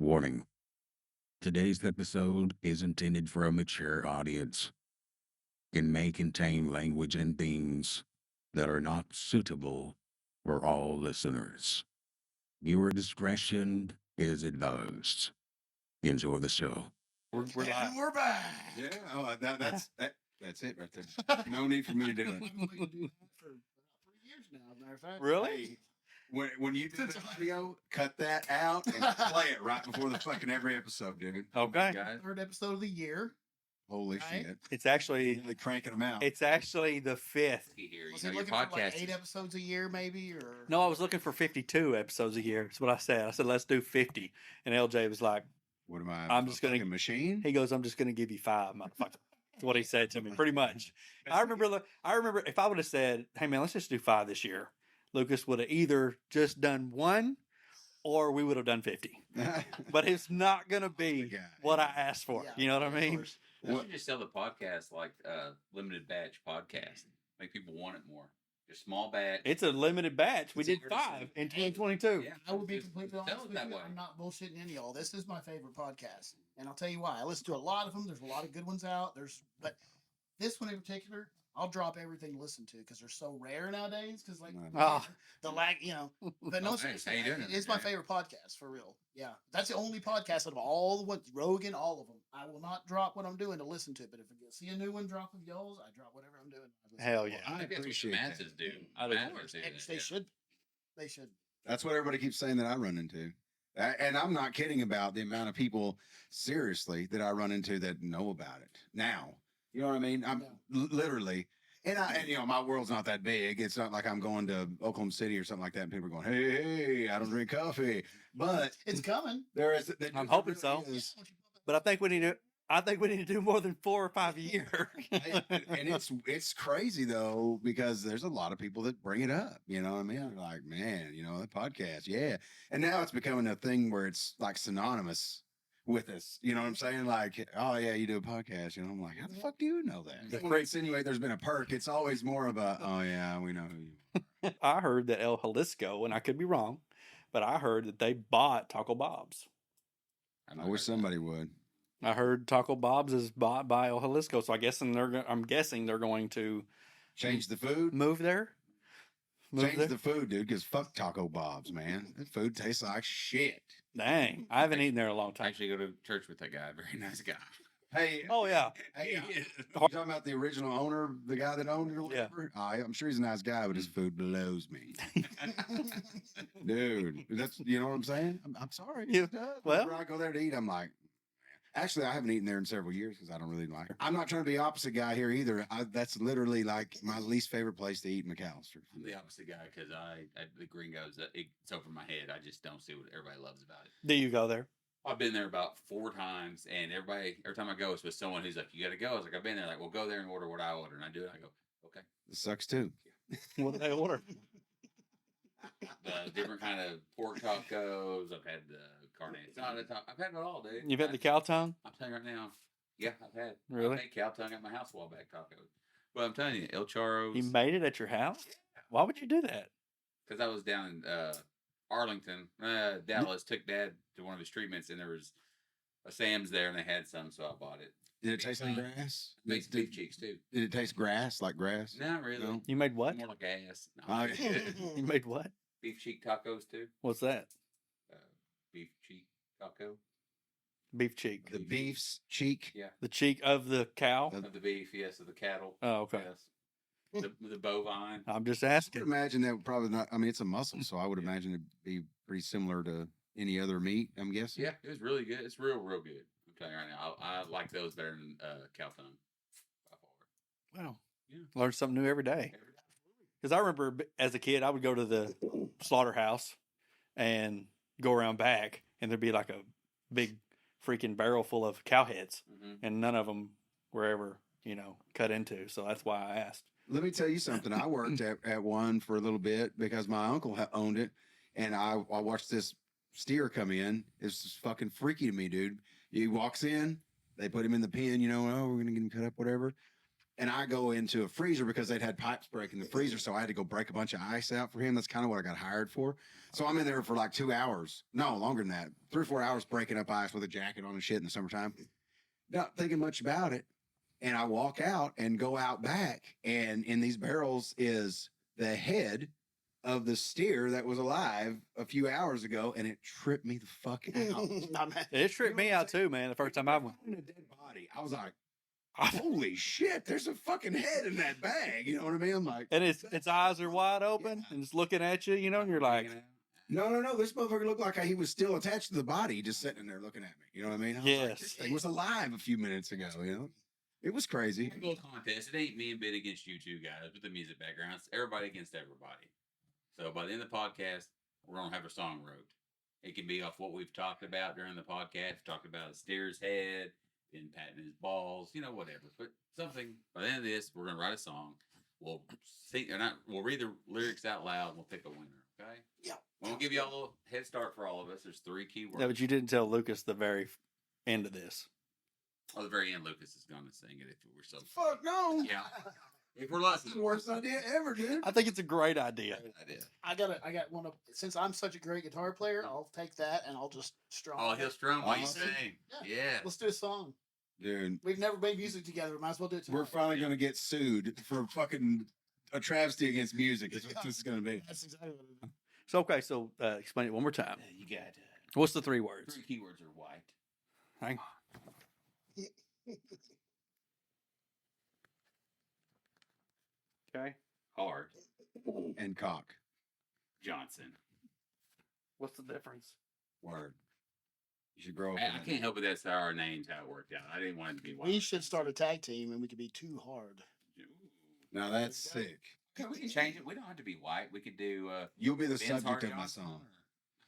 Warning. Today's episode is intended for a mature audience and may contain language and themes that are not suitable for all listeners. Viewer discretion is advised. Enjoy the show. We're live. And we're back. Yeah, that's it right there. No need for me to do I've it. been waiting to do that for about 3 years now, as a matter of fact. Really? Hey, when you do the audio, cut that out and play it right before the fucking every episode, dude. Okay. Guys. Third episode of the year. Holy Right? shit. It's actually Really cranking them out. it's actually the fifth. Was he looking for like 8 episodes a year, maybe? Or No, I was looking for 52 episodes a year. That's what I said. I said let's do 50, and LJ was like, What am I? I'm just gonna- fucking machine. he goes, I'm just going to give you 5, motherfucker. That's what he said to me, pretty much. I remember if I would have said, hey man, let's just do 5 this year, Lucas would have either just done 1 or we would have done 50. But it's not going to be Yeah. what I asked for. Yeah, You know what I of mean? course. You should just sell the podcast like limited batch podcast. Make people want it more. Just small batch. It's a limited batch. We It's did a courtesy. 5 in 2022. Yeah. I will be Just completely sell honest it with that you. way. I'm not bullshitting any of y'all. This is my favorite podcast. And I'll tell you why. I listen to a lot of them. There's a lot of good ones out. But this one in particular, I'll drop everything to listen to because they're so rare nowadays. Because like Oh. the lag, But no, Oh, seriously, how you doing? it's my favorite podcast for real. Yeah, that's the only podcast out of all the ones, Rogan, all of them. I will not drop what I'm doing to listen to it. But if I see a new one drop with y'all's, I drop whatever I'm doing. I listen Hell to it. yeah. I I think that's what the appreciate masses that. do. I do. Masses do And that, they yeah. should. They should. That's what everybody keeps saying that I run into. And I'm not kidding about the amount of people, seriously, that I run into that know about it now. You know what I mean? I'm literally, and my world's not that big. It's not like I'm going to Oklahoma City or something like that, and people are going, hey, I don't drink coffee. But It's coming. there is, I'm hoping so. is- But I think we need to do more than 4 or 5 a year. and it's crazy though, because there's a lot of people that bring it up. You know what I mean? They're like, man, that podcast, yeah. And now it's becoming a thing where it's like synonymous with us. You know what I'm saying? Like, oh yeah, you do a podcast. I'm like, how the fuck do you know that? The When I insinuate there's been a perk, it's always more of a, oh yeah, we know who you. I heard that El Jalisco, and I could be wrong, but I heard that they bought Taco Bob's. I wish somebody would. I heard Taco Bob's is bought by El Jalisco, so I'm guessing they're going to Change the food. move there. Change the food, dude, because fuck Taco Bob's, man. That food tastes like shit. Dang, I haven't eaten there in a long I time. actually go to church with that guy. Very nice guy. Hey, Oh yeah, hey, you talking about the original owner, the guy that owned it or Yeah. whatever? I'm sure he's a nice guy, but his food blows me. Dude, that's, you know what I'm saying? I'm sorry. Yeah, It does. well- Whenever I go there to eat, I'm like, actually, I haven't eaten there in several years because I don't really like it. I'm not trying to be opposite guy here either. That's literally like my least favorite place to eat in McAllister. I'm the opposite guy because the gringos, it's over my head. I just don't see what everybody loves about it. do you go there? I've been there about 4 times, and every time I go, it's with someone who's like, "You got to go." I was like, "I've been there." Like, "Well, go there and order what I order," and I do it. I go, "Okay." It sucks too. What do they order? The different kind of pork tacos. I've had the carne asada taco. I've had it all, dude. You've had the cow tongue? I'm telling you right now. Yeah, I've had. Really? I've had cow tongue at my house a while back tacos. But I'm telling you, El Charos. You made it at your house? Why would you do that? Because I was down in Arlington, Dallas. Took Dad to one of his treatments, and there was a Sam's there, and they had some, so I bought it. Did it taste like grass? Makes beef cheeks too. Did it taste grass, like grass? Not really. No? You made what? More like ass. No, Oh, You made what? beef cheek tacos too. What's that? Beef cheek taco. Beef cheek. The beef's cheek. Yeah, The cheek of the cow? of the beef. Yes, of the cattle. Oh, okay. Yes. The bovine. I'm just I would asking. imagine that would probably not. I mean, it's a muscle, so I would imagine it'd be pretty similar to any other meat. I'm guessing. Yeah, it was really good. It's real good. I'm telling you right now, I like those better than cow tongue. By far. Wow. Yeah. Learn something new every day. Because I remember as a kid, I would go to the slaughterhouse and go around back, and there'd be like a big freaking barrel full of cow heads, Mhm. and none of them were ever, cut into. So that's why I asked. Let me tell you something. I worked at one for a little bit because my uncle owned it, and I watched this steer come in. It's just fucking freaky to me, dude. He walks in, they put him in the pen. Oh, we're gonna get him cut up, whatever. and I go into a freezer because they'd had pipes break in the freezer. So I had to go break a bunch of ice out for him. That's kind of what I got hired for. So I'm in there for like 2 hours. No, longer than that. 3 or 4 hours breaking up ice with a jacket on and shit in the summertime. Not thinking much about it. And I walk out and go out back. And in these barrels is the head of the steer that was alive a few hours ago. And it tripped me the fuck out. Nah, man. It tripped me out too, man. The first time I went. In a dead body. I was like, holy shit, there's a fucking head in that bag. You know what I mean? I'm like, And its eyes are wide open and it's looking at you, and you're like, no. This motherfucker looked like he was still attached to the body, just sitting there looking at me. You know what I mean? I was like, Yes. this thing was alive a few minutes ago. You know, it was crazy. A little contest. It ain't me and Ben against you two guys with the music backgrounds. Everybody against everybody. So by the end of the podcast, we're gonna have a song wrote. It can be off what we've talked about during the podcast. Talked about a steer's head, been patting his balls, whatever. But something. By the end of this, we're gonna write a song. We'll sing, or not. We'll read the lyrics out loud. And we'll pick a winner. Okay. Yeah. We'll give you all a little head start for all of us. There's 3 key words. no, but you didn't tell Lucas the very end of this. Oh, the very end, Lucas is going to sing it if we're so. Fuck no. Yeah. If we're That's listening. the worst idea ever, dude. I think it's a great idea. I got one of. Since I'm such a great guitar player, I'll take that and I'll just strum. Oh, he'll strum while you Awesome. sing. Yeah. Yeah. Let's do a song. Dude, We've never made music together. Might as well do it. we're tonight. finally gonna get sued for fucking a travesty against music. Is what this is gonna be. That's exactly what it is. So, okay, so explain it one more time. You got What's the 3 words? 3 keywords are white, Hang Okay. hard, And cock. Johnson. What's the difference? Word. You should grow up. I with can't help it. That's how our names how it worked out. I didn't want it to be white. We should start a tag team and we could be too hard. Now that's sick. Okay, we can change it. We don't have to be white. We could do. You'll be the Ben's subject Hard of my Johnson song. or-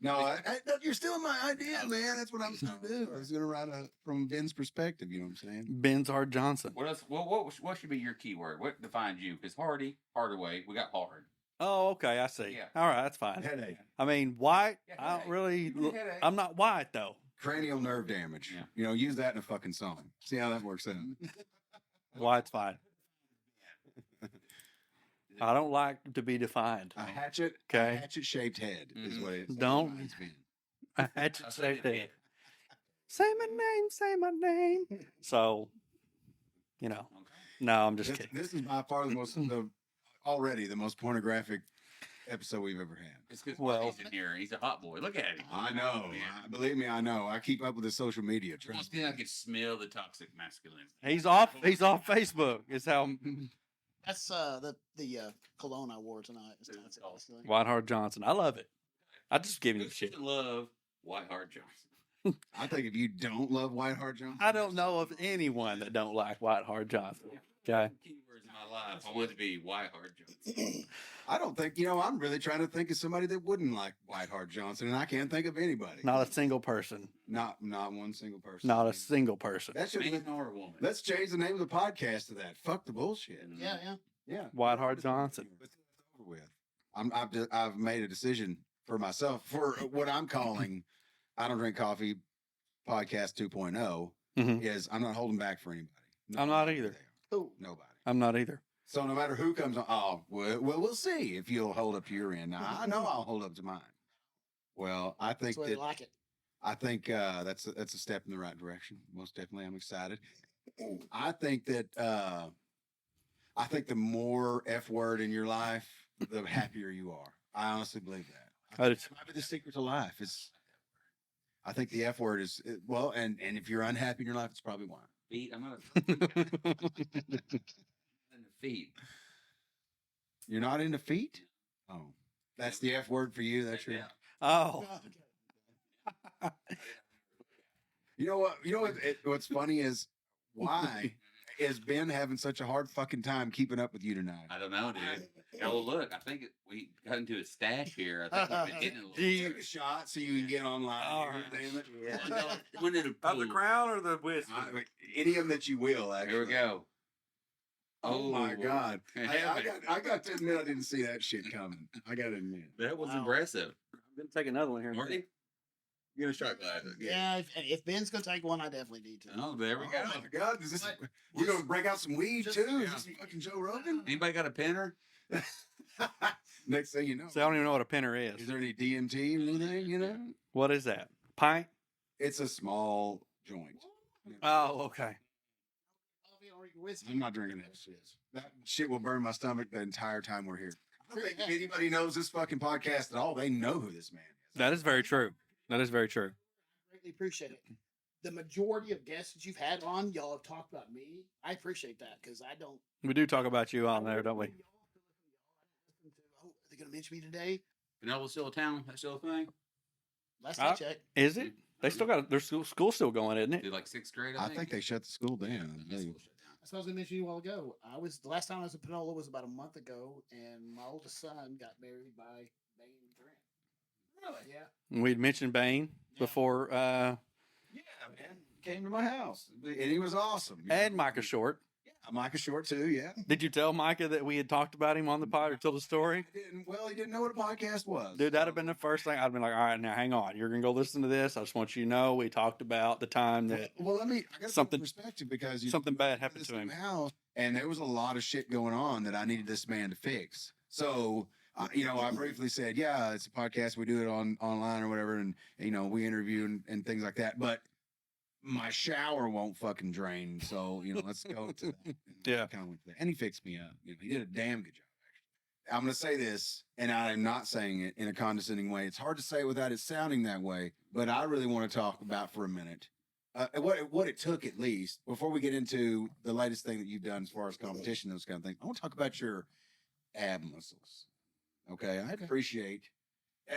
No, no, you're stealing my idea, man. That's what I was gonna do. I was gonna write from Ben's perspective. You know what I'm saying? Ben's Hard Johnson. What else? What should be your keyword? What defines you? Because Hardy, Hardaway, we got hard. Oh, okay, I see. Yeah. All right, that's fine. Headache, I mean, white, Yeah, I don't headache. really, You get a headache. I'm not white though. cranial nerve damage. Yeah. You know, use that in a fucking song. See how that works out. White's fine. I don't like to be defined. A hatchet, Okay. hatchet-shaped head is what it is. Don't- Reminds me. I had to I'll say say that. it. Say my name, say my name. So, Okay. no, I'm just This, kidding. this is by far already the most pornographic episode we've ever had. It's because Well- he's in here. He's a hot boy. Look at him. I know. Believe me, I know. I keep up with the social media. Once Trust again, me. I can smell the toxic masculinity. He's off Facebook. Is how That's the cologne I wore tonight. It's not Oh. silly. White Hard Johnson. I love it. I just give him Who shit. doesn't love White Hard Johnson? I think if you don't love Whiteheart Johnson, I don't know of anyone that don't like White Hard Johnson. Okay. Keywords in my life. I want it to be White Hard Johnson. I don't think, I'm really trying to think of somebody that wouldn't like Whiteheart Johnson, and I can't think of anybody. Not a single person. Not one single person. Not a single person. That should Man or woman. let's change the name of the podcast to that. Fuck the bullshit. Yeah, yeah. Yeah. White Hard Johnson. Let's get it over with. I've made a decision for myself for what I'm calling I Don't Drink Coffee Podcast 2.0 Mhm. is I'm not holding back for anybody. I'm not either. Cool. Nobody. I'm not either. So no matter who comes on, we'll see if you'll hold up to your end. Now, I know I'll hold up to mine. Well, I think That's the way they that like it. I think that's a step in the right direction. Most definitely, I'm excited. I think that the more F word in your life, the happier you are. I honestly believe that. I That just- might be the secret to life. I think the F word is well, and if you're unhappy in your life, it's probably why. Feet. I'm not a in the feet. You're not into feet. Oh, that's the F word for you. That's your. Yeah. Oh. You know what? What's funny is why is Ben having such a hard fucking time keeping up with you tonight? I don't know, dude. Oh, look. I think we got into a stash here. I think we've been hitting it a little. Do you- Take a shot so you can get online. All here, right. damn it. Yeah. When did it Of the crown or the whiskey? Any of them that you will. Actually. Here we go. Oh my god! Damn I got to admit I didn't see that shit coming. I got to admit. That was Wow. impressive. I'm gonna take another one here. Marty? Get a shot glass. Yeah, if Ben's gonna take one, I definitely need to. Oh, there we go. Oh my God, is this? But We're gonna break out some weed just- too. Is this fucking Joe Rogan? Anybody got a pinner? Next thing you know, So I don't even know what a pinner is. is there any DMT or anything? You know, What is that? Pint? it's a small joint. Oh, okay. Coffee or whiskey. I'm not drinking that shit. That shit will burn my stomach the entire time we're here. I don't think if anybody knows this fucking podcast at all, they know who this man is. That is very true. That is very true. Greatly appreciate it. The majority of guests that you've had on, y'all have talked about me. I appreciate that because I don't. We do talk about you on there, don't we? Oh, are they gonna mention me today? Vanilla still a town? That's still a thing? Last I checked. Is it? They still got their school still going, isn't it? Did like 6th grade? I think they shut the school down. That's school shut down. That's what I was gonna mention you a while ago. The last time I was in Panola was about a month ago, and my oldest son got married by Bane and Grant. Really? Yeah. We'd mentioned Bane before, Yeah, man. Came to my house. And he was awesome. you and know? Micah Short. Yeah, Micah Short too, yeah. Did you tell Micah that we had talked about him on the pod or tell the story? He didn't know what a podcast was. Dude, that'd have been the first thing. I'd been like, all right, now hang on. You're going to go listen to this. I just want you to know we talked about the time that Well, I got something- something perspective because something bad happened this to him. new house, and there was a lot of shit going on that I needed this man to fix. So, I briefly said, yeah, it's a podcast. We do it online or whatever, and we interview and things like that. But my shower won't fucking drain, so let's go to that. And Yeah. kind of went to that. And he fixed me up. He did a damn good job. Actually, I'm gonna say this, and I'm not saying it in a condescending way. It's hard to say without it sounding that way, but I really want to talk about for a minute what it took, at least before we get into the latest thing that you've done as far as competition, those kind of things. I want to talk about your ab muscles. Okay, I appreciate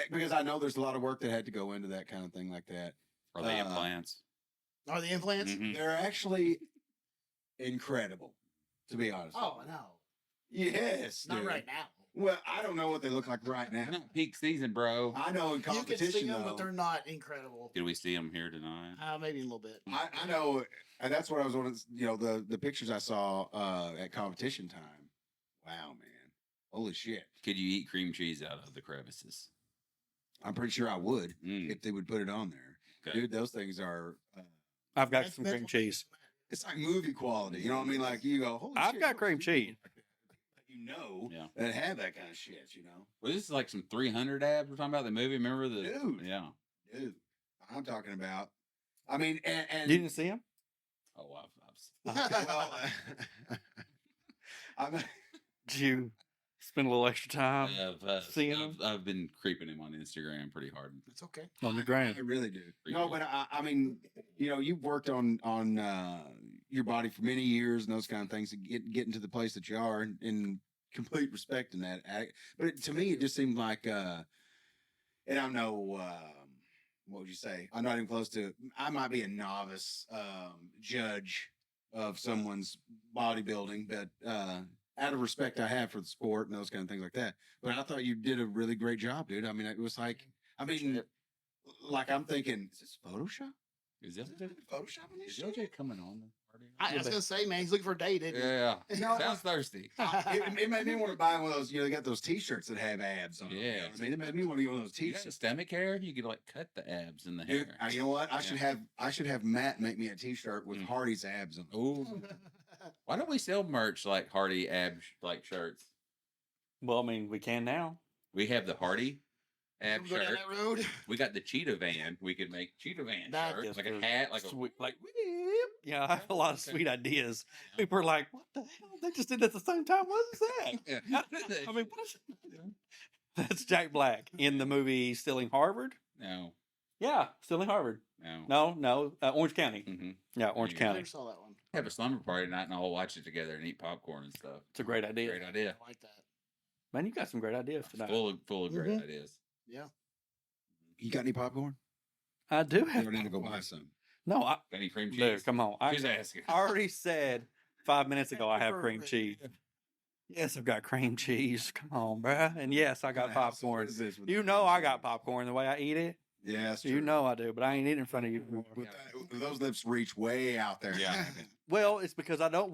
because I know there's a lot of work that had to go into that kind of thing like that. Or the implants. Are the implants? Mhm. They're actually incredible, to be honest. Oh no, yes, not dude. right now. Well, I don't know what they look like right now. They're not peak season, bro. I know in You can competition, see them, though, but they're not incredible. Did we see them here tonight? Maybe a little bit. I know, and that's what I was wanting. The pictures I saw at competition time. Wow, man, holy shit! Could you eat cream cheese out of the crevices? I'm pretty sure I would Mm. if they would put it on there, Okay. dude. Those things are. I've got That's some cream what- cheese. It's like movie quality. You know what I mean? Like you go, holy I've shit, got those cream people cheese. that Yeah. that have that kind of shit. Well, this is like some 300 abs we're talking about the movie. Remember the Dude. Yeah. Dude, I'm talking about. I mean, and You didn't see him? Oh, wow. well, I'm. Did you spend a little extra time seeing him I've been creeping him on Instagram pretty hard. It's okay. on the I ground? really do. No, but I mean, you've worked on your body for many years and those kind of things to getting to the place that you are, in complete respect in that. But to me, it just seemed like, and I'm no, what would you say? I'm not even close to. I might be a novice judge of someone's bodybuilding, but out of respect I have for the sport and those kind of things like that. But I thought you did a really great job, dude. I mean, it was like, like I'm thinking, is this Photoshop? Is LJ, Photoshopping this is shit? LJ coming on the party? I was gonna say, man, he's looking for a date, isn't he? Yeah. No, Sounds thirsty. It made me want to buy one of those. They got those T-shirts that have abs on them. You know what I mean, it made me want to get one of those You got T-shirts. stomach hair? You could like cut the abs in the hair. Dude, you know what? I should have Matt make me a T-shirt with Mm. Hardy's abs on it. Ooh. Why don't we sell merch like Hardy ab like shirts? Well, I mean, we can now. We have the Hardy ab Go down shirt. that road. We got the cheetah van. We could make cheetah van That shirts, is like a for hat, like a Sweet, like, whip. Yeah, I have a lot of sweet ideas. People are like, what the hell? They just did it at the same time. What is that? Yeah. I mean, what is that's Jack Black in the movie Stealing Harvard. No, Yeah, Stealing Harvard. no. No, Orange County. Mm-hmm. Yeah, Orange Yeah. I County. never saw that one. Have a slumber party tonight and all watch it together and eat popcorn and stuff. It's a great idea. Great idea. I like that. Man, you got some great ideas tonight. Full of great Mhm. ideas. Yeah. You got any popcorn? I do I have. need to go buy some. No, Got any cream cheese? there, come on. She's asking. I already said 5 minutes ago I have cream cheese. Yes, I've got cream cheese. Come on, bruh. And yes, I got popcorn. You know I got popcorn the way I eat it. Yeah, that's You true. know I do, but I ain't eating in front of you. With those lips reach way out there. Yeah. Well, it's because I don't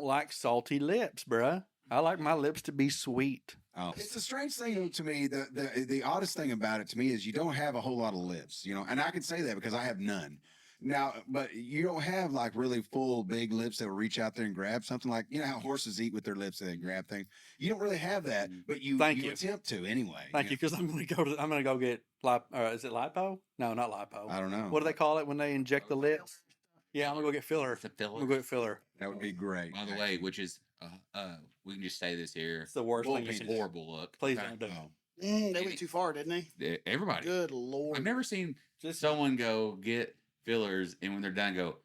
like salty lips, bruh. I like my lips to be sweet. Oh, it's a strange thing to me. The oddest thing about it to me is you don't have a whole lot of lips, and I can say that because I have none. Now, but you don't have like really full big lips that will reach out there and grab something like how horses eat with their lips and they grab things. You don't really have that, but you Thank you. attempt to anyway. Thank you, because I'm gonna go get is it lipo? No, not lipo. I don't know. What do they call it when they inject the lips? Yeah, I'm gonna go get filler. It's a filler. I'm gonna go get filler. That would be great. By the way, which is we can just say this here. It's the worst thing. It's You can do. horrible look. Please Okay? don't do it. Oh. They went too far, didn't they? Everybody. Good Lord. I've never seen someone go get fillers and when they're done go,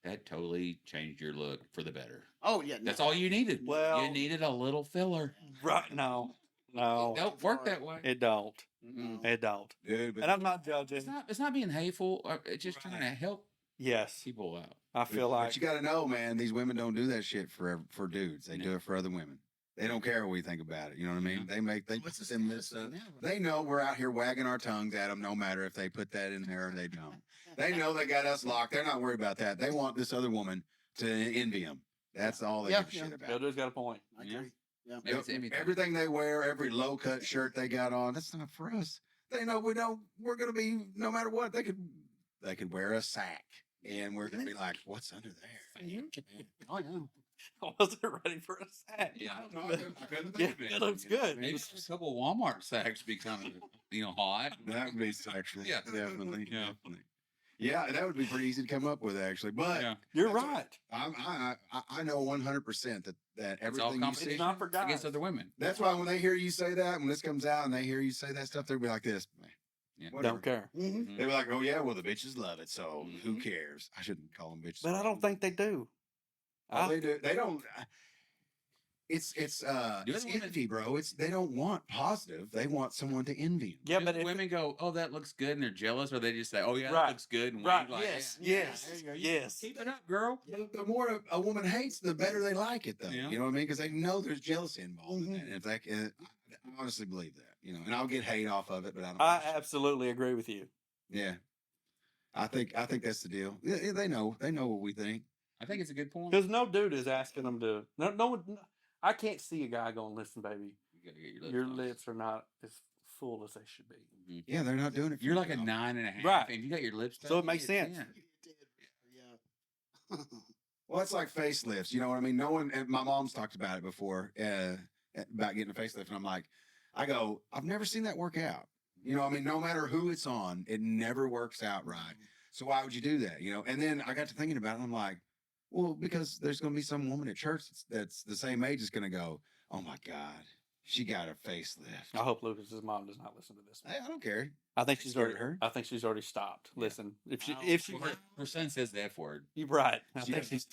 that totally changed your look for the better. Oh, yeah. That's all you needed. Well- you needed a little filler. Right? No, It don't work that way. it don't. Mm-mm. It don't. Dude, but And I'm not judging. It's not being hateful. It's just trying to help Yes, people out. I feel but like you got to know, man, these women don't do that shit for dudes. They do it for other women. They don't care what we think about it. You know what I mean? They What's the put them this status up. now? They know we're out here wagging our tongues at them, no matter if they put that in there or they don't. They know they got us locked. They're not worried about that. They want this other woman to envy them. That's all they Yeah, give a yeah. shit about. Elder's got a point. I Yeah. agree. Yeah. Maybe it's anything. Everything they wear, every low cut shirt they got on, that's not for us. They know we're gonna be no matter what. They could wear a sack and we're gonna be like, what's under there? Oh, yeah. I wasn't ready for a sack. Yeah. No, I couldn't Yeah, think of it looks good. Maybe a couple Walmart sacks becoming, hot. That would be sexual. Yeah. Definitely. Yeah. Definitely. Yeah, that would be pretty easy to come up with actually. But Yeah. You're That's right. I know 100% that It's all everything you competition say. not for guys. against other women. That's why when they hear you say that, when this comes out and they hear you say that stuff, they'll be like this. Yeah. Whatever. Don't care. Mm-hmm. They'll be like, oh yeah, well the bitches love it, so who Mhm. cares? I shouldn't call them bitches. But I don't think they do. Oh, they do. They don't. It's other women- envy, bro. They don't want positive. They want someone to envy them. Yeah, Do but if, women go, oh, that looks good, and they're jealous, or they just say, oh yeah, Right. that looks good, and right? wave like, Yes, yeah. yes, there you go. yes. Keep it up, girl. The more a woman hates, the better they like it, though. Yeah. You know what I mean? Because they know there's jealousy involved in that. And if that, I honestly believe that. And I'll get hate off of it, but I don't. I absolutely agree with you. Yeah, I think that's the deal. Yeah, they know what we think. I think it's a good point. Because no dude is asking them to. No one. I can't see a guy going, listen, baby, You gotta get your on. lips are not as full as they should be. Mhm. Yeah, they're not doing it. For You're like a you. 9.5, Right. and you got your lips. So it done, makes you get a sense. 10. Yeah. Well, it's like facelifts. You know what I mean? No one. My mom's talked about it before about getting a facelift, and I'm like, I've never seen that work out. You know, I mean, no matter who it's on, it never works out right. So why would you do that? And then I got to thinking about it. And I'm like, well, because there's going to be some woman at church that's the same age that's going to go, oh my God, she got a facelift. I hope Lucas's mom does not listen to this. Hey, I don't care. I think she's Scared already. her? I think she's already stopped. Yeah. Listen, if she, Wow. if she, Well, her son says the F word. you're right. I She think does- she's.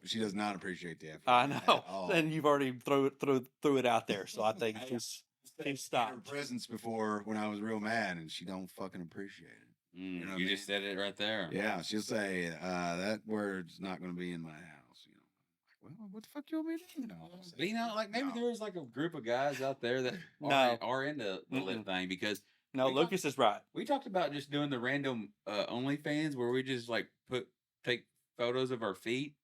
She does not appreciate the effort. I at know, all. and you've already threw it out there. So I think she's Her stopped. presence before when I was real mad, and she don't fucking appreciate it. Mm, know what you I just said it right there. Yeah, she'll say that word's not going to be in my house. Well, what the fuck you want me to do? No, But like maybe there's like a group of guys out there that No. are into the lip thing because No, We Lucas is right. we talked about just doing the random OnlyFans where we just like take photos of our feet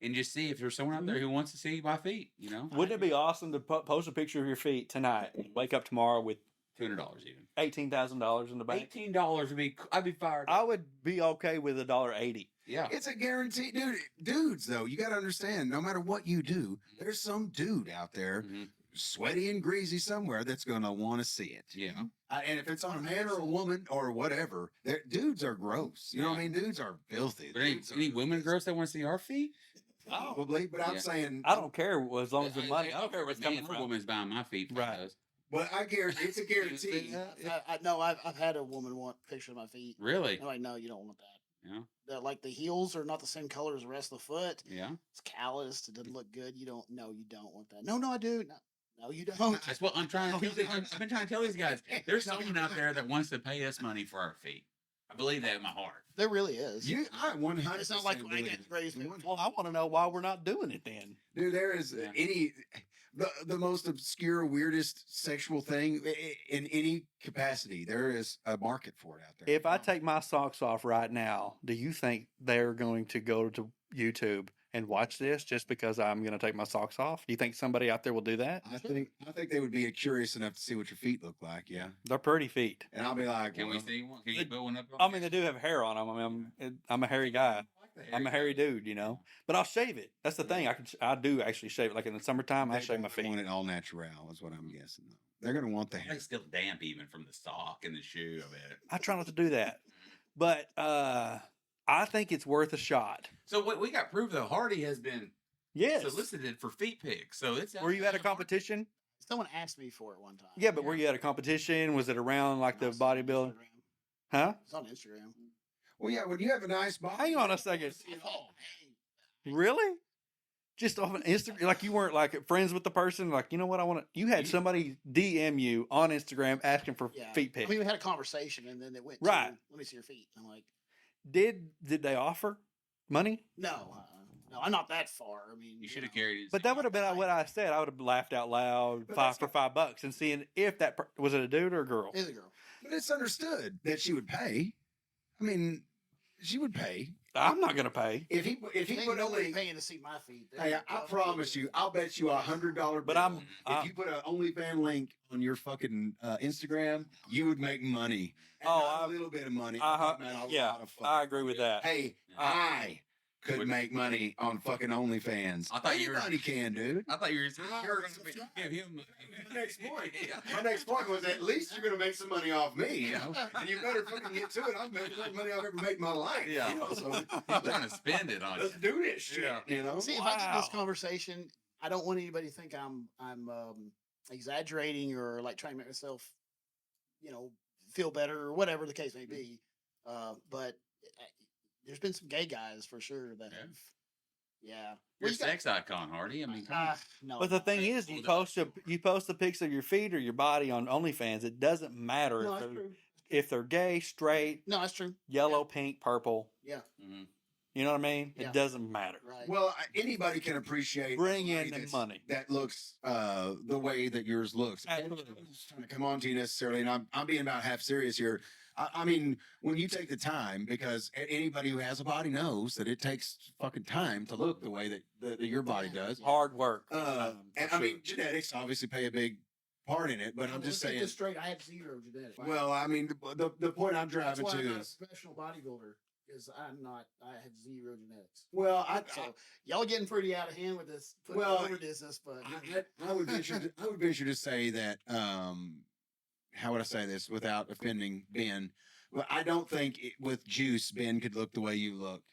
and just see if there's someone out there who wants to see my feet. Wouldn't it be awesome to post a picture of your feet tonight and wake up tomorrow with $200 even. $18,000 in the bank? $18 would be. I'd be fired. I would be okay with $1.80. Yeah. It's a guarantee, dude. Dudes, though, you got to understand. No matter what you do, there's some dude out there, Mhm. sweaty and greasy somewhere, that's going to want to see it. Yeah. And if it's on a man or a woman or whatever, dudes are gross. You know what I mean? Dudes are filthy. But any, Dudes are- any women girls that want to see our feet? Probably, but I'm Yeah. saying, I don't care as long as the I- money. I don't care where it's Man, coming if a from. woman's buying my feet. Right. Photos. but I guarantee it's a guarantee. No, I've had a woman want a picture of my feet. Really? I'm like, no, you don't want that. Yeah. Like the heels are not the same color as the rest of the foot. Yeah. It's calloused. It doesn't look good. You don't. No, you don't want that. No, I do. No, you don't. That's what I'm trying to tell these, I've been trying to tell these guys. There's someone out there that wants to pay us money for our feet. I believe that in my heart. There really is. I 100%. It's not like I believe got it. raised. Well, I want to know why we're not doing it then. Dude, there is Yeah. the most obscure, weirdest sexual thing in any capacity. There is a market for it out there. If I take my socks off right now, do you think they're going to go to YouTube and watch this just because I'm going to take my socks off? Do you think somebody out there will do that? I think they would be curious enough to see what your feet look like. Yeah, They're pretty feet. and I'll be like, Can we well, see one? Can you put one up? I mean, they do have hair on them. I mean, I'm a hairy guy. I'm a hairy dude, you know. But I'll shave it. That's the thing. I do actually shave it. Like in the summertime, I shave my feet. Want it all natural, is what I'm guessing. They're gonna want the hair. It's still damp even from the sock and the shoe of it. I try not to do that, but I think it's worth a shot. So what we got proof though, Hardy has been Yes. solicited for feet pics. So it's Were you at a competition? Someone asked me for it one time. Yeah, but were you at a competition? Was it around like the It's on bodybuilding? Instagram. Huh? It's on Instagram. Well, yeah, when you have a nice body. Hang on a second. Oh, hey. Really? Just off an Instagram? Like you weren't like friends with the person? Like, you know what I want to... You had somebody DM you on Instagram asking for Yeah. feet I pics. mean, we had a conversation, and then they went. Right. To, let me see your feet. I'm like, Did they offer money? no, no, I'm not that far. I mean, You should have carried it. But that would have been what I said. I would have laughed out loud But $5 that's for $5 and seeing if that... Was it a dude or a girl? It's a girl. But it's understood that she would pay. I mean, she would pay I'm not going to pay. if he Ain't put a nobody link. paying to see my feet. Hey, I promise you, I'll bet you $100. But I'm... If you put an OnlyFans link on your fucking Instagram, you would make money. And Oh, not I- a little bit of money. Uh-huh. Man, a Yeah, lot of fucking I agree with that. Hey, I could make money on fucking OnlyFans. I thought you were- Anybody can, dude. I thought you were going to give him. My next point. My next point was at least you're gonna make some money off me, you know. And you better fucking get to it. I'm making more money I've ever made in my life. Yeah. You know, so He's trying to spend it on you. let's do this shit. Yeah. You know. See, if I get this Wow. conversation, I don't want anybody to think I'm exaggerating or like trying to make myself, feel better or whatever the case may be. But there's been some gay guys for sure that Yeah. have, yeah. You're a Well, you got- sex icon, Hardy. I mean, come on. no. But the thing is, you post the pics of your feet or your body on OnlyFans. It doesn't matter no, if that's they're, true. if they're gay, straight, No, that's true. yellow, pink, purple. Yeah, Mhm. You know what I mean? Yeah. It doesn't matter. right. Well, anybody can appreciate Bring in somebody the that's- money. that looks the way that yours looks. And I'm Absolutely. not trying to come on to you necessarily, and I'm being about half serious here. I mean, when you take the time, because anybody who has a body knows that it takes fucking time to look the way that your body does. Hard work. And I mean, genetics obviously play a big part in it, but I'm just Let's get saying. this straight. I have zero genetics. Well, I mean, the point I'm that's driving why I'm to not a is, professional bodybuilder because I'm not. I have zero genetics. well, So y'all getting pretty out of hand with this. Well, over business, but I would venture to say that how would I say this without offending Ben? Well, I don't think with juice Ben could look the way you look.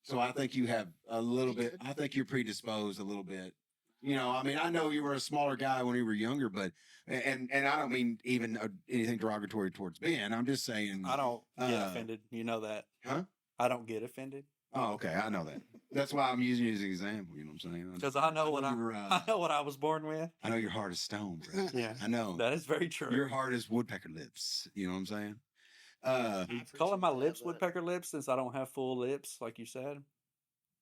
So I think you have a little bit. I think you're predisposed a little bit. You know, I mean, I know you were a smaller guy when you were younger, but and I don't mean even anything derogatory towards Ben. I'm just saying. I don't get uh, offended. You know that. Huh? I don't get offended Oh, okay. I know that. That's why I'm using you as an example. You know what I'm saying? because I know what you're, I know what I was born with. I know your heart is stone, bro. Yeah, I know. that is very true. Your heart is woodpecker lips. You know what I'm saying? You calling my lips woodpecker lips since I don't have full lips, like you said.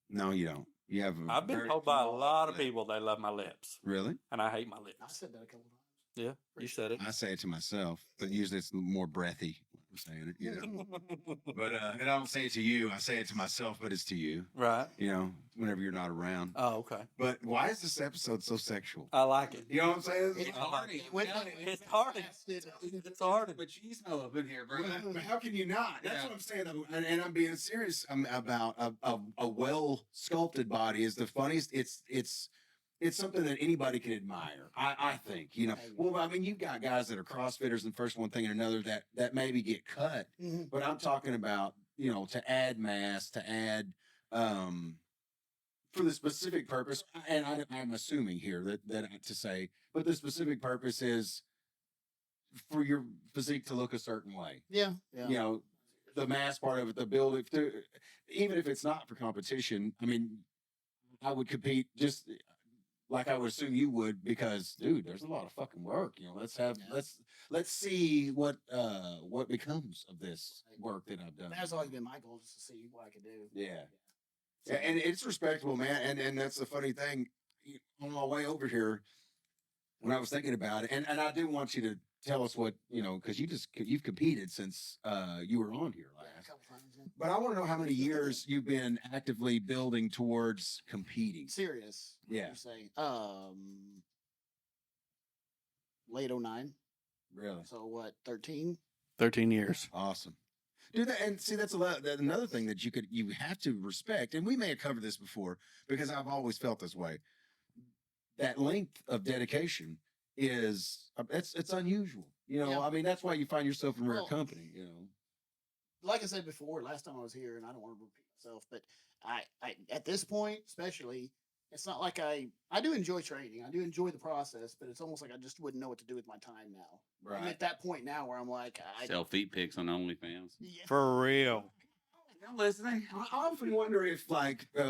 No, you don't. You have. I've been very told by a small lot of lip. people they love my lips, Really? and I hate my I lips. said that a couple times. Yeah, you said it. I say it to myself, but usually it's more breathy. I'm saying it, you know. But and I don't say it to you. I say it to myself, but it's to you. Right. You know, whenever you're not around. Oh, okay. But why is this episode so sexual? I like it. You know what I'm saying? It's Hardy. It went- It's Hardy. It's Hardy. But cheese smell up in here, bro. Well, how can you not? That's Yeah. what I'm saying. And I'm being serious about a well sculpted body is the funniest. It's something that anybody can admire. I think, you know. Well, I mean, you've got guys that are CrossFitters and first one thing and another that maybe get cut, Mhm. but I'm talking about, you know, to add mass, to add for the specific purpose. And I'm assuming here that to say, but the specific purpose is for your physique to look a certain way. Yeah, yeah. You know, the mass part of it, the building, even if it's not for competition. I mean, I would compete just like I would assume you would, because dude, there's a lot of fucking work. You know, let's see what becomes of this work that I've done. That's always been my goal, just to see what I could do. Yeah. And it's respectable, man. And that's the funny thing. On my way over here, when I was thinking about it, and I do want you tell us what, because you've competed since you were on here Yeah, a last. couple times. Yeah. But I want to know how many years you've been actively building towards competing. Serious. Yeah. You say late 09. Really? So what, 13? 13 years. Awesome. Dude, and see, that's another thing that you have to respect. And we may have covered this before because I've always felt this way. That length of dedication is it's unusual. Yeah. I mean, that's why you find yourself in rare Well, company, Like I said before, last time I was here, and I don't want to repeat myself, but I at this point, especially, it's not like I do enjoy training. I do enjoy the process, but it's almost like I just wouldn't know what to do with my time now. I'm at that point now where I'm like, Sell feet pics on OnlyFans. yeah. For real. I'm listening. I often wonder if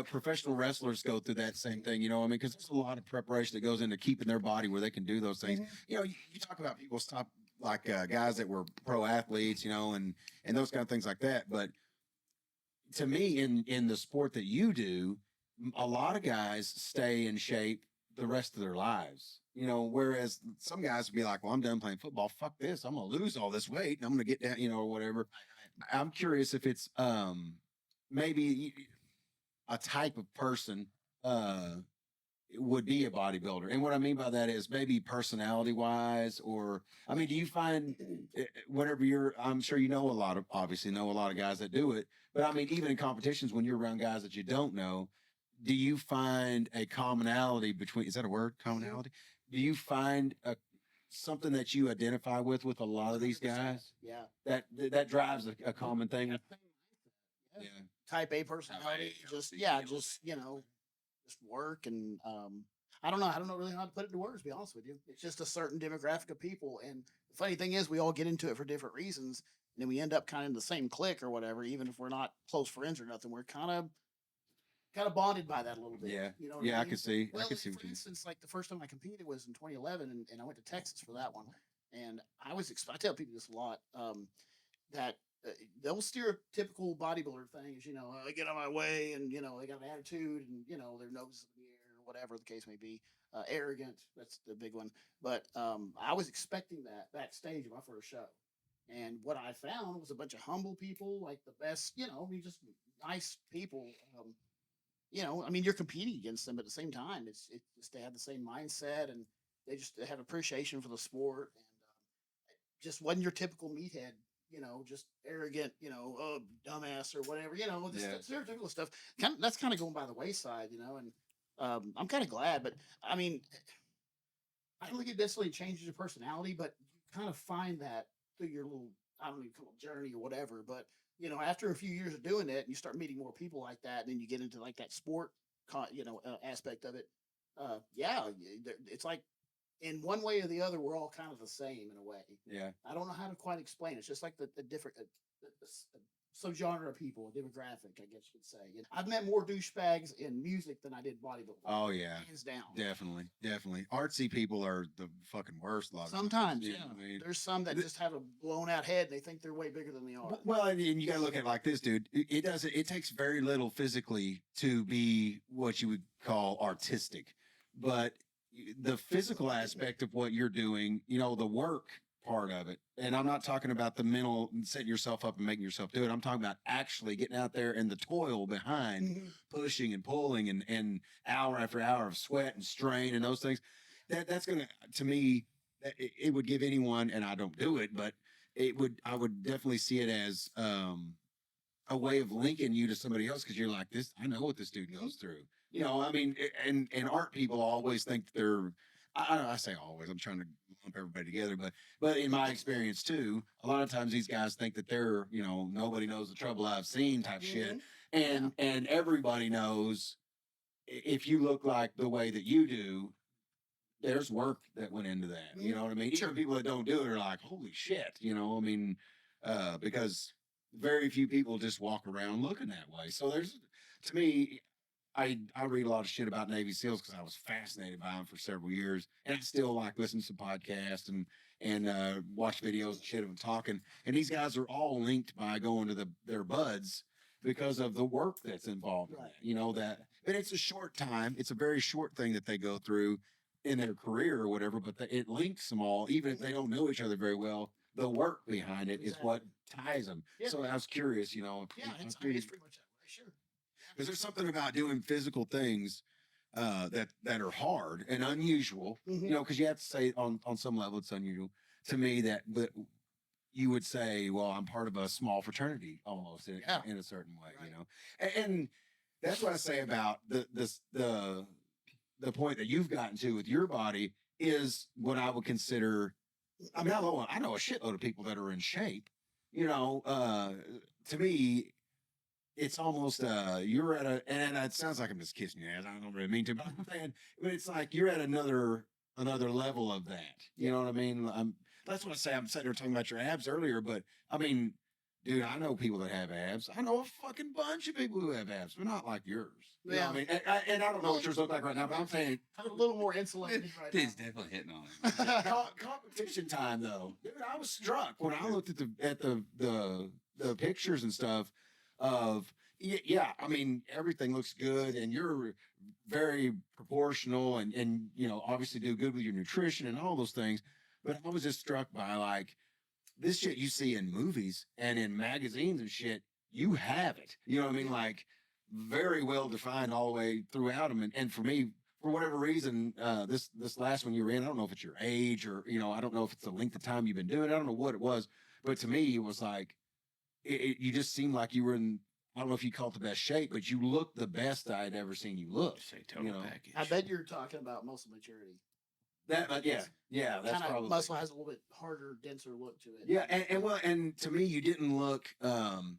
professional wrestlers go through that same thing, I mean, because there's a lot of preparation that goes into keeping their body where they can do those things. Mhm. You talk about people stop like guys that were pro athletes, and those kind of things like that. But to me, in the sport that you do, a lot of guys stay in shape the rest of their lives. Whereas some guys would be like, well, I'm done playing football. Fuck this. I'm going to lose all this weight and I'm going to get down, or whatever. I'm curious if it's maybe a type of person would be a bodybuilder. And what I mean by that is maybe personality wise, or, I mean, do you find whenever I'm sure obviously know a lot of guys that do it, but I mean, even in competitions, when you're around guys that you don't know, do you find a commonality is that a word? Commonality? Do you find something that you identify with a lot of these 100%. guys Yeah. that drives a common thing? Yeah. Type A personality. Just just work and I don't know really how to put it into words, to be honest with you. It's just a certain demographic of people. And the funny thing is we all get into it for different reasons. And then we end up kind of in the same clique or whatever, even if we're not close friends or nothing. We're kind of bonded by that a little bit. Yeah. You know what Yeah, I I mean? could see. Well, I could see for what you mean. instance, like the first time I competed was in 2011, and I went to Texas for that one. And I tell people this a lot, that the old stereotypical bodybuilder thing is, I get on my way and, they got an attitude and, their nose is in the air or whatever the case may be. Arrogant, that's the big one. But I was expecting that backstage at my first show. And what I found was a bunch of humble people, like the best, just nice people. I mean, you're competing against them, but at the same time, it's just they have the same mindset and they have appreciation for the sport and just wasn't your typical meathead, just arrogant, dumbass or whatever, this stereotypical stuff. That's kind of going by the wayside, and I'm kind of glad, but I mean, I don't think it necessarily changes your personality, but you kind of find that through your little, I don't even call it journey or whatever, but after a few years of doing it, and you start meeting more people like that, and then you get into like that sport, aspect of it. It's like in one way or the other, we're all kind of the same in a way. Yeah. I don't know how to quite explain it. It's just like the different subgenre of people, a demographic, I guess you could say. I've met more douchebags in music than I did bodybuilding. Oh yeah. Hands down. Definitely. Artsy people are the fucking worst. A lot of Sometimes, times. yeah. I mean, There's some that just have a blown out head and they think they're way bigger than they are. well, and you got to look at it like this, dude. It takes very little physically to be what you would call artistic, but the physical aspect of what you're doing, the work part of it. And I'm not talking about the mental setting yourself up and making yourself do it. I'm talking about actually getting out there and the toil behind pushing and pulling and hour after hour of sweat and strain and those things. That's going to me, it would give anyone, and I don't do it, but I would definitely see it as a way of linking you to somebody else. Cause you're like this, I know what this dude goes through. I mean, and art people always think that they're, I say always, I'm trying to lump everybody together, but in my experience too, a lot of times these guys think that they're, nobody knows the trouble I've seen type shit. And everybody knows if you look like the way that you do, there's work that went into that. You know what I mean? Even people that don't do it are like, holy shit, I mean, because very few people just walk around looking that way. So to me, I read a lot of shit about Navy SEALs because I was fascinated by them for several years, and I still like listening to podcasts and watch videos and shit of them talking. And these guys are all linked by going to their buds because of the work that's involved in that. But it's a short time. It's a very short thing that they go through. in their career or whatever, but it links them all, even if they don't know each other very well. The work behind it is what ties them. Yeah. So I was curious, you know, Yeah, it's pretty much that way. Sure. because there's something about doing physical things that are hard and unusual, you know, because you have to say on some level it's unusual to me that, but you would say, well, I'm part of a small fraternity almost in a certain way, you know, and that's what I say about the point that you've gotten to with your body is what I would consider. I mean, I know a shitload of people that are in shape, you know, to me, it's almost you're at a, and it sounds like I'm just kissing your ass. I don't really mean to, but I'm saying, but it's like you're at another level of that. You know what I mean? That's what I say. I'm sitting there talking about your abs earlier, but I mean, dude, I know people that have abs. I know a fucking bunch of people who have abs, but not like yours. You know what I mean? And I don't know what yours look like right now, but I'm saying I'm a little more insulated right He's now. definitely hitting on it. competition time though. Dude, I was struck when I looked at the pictures and stuff of yeah, I mean everything looks good and you're very proportional and you know obviously do good with your nutrition and all those things. But I was just struck by like this shit you see in movies and in magazines and shit. You have it. You know what I mean? Like very well defined all the way throughout them. And for me, for whatever reason, this last one you were in, I don't know if it's your age or you know, I don't know if it's the length of time you've been doing it. I don't know what it was, but to me, it was like you just seemed like you were in. I don't know if you call it the best shape, but you looked the best I had ever seen you look. Say total You know, package. I bet you're talking about muscle maturity. that yeah, that's Kind of probably muscle has a little bit harder, denser look to it. yeah, and well, and to me, you didn't look. And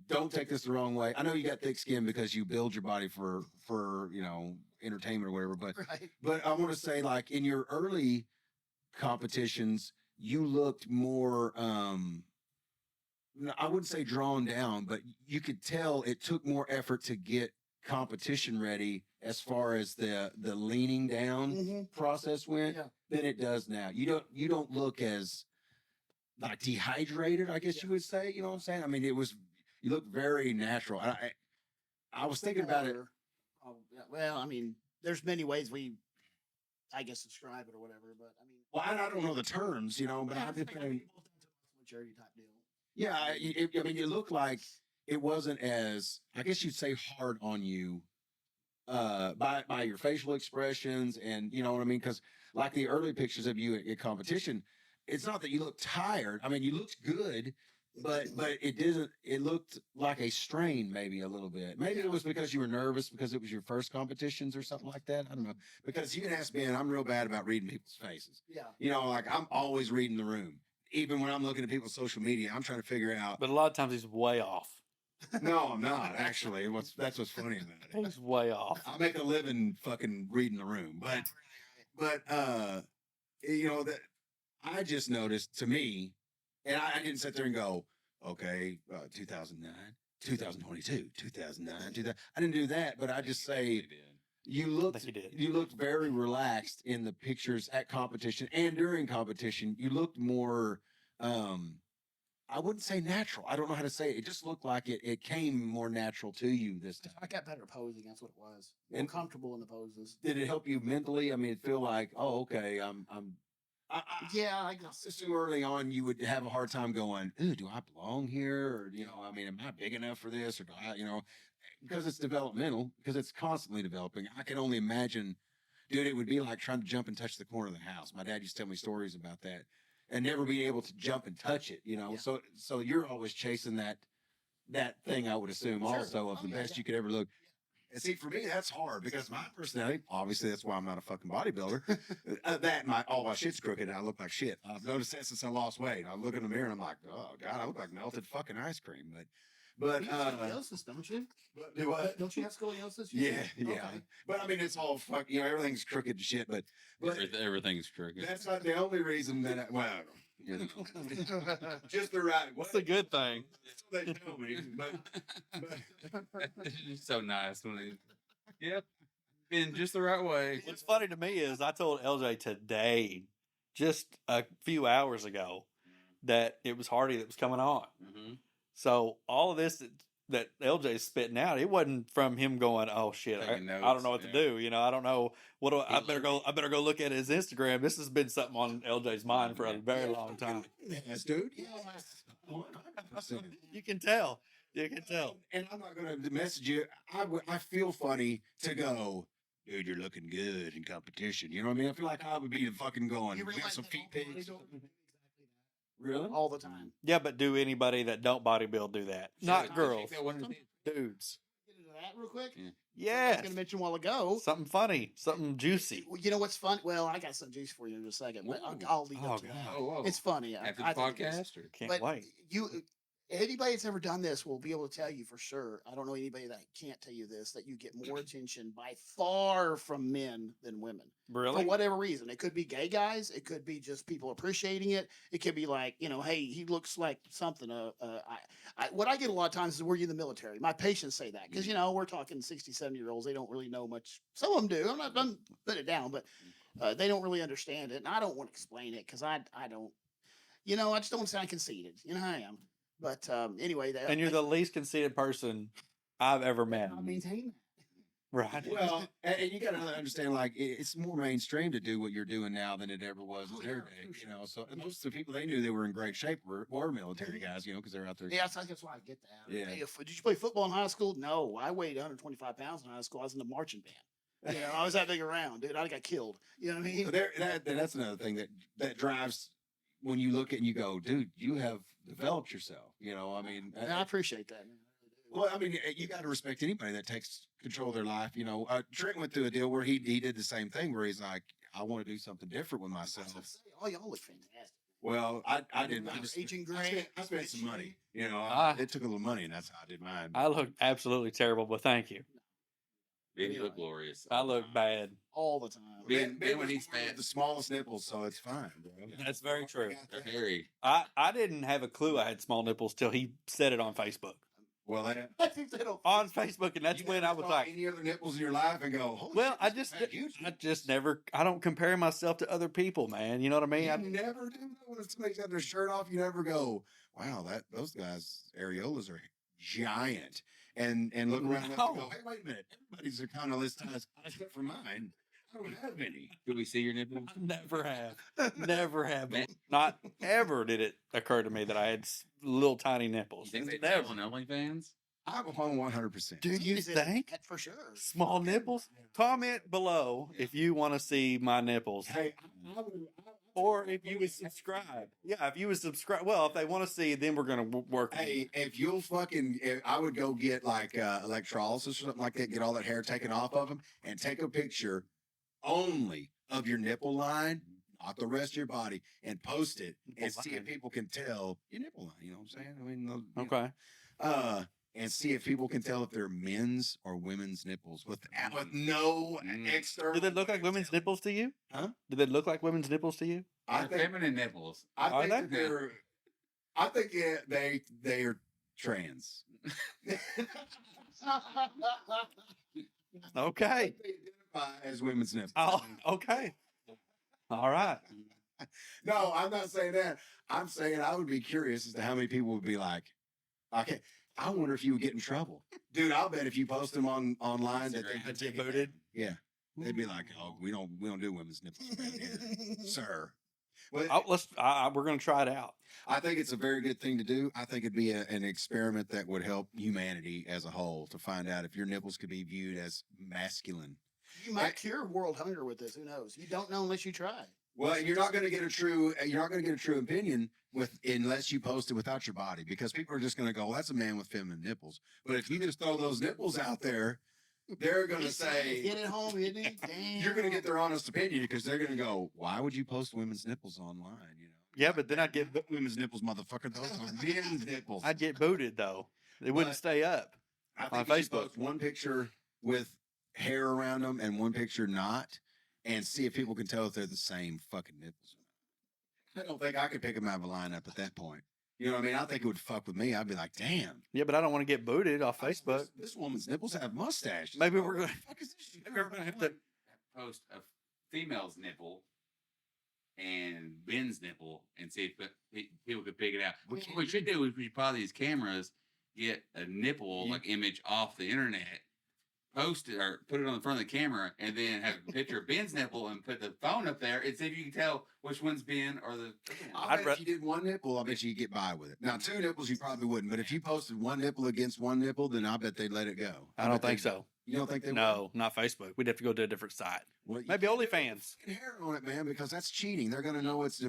don't take this the wrong way. I know you got thick skin because you build your body for you know entertainment or whatever. Right. But I want to say like in your early competitions, you looked more. I wouldn't say drawn down, but you could tell it took more effort to get competition ready as far as the leaning down Mm-hmm. process went Yeah. than it does now. You don't look as like dehydrated, I guess you would say. You know what I'm saying? I mean, you look very natural. I was thinking about it. Oh, yeah. Well, I mean, there's many ways I guess, describe it or whatever. But I mean, Well, I don't know the terms, you know, but I'm just saying. maturity type deal. Yeah, I mean, you look like it wasn't as, I guess you'd say, hard on you by your facial expressions, and you know what I mean. Because like the early pictures of you at competition, it's not that you look tired. I mean, you looked good, but it didn't. It looked like a strain, maybe a little bit. Maybe it was because you were nervous because it was your first competitions or something like that. I don't know. Because you can ask me, and I'm real bad about reading people's faces. Yeah. You know, like I'm always reading the room. Even when I'm looking at people's social media, I'm trying to figure out. But a lot of times he's way off. No, I'm not actually. That's what's funny about it. He's way off. I make a living fucking reading the room, but you know that I just noticed to me, and I didn't sit there and go, okay, 2009, 2022, 2009, 2000. I didn't do that, but I just say you think you did. looked very relaxed in the pictures at competition and during competition. You looked more. I wouldn't say natural. I don't know how to say it. It just looked like it came more natural to you this time. I got better posing. That's what it was. More And- comfortable in the poses. Did it help you mentally? I mean, it feel like, oh, okay, Yeah, I guess. just too early on, you would have a hard time going, ooh, do I belong here? Or, you know, I mean, am I big enough for this? Or do I, you know, because it's developmental, because it's constantly developing. I can only imagine, dude, it would be like trying to jump and touch the corner of the house. My dad used to tell me stories about that and never being able to jump and touch it, you know? Yeah. So you're always chasing that thing, I would assume, Sure. also of Oh, the yeah, best yeah. you could ever look. And see, for me, that's hard because my personality, obviously, that's why I'm not a fucking bodybuilder. All my shit's crooked. And I look like shit. I've noticed that since I lost weight. I look in the mirror and I'm like, oh God, I look like melted fucking ice cream. But You have scoliosis, don't you? do what? Don't you have scoliosis? Yeah, Okay. yeah. But I mean, it's all fuck. You know, everything's crooked and shit. But Everything's crooked. that's not the only reason that. You know, just the right way. That's a good thing. That's what they tell me. But It's so nice when they, yep, in just the right way. What's funny to me is I told LJ today, just a few hours ago, that it was Hardy that was coming on. Mm-hmm. So all of this, that LJ's spitting out, it wasn't from him going, "Oh shit, Taking I don't know notes, what to do." You know, I don't know what do I He better go. I better go look at his Instagram. This has been something on LJ's mind for a very long time. Yes, dude. Yes. 100%. You can tell. You can tell. And I'm not going to message you. I feel funny to go, dude, you're looking good in competition. You know what I mean? I feel like I would be the fucking going, You we got realize some that feet all pics. bodybuilders do exactly Really? that all the time. Yeah, but do anybody that don't bodybuild do that? Not girls, dudes. Get into that real quick. Yeah. I was Yes. going to mention a while ago. Something funny, something juicy. You know what's fun? Well, I got some juice for you in a second, but Ooh. I'll leave Oh, it to God. that. Oh, whoa. It's funny. After I the think it is. podcast, or Can't But wait. anybody that's ever done this will be able to tell you for sure. I don't know anybody that can't tell you this, that you get more attention by far from men than women. Really? For whatever reason. It could be gay guys. It could be just people appreciating it. It could be like, hey, he looks like something. What I get a lot of times is, were you in the military? My patients say that because, we're talking 60, 70-year-olds. They don't really know much. Some of them do. I'm not putting it down, but they don't really understand it. And I don't want to explain it because I don't, I just don't sound conceited. I am. But anyway. And you're the least conceited person I've ever met. I maintain that. Right. Well, and you got to understand, like, it's more mainstream to do what you're doing now than it ever was in their day, So and most of the people they knew they were in great shape were military guys, because they're out there. Yeah, that's why I get that. Yeah. Hey, did you play football in high school? No, I weighed 125 pounds in high school. I was in the marching band. I was that big around, dude. I got killed. You know what I mean? So that's another thing that drives when you look at it and you go, dude, you have developed yourself. I mean, I appreciate that. well, I mean, you got to respect anybody that takes control of their life. Trent went through a deal where he did the same thing, where he's like, I want to do something different with myself. Oh, y'all look fantastic. Well, I didn't. Aging I great. spent some money. Ah. It took a little money, and that's how I did mine. I look absolutely terrible, but thank you. Ben, you look glorious. I look bad. All the time. Ben, when he's born with fat, the smallest nipples, so it's fine, bro. That's very true. they're hairy. I didn't have a clue I had small nipples till he said it on Facebook. Well, I think they don't. On Facebook, and that's when I was like, any other nipples in your life and go, holy well, shit, I this just, guy's huge. I just never, I don't compare myself to other people, man. You know what I mean? You I, never do that when somebody's got their shirt off. You never go, wow, those guys' areolas are giant, and look around and No. go, hey, wait a minute, everybody's are kind of this size except for mine. I don't have any. Could we see your nipples? never have, not ever did it occur to me that I had little tiny You nipples. think they Never. tell on OnlyFans? I'm home 100%. Do you Is it- think for sure? small nipples? Comment below if you want to see my nipples. Hey, Or if you would subscribe. Yeah, if you would subscribe. Well, if they want to see, then we're going to work. Hey, if you'll I would go get like electrolysis or something like that, get all that hair taken off of them, and take a picture only of your nipple line, not the rest of your body, and post it and see if people can tell your nipple line. You know what I'm saying? I mean, Okay. and see if people can tell if they're men's or women's nipples with no external. Do they look like women's nipples to you? Huh? Do they look like women's nipples to you? I They're think feminine nipples. I Are think they? that they're. I think they are trans. Okay. They identify as women's nipples. Oh, okay. All right. No, I'm not saying that. I'm saying I would be curious as to how many people would be like, okay, I wonder if you would get in trouble. Dude, I'll bet if you post them online that they Get booted. Yeah. They'd be like, oh, we don't do women's nipples around here, sir. Well, Oh, we're going to try it out. I think it's a very good thing to do. I think it'd be an experiment that would help humanity as a whole to find out if your nipples could be viewed as masculine. You might cure world hunger with this. Who knows? You don't know unless you try. Well, you're not going to get a true opinion unless you post it without your body, because people are just going to go, well, that's a man with feminine nipples. But if you just throw those nipples out there, they're going to say, "Get it home, isn't it?" Damn. you're going to get their honest opinion, because they're going to go, why would you post women's nipples online? Yeah, but then I'd get women's nipples, motherfucker. Those are men's nipples. I'd get booted though. They wouldn't But- stay up. I on think you should Facebook. post one picture with hair around them and one picture not, and see if people can tell if they're the same fucking nipples. I don't think I could pick them out of a lineup at that point. You know what I mean? I think it would fuck with me. I'd be like, damn. Yeah, but I don't want to get booted off Facebook. This woman's nipples have mustaches. Maybe we're going. Fuck is this shit? Maybe we're going to have to. Post a female's nipple and Ben's nipple and see if people could pick it out. What we should do is we should buy these cameras get a nipple like image off the internet, post it or put it on the front of the camera, and then have a picture of Ben's nipple and put the phone up there and see if you can tell which one's Ben or the. I bet if you did one nipple, I bet you could get by with it. Now, two nipples, you probably wouldn't. But if you posted one nipple against one nipple, then I bet they'd let it go. I don't bet think they'd- so. You don't think they would? No, not Facebook. We'd have to go to a different site. Well, you Maybe can't OnlyFans. put hair on it, man, because that's cheating. They're gonna know it's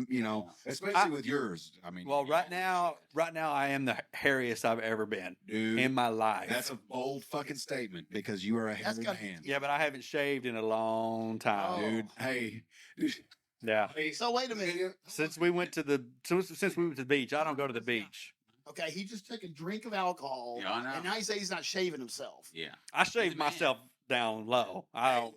especially with yours. I mean, Well, right now, I am the hairiest I've ever been dude, in my life. that's a bold fucking statement because you are a That's hairy got- man. Yeah, but I haven't shaved in a long time. Oh. Dude, hey, dude, Yeah. So wait a minute. Since we went to the beach, I don't go to the beach. Okay, he just took a drink of alcohol, Yeah, I know. and now he says he's not shaving himself. Yeah. I shave man. myself down low. I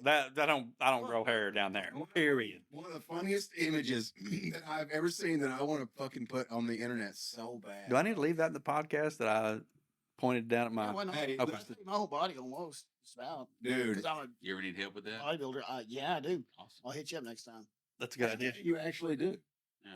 don't grow hair down there. Period. one of the funniest images that I've ever seen that I want to fucking put on the internet so bad. Do I need to leave that in the podcast that I pointed down at my? Yeah, why not? Hey, Okay. I shave my whole body almost. Just about. Dude, Because I'm You ever need help with a that? bodybuilder. Yeah, I do. Awesome. I'll hit you up next time. That's a good idea. you actually do. Yeah.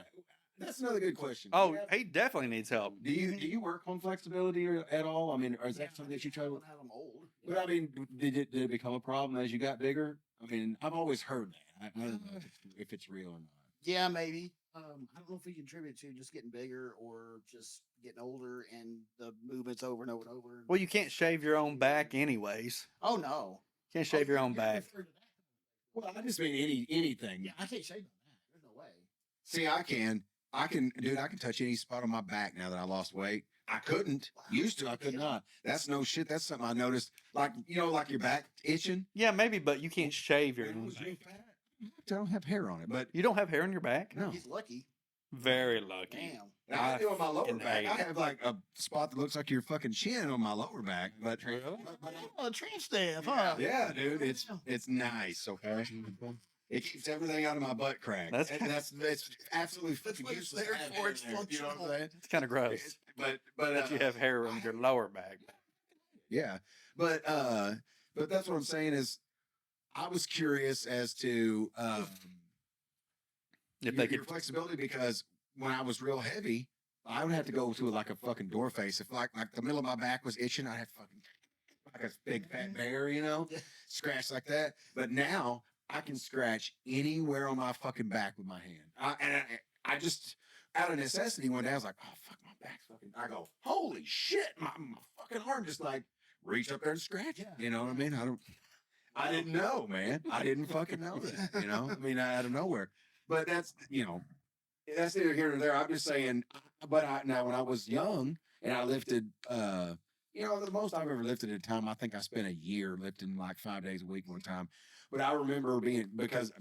That's another good question. Oh, Yeah. he definitely needs help. Do you work on flexibility at all? I mean, or is that something that you try I to? don't have them old. But I mean, did it become a problem as you got bigger? I mean, I've always heard that. I don't know if it's real or not. Yeah, maybe. I don't know if we contribute to just getting bigger or just getting older and the movements over and over and over. Well, you can't shave your own back, anyways. Oh no. You can't shave your own back. Well, I just mean anything. Yeah, I can't shave my back. There's no way. See, I can, dude. I can touch any spot on my back now that I lost weight. I couldn't. Used to, I could not. That's no shit. That's something I noticed. Like like your back itching. Yeah, maybe, but you can't shave your When I own was real back. fat, I don't have hair on it, but You don't have hair on your back? no. He's lucky. Very lucky. Damn. Now, I do on my lower fucking back. hate I it. have like a spot that looks like your fucking chin on my lower back, but Oh, a tramp stamp, huh? yeah, dude, it's nice. Okay, it keeps everything out of my butt crack. That's- That's absolutely fucking what it's useless. there to have for. hair It's there, you know what I'm functional. saying? It's kind of gross But that you have hair on your lower back. yeah, but that's what I'm saying is, I was curious as to If they your could, flexibility because when I was real heavy, I would have to go to like a fucking door face. If like the middle of my back was itching, I'd have to fucking like a big fat bear, Yeah. scratch like that. But now I can scratch anywhere on my fucking back with my hand. I just out of necessity one day I was like, oh fuck, my back's fucking. I go, holy shit, my fucking arm just like reach up there and scratch it. You know what I mean? I didn't know, man. I didn't fucking know that. I mean, out of nowhere. But that's that's neither here nor there. I'm just saying. But now when I was young and I lifted, the most I've ever lifted at a time, I think I spent a year lifting like 5 days a week one time. But I remember because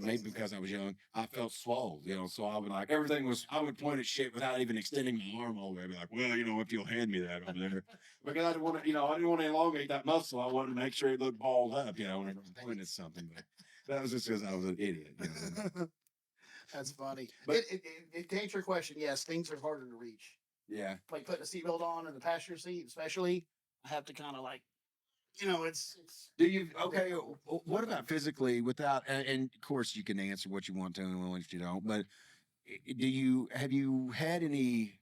I was young, I felt swole, so I would I would point at shit without even extending my arm all the way. I'd be like, well, if you'll hand me that over there. Because I didn't want to elongate that muscle. I wanted to make sure it looked balled up, when I was pointing at something. But that was just because I was an idiot. That's funny. But- To answer your question, yes, things are harder to reach. Yeah. Like putting a seatbelt on in the passenger seat, especially, I have to kind of like, it's Do you what about physically without and of course you can answer what you want to and if you don't, but have you had any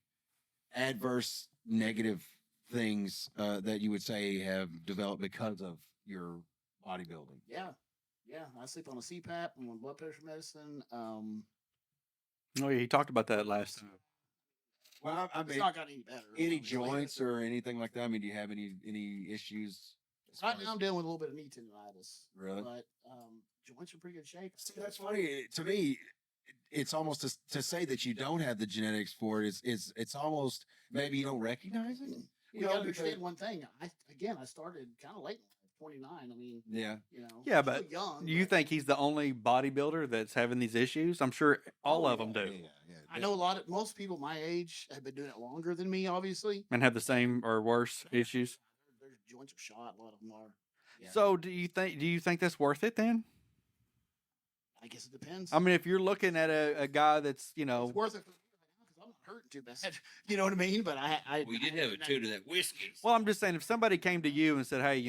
adverse negative things that you would say have developed because of your bodybuilding? yeah. I sleep on a CPAP. I'm on blood pressure medicine. oh yeah, he talked about that last time. Well, I It's mean, not gotten any better. any obviously. joints or anything like that? I mean, do you have any issues? as Right far now, as- I'm dealing with a little bit of knee tendonitis. Really? But joints are in pretty good shape. See, that's funny to me. It's almost to say that you don't have the genetics for it. It's almost maybe you don't recognize it. You gotta understand one thing. I started kind of late, 29. I mean, Yeah. Yeah, I'm but still young. Do you but think he's the only bodybuilder that's having these issues? I'm sure all of them do, Yeah. I know most people my age have been doing it longer than me, obviously. and have the same or worse issues. Their joints are shot. A lot of them are. Yeah. So do you think that's worth it then? I guess it depends. I mean, if you're looking at a guy that's it's worth it for me right now because I'm not hurting too bad. You know what I mean? But We did have a toot of that whiskey. well, I'm just saying if somebody came to you and said, "Hey,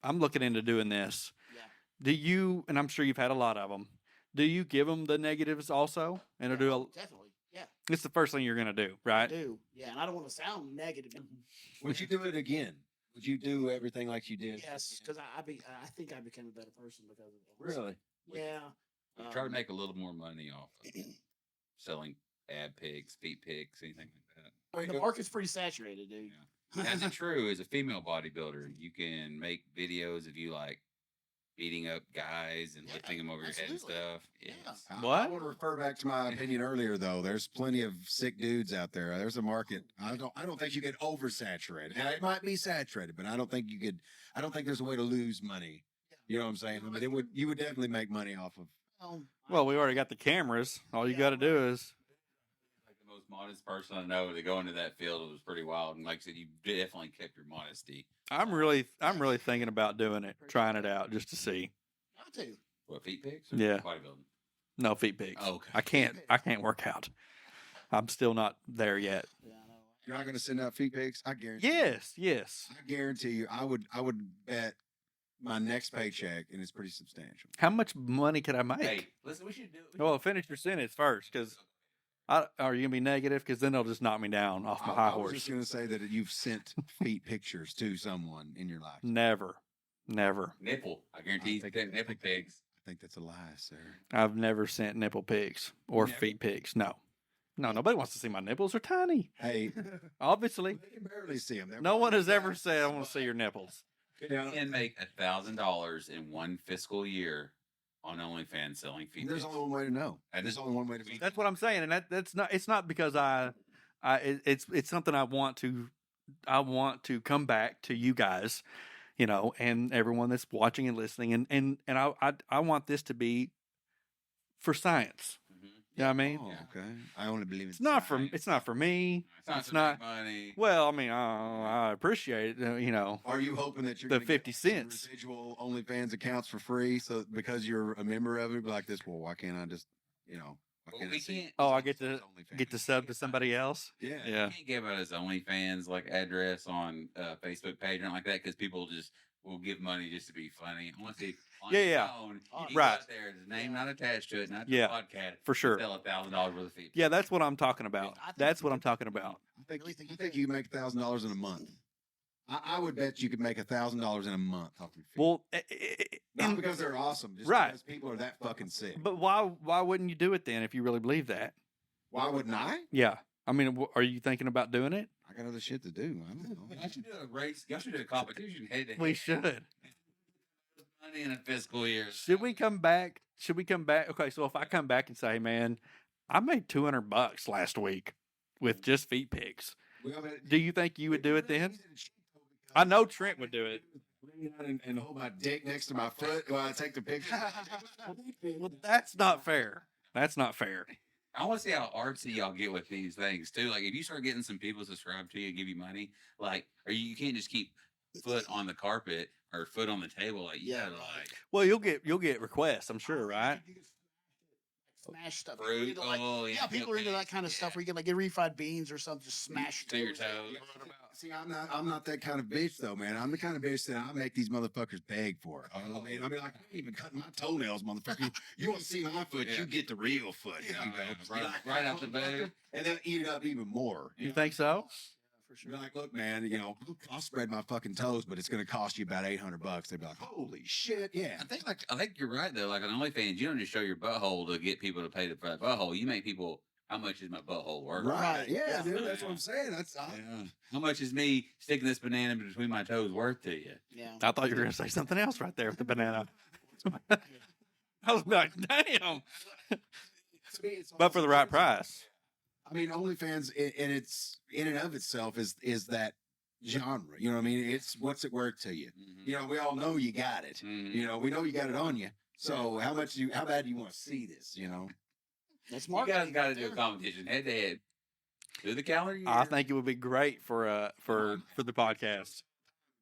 I'm looking into doing this," Yeah. do you? And I'm sure you've had a lot of them. Do you give them the negatives also, and do Definitely. Yeah. It's the first thing you're gonna do, I right? do. Yeah, and I don't want to sound negative. Would you do it again? Would you do everything like you did? Yes, because I think I became a better person because of it. Really? Yeah. We try to make a little more money off of selling ab pics, feet pics, anything like that. The market's pretty saturated, dude. Yeah. As it's true, as a female bodybuilder, you can make videos of you like beating up guys and Yeah, lifting them over your head and absolutely. stuff. Yeah. Yes. I What? want to refer back to my opinion earlier, though. There's plenty of sick dudes out there. There's a market. I don't think you get oversaturated. And it might be saturated, but I don't think you could. I don't think there's a way to lose money. You know what I'm saying? I mean, you would definitely make money off of. Well, we already got the cameras. All you Yeah, got to do is Like the most modest person I know to go into that field, it was pretty wild. And like I said, you definitely kept your modesty. I'm really thinking about doing it, trying it out just to see. I do. What, feet pics? Or Yeah. bodybuilding? No feet pics. Oh, okay. I can't work out. I'm still not there yet. Yeah, I know. You're not going to send out feet pics. I guarantee. Yes. I guarantee you. I would bet my next paycheck, and it's pretty substantial. How much money could I make? Hey, listen, we should do it. Well, finish your sentence first, because are you gonna be negative? Because then they'll just knock me down off my high I was horse. just going to say that you've sent feet pictures to someone in your life. Never. Nipple. I guarantee you think- that nipple pics. I think that's a lie, sir. I've never sent nipple pics or Never? feet pics. No, nobody wants to see my nipples. They're tiny. Hey, Obviously, they can barely see them. no one has ever said I want to see your nipples. You can make $1,000 in one fiscal year on OnlyFans selling feet There's pics. only one way to know. And There's only one way to be. That's what I'm saying, and that's not. It's not because it's something I want to come back to you guys, and everyone that's watching and listening, and I want this to be for science. Mhm. You know what I mean? Oh, Yeah. okay. I only believe It's not for me. It's It's It's not not. to make money. Well, I mean, I appreciate it. Are you hoping that you're The gonna get 50 some cents. residual OnlyFans accounts for free? So because you're a member of it, be like this. Well, why can't I just, why Well, can't I we see can't- Oh, I get to OnlyFans? get to sub to somebody else. Yeah. Yeah. You can't give out his OnlyFans like address on Facebook page or anything like that because people just will give money just to be funny. I want to see on Yeah, his yeah. phone, Oh, he's right. out there, his name not attached to it, not the Yeah, podcast. for sure. Sell $1,000 worth of feet. Yeah, that's what I'm talking about. I think That's you what could- I'm talking about. Really think I you think could? you make $1,000 in a month. I would bet you could make $1,000 in a month off your feet. Well, Not because they're awesome, just Right. because people are that fucking sick. but why wouldn't you do it then if you really believe that? Why wouldn't I? Yeah. I mean, are you thinking about doing it? I got other shit to do. I don't know. Y'all should do a race. Y'all should do a competition head to head. We should. Money in a fiscal year. Should we come back? Okay, so if I come back and say, man, I made $200 last week with just feet pics, Well, do you think you would do it then? I know Trent would do it. And hold my dick next to my foot while I take the picture. Well, that's not fair. That's not fair. I want to see how artsy y'all get with these things too. Like if you start getting some people subscribe to you and give you money, like, or you can't just keep foot on the carpet or foot on the table. Like, Yeah, yeah, right. like Well, you'll get requests, I'm sure, right? Smash stuff. Fruit, People into, like, oh, yeah, people are into that kind of stuff where you get like get refried beans or something, just smash to your toes. toes. See, I'm not that kind of bitch though, man. I'm the kind of bitch that I make these motherfuckers beg for it. I mean, like, I ain't even cutting my toenails, motherfucker. You want to see my foot? Yeah. You get the real foot. Yeah, you know? right- Like, right out the bag. and then eat it up even more. You think so? For sure. Be like, look, man, I'll spread my fucking toes, but it's going to cost you about $800. They'd be like, holy shit, yeah. I think you're right though. Like on OnlyFans, you don't just show your butthole to get people to pay for that butthole. You make people. How much is my butthole worth? Right, yeah, Yeah. dude, that's what I'm saying. Yeah. How much is me sticking this banana between my toes worth to you? Yeah. I thought you were going to say something else right there with the banana. I was like, damn. But for the right price. I mean, OnlyFans, and it's in and of itself is that genre. You know what I mean? It's what's it worth to you? Mhm. We all know you got it. Mhm. We know you got it on you. So how bad do you want to see this? That's You marketing. guys got to right do a there. competition head to head. Do the calendar year. I think it would be great for the podcast.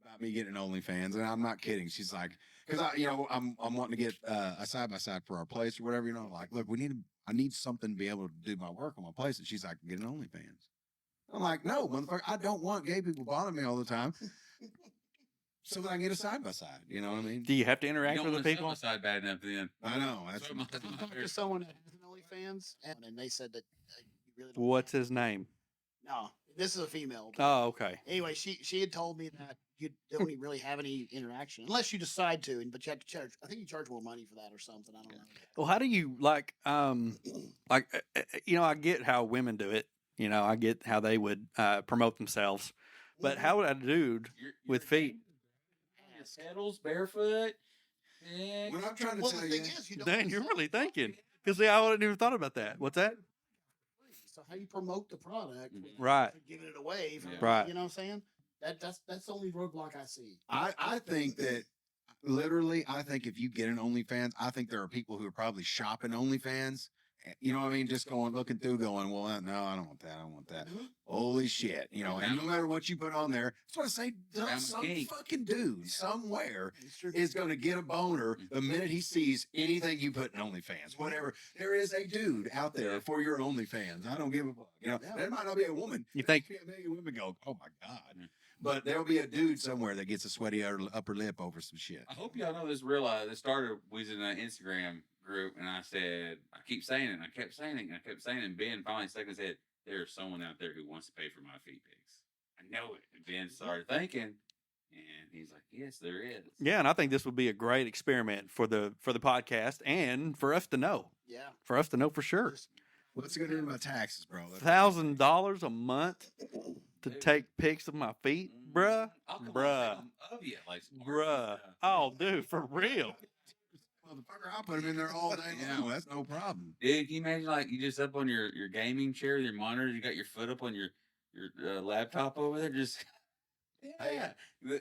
About me getting OnlyFans, and I'm not kidding. She's like, because I'm wanting to get a side by side for our place or whatever. Like, look, I need something to be able to do my work on my place, and she's like, get an OnlyFans. I'm like, no, motherfucker, I don't want gay people bothering me all the time. So that I can get a side by side. You know what I mean? Do you have to You interact don't with want the to people? side bad enough then. I know. That's That's my I talked to fear. someone that has an OnlyFans, and they said that you really don't. What's his name? No, this is a female. but Oh, okay. Anyway, she had told me that you don't really have any interaction unless you decide to, but you have to charge. I think you charge more money for that or something. I don't know. Well, how do you I get how women do it. I get how they would promote themselves, but how would a dude with feet? Pedals barefoot. Yeah. What I'm trying to Well, tell the you, thing is, you don't. Dang, you're sell really the product. thinking. Because I wouldn't even thought about that. What's that? So how you promote the product? Right. for giving it away. For, Yeah. Right. You know what I'm saying? That's the only roadblock I see. I think that literally, I think if you get an OnlyFans, I think there are people who are probably shopping OnlyFans. You know what I mean? Just looking through, going, well, no, I don't want that. I don't want that. Holy shit. And no matter what you put on there, that's what I say. Found Some the key. fucking dude somewhere It's true. is going to get a boner the minute he sees anything you put in OnlyFans. Whatever. There is a dude out there for your OnlyFans. I don't give a fuck. Yeah. There might not be a woman. You think? A million women go, oh my God. But there'll be a dude somewhere that gets a sweaty upper lip over some shit. I hope y'all know this. Realize it started. We was in an Instagram group, and I said, I keep saying it. And I kept saying it. And I kept saying it. And Ben finally second said, "There's someone out there who wants to pay for my feet pics." I know it. And Ben started thinking, and he's like, "Yes, there is." Yeah, and I think this would be a great experiment for the podcast and for us to know. Yeah. For us to know for sure. What's going to do to my taxes, bro? $1,000 a month to Dude. take pics of my feet, bruh. I'll come Bruh. on of you, like some Bruh. artist stuff. Oh, dude, for real. Motherfucker, I'll put them in there all day long. That's no problem. Dude, can you imagine like you just up on your gaming chair, your monitor, you got your foot up on your laptop over there, just yeah,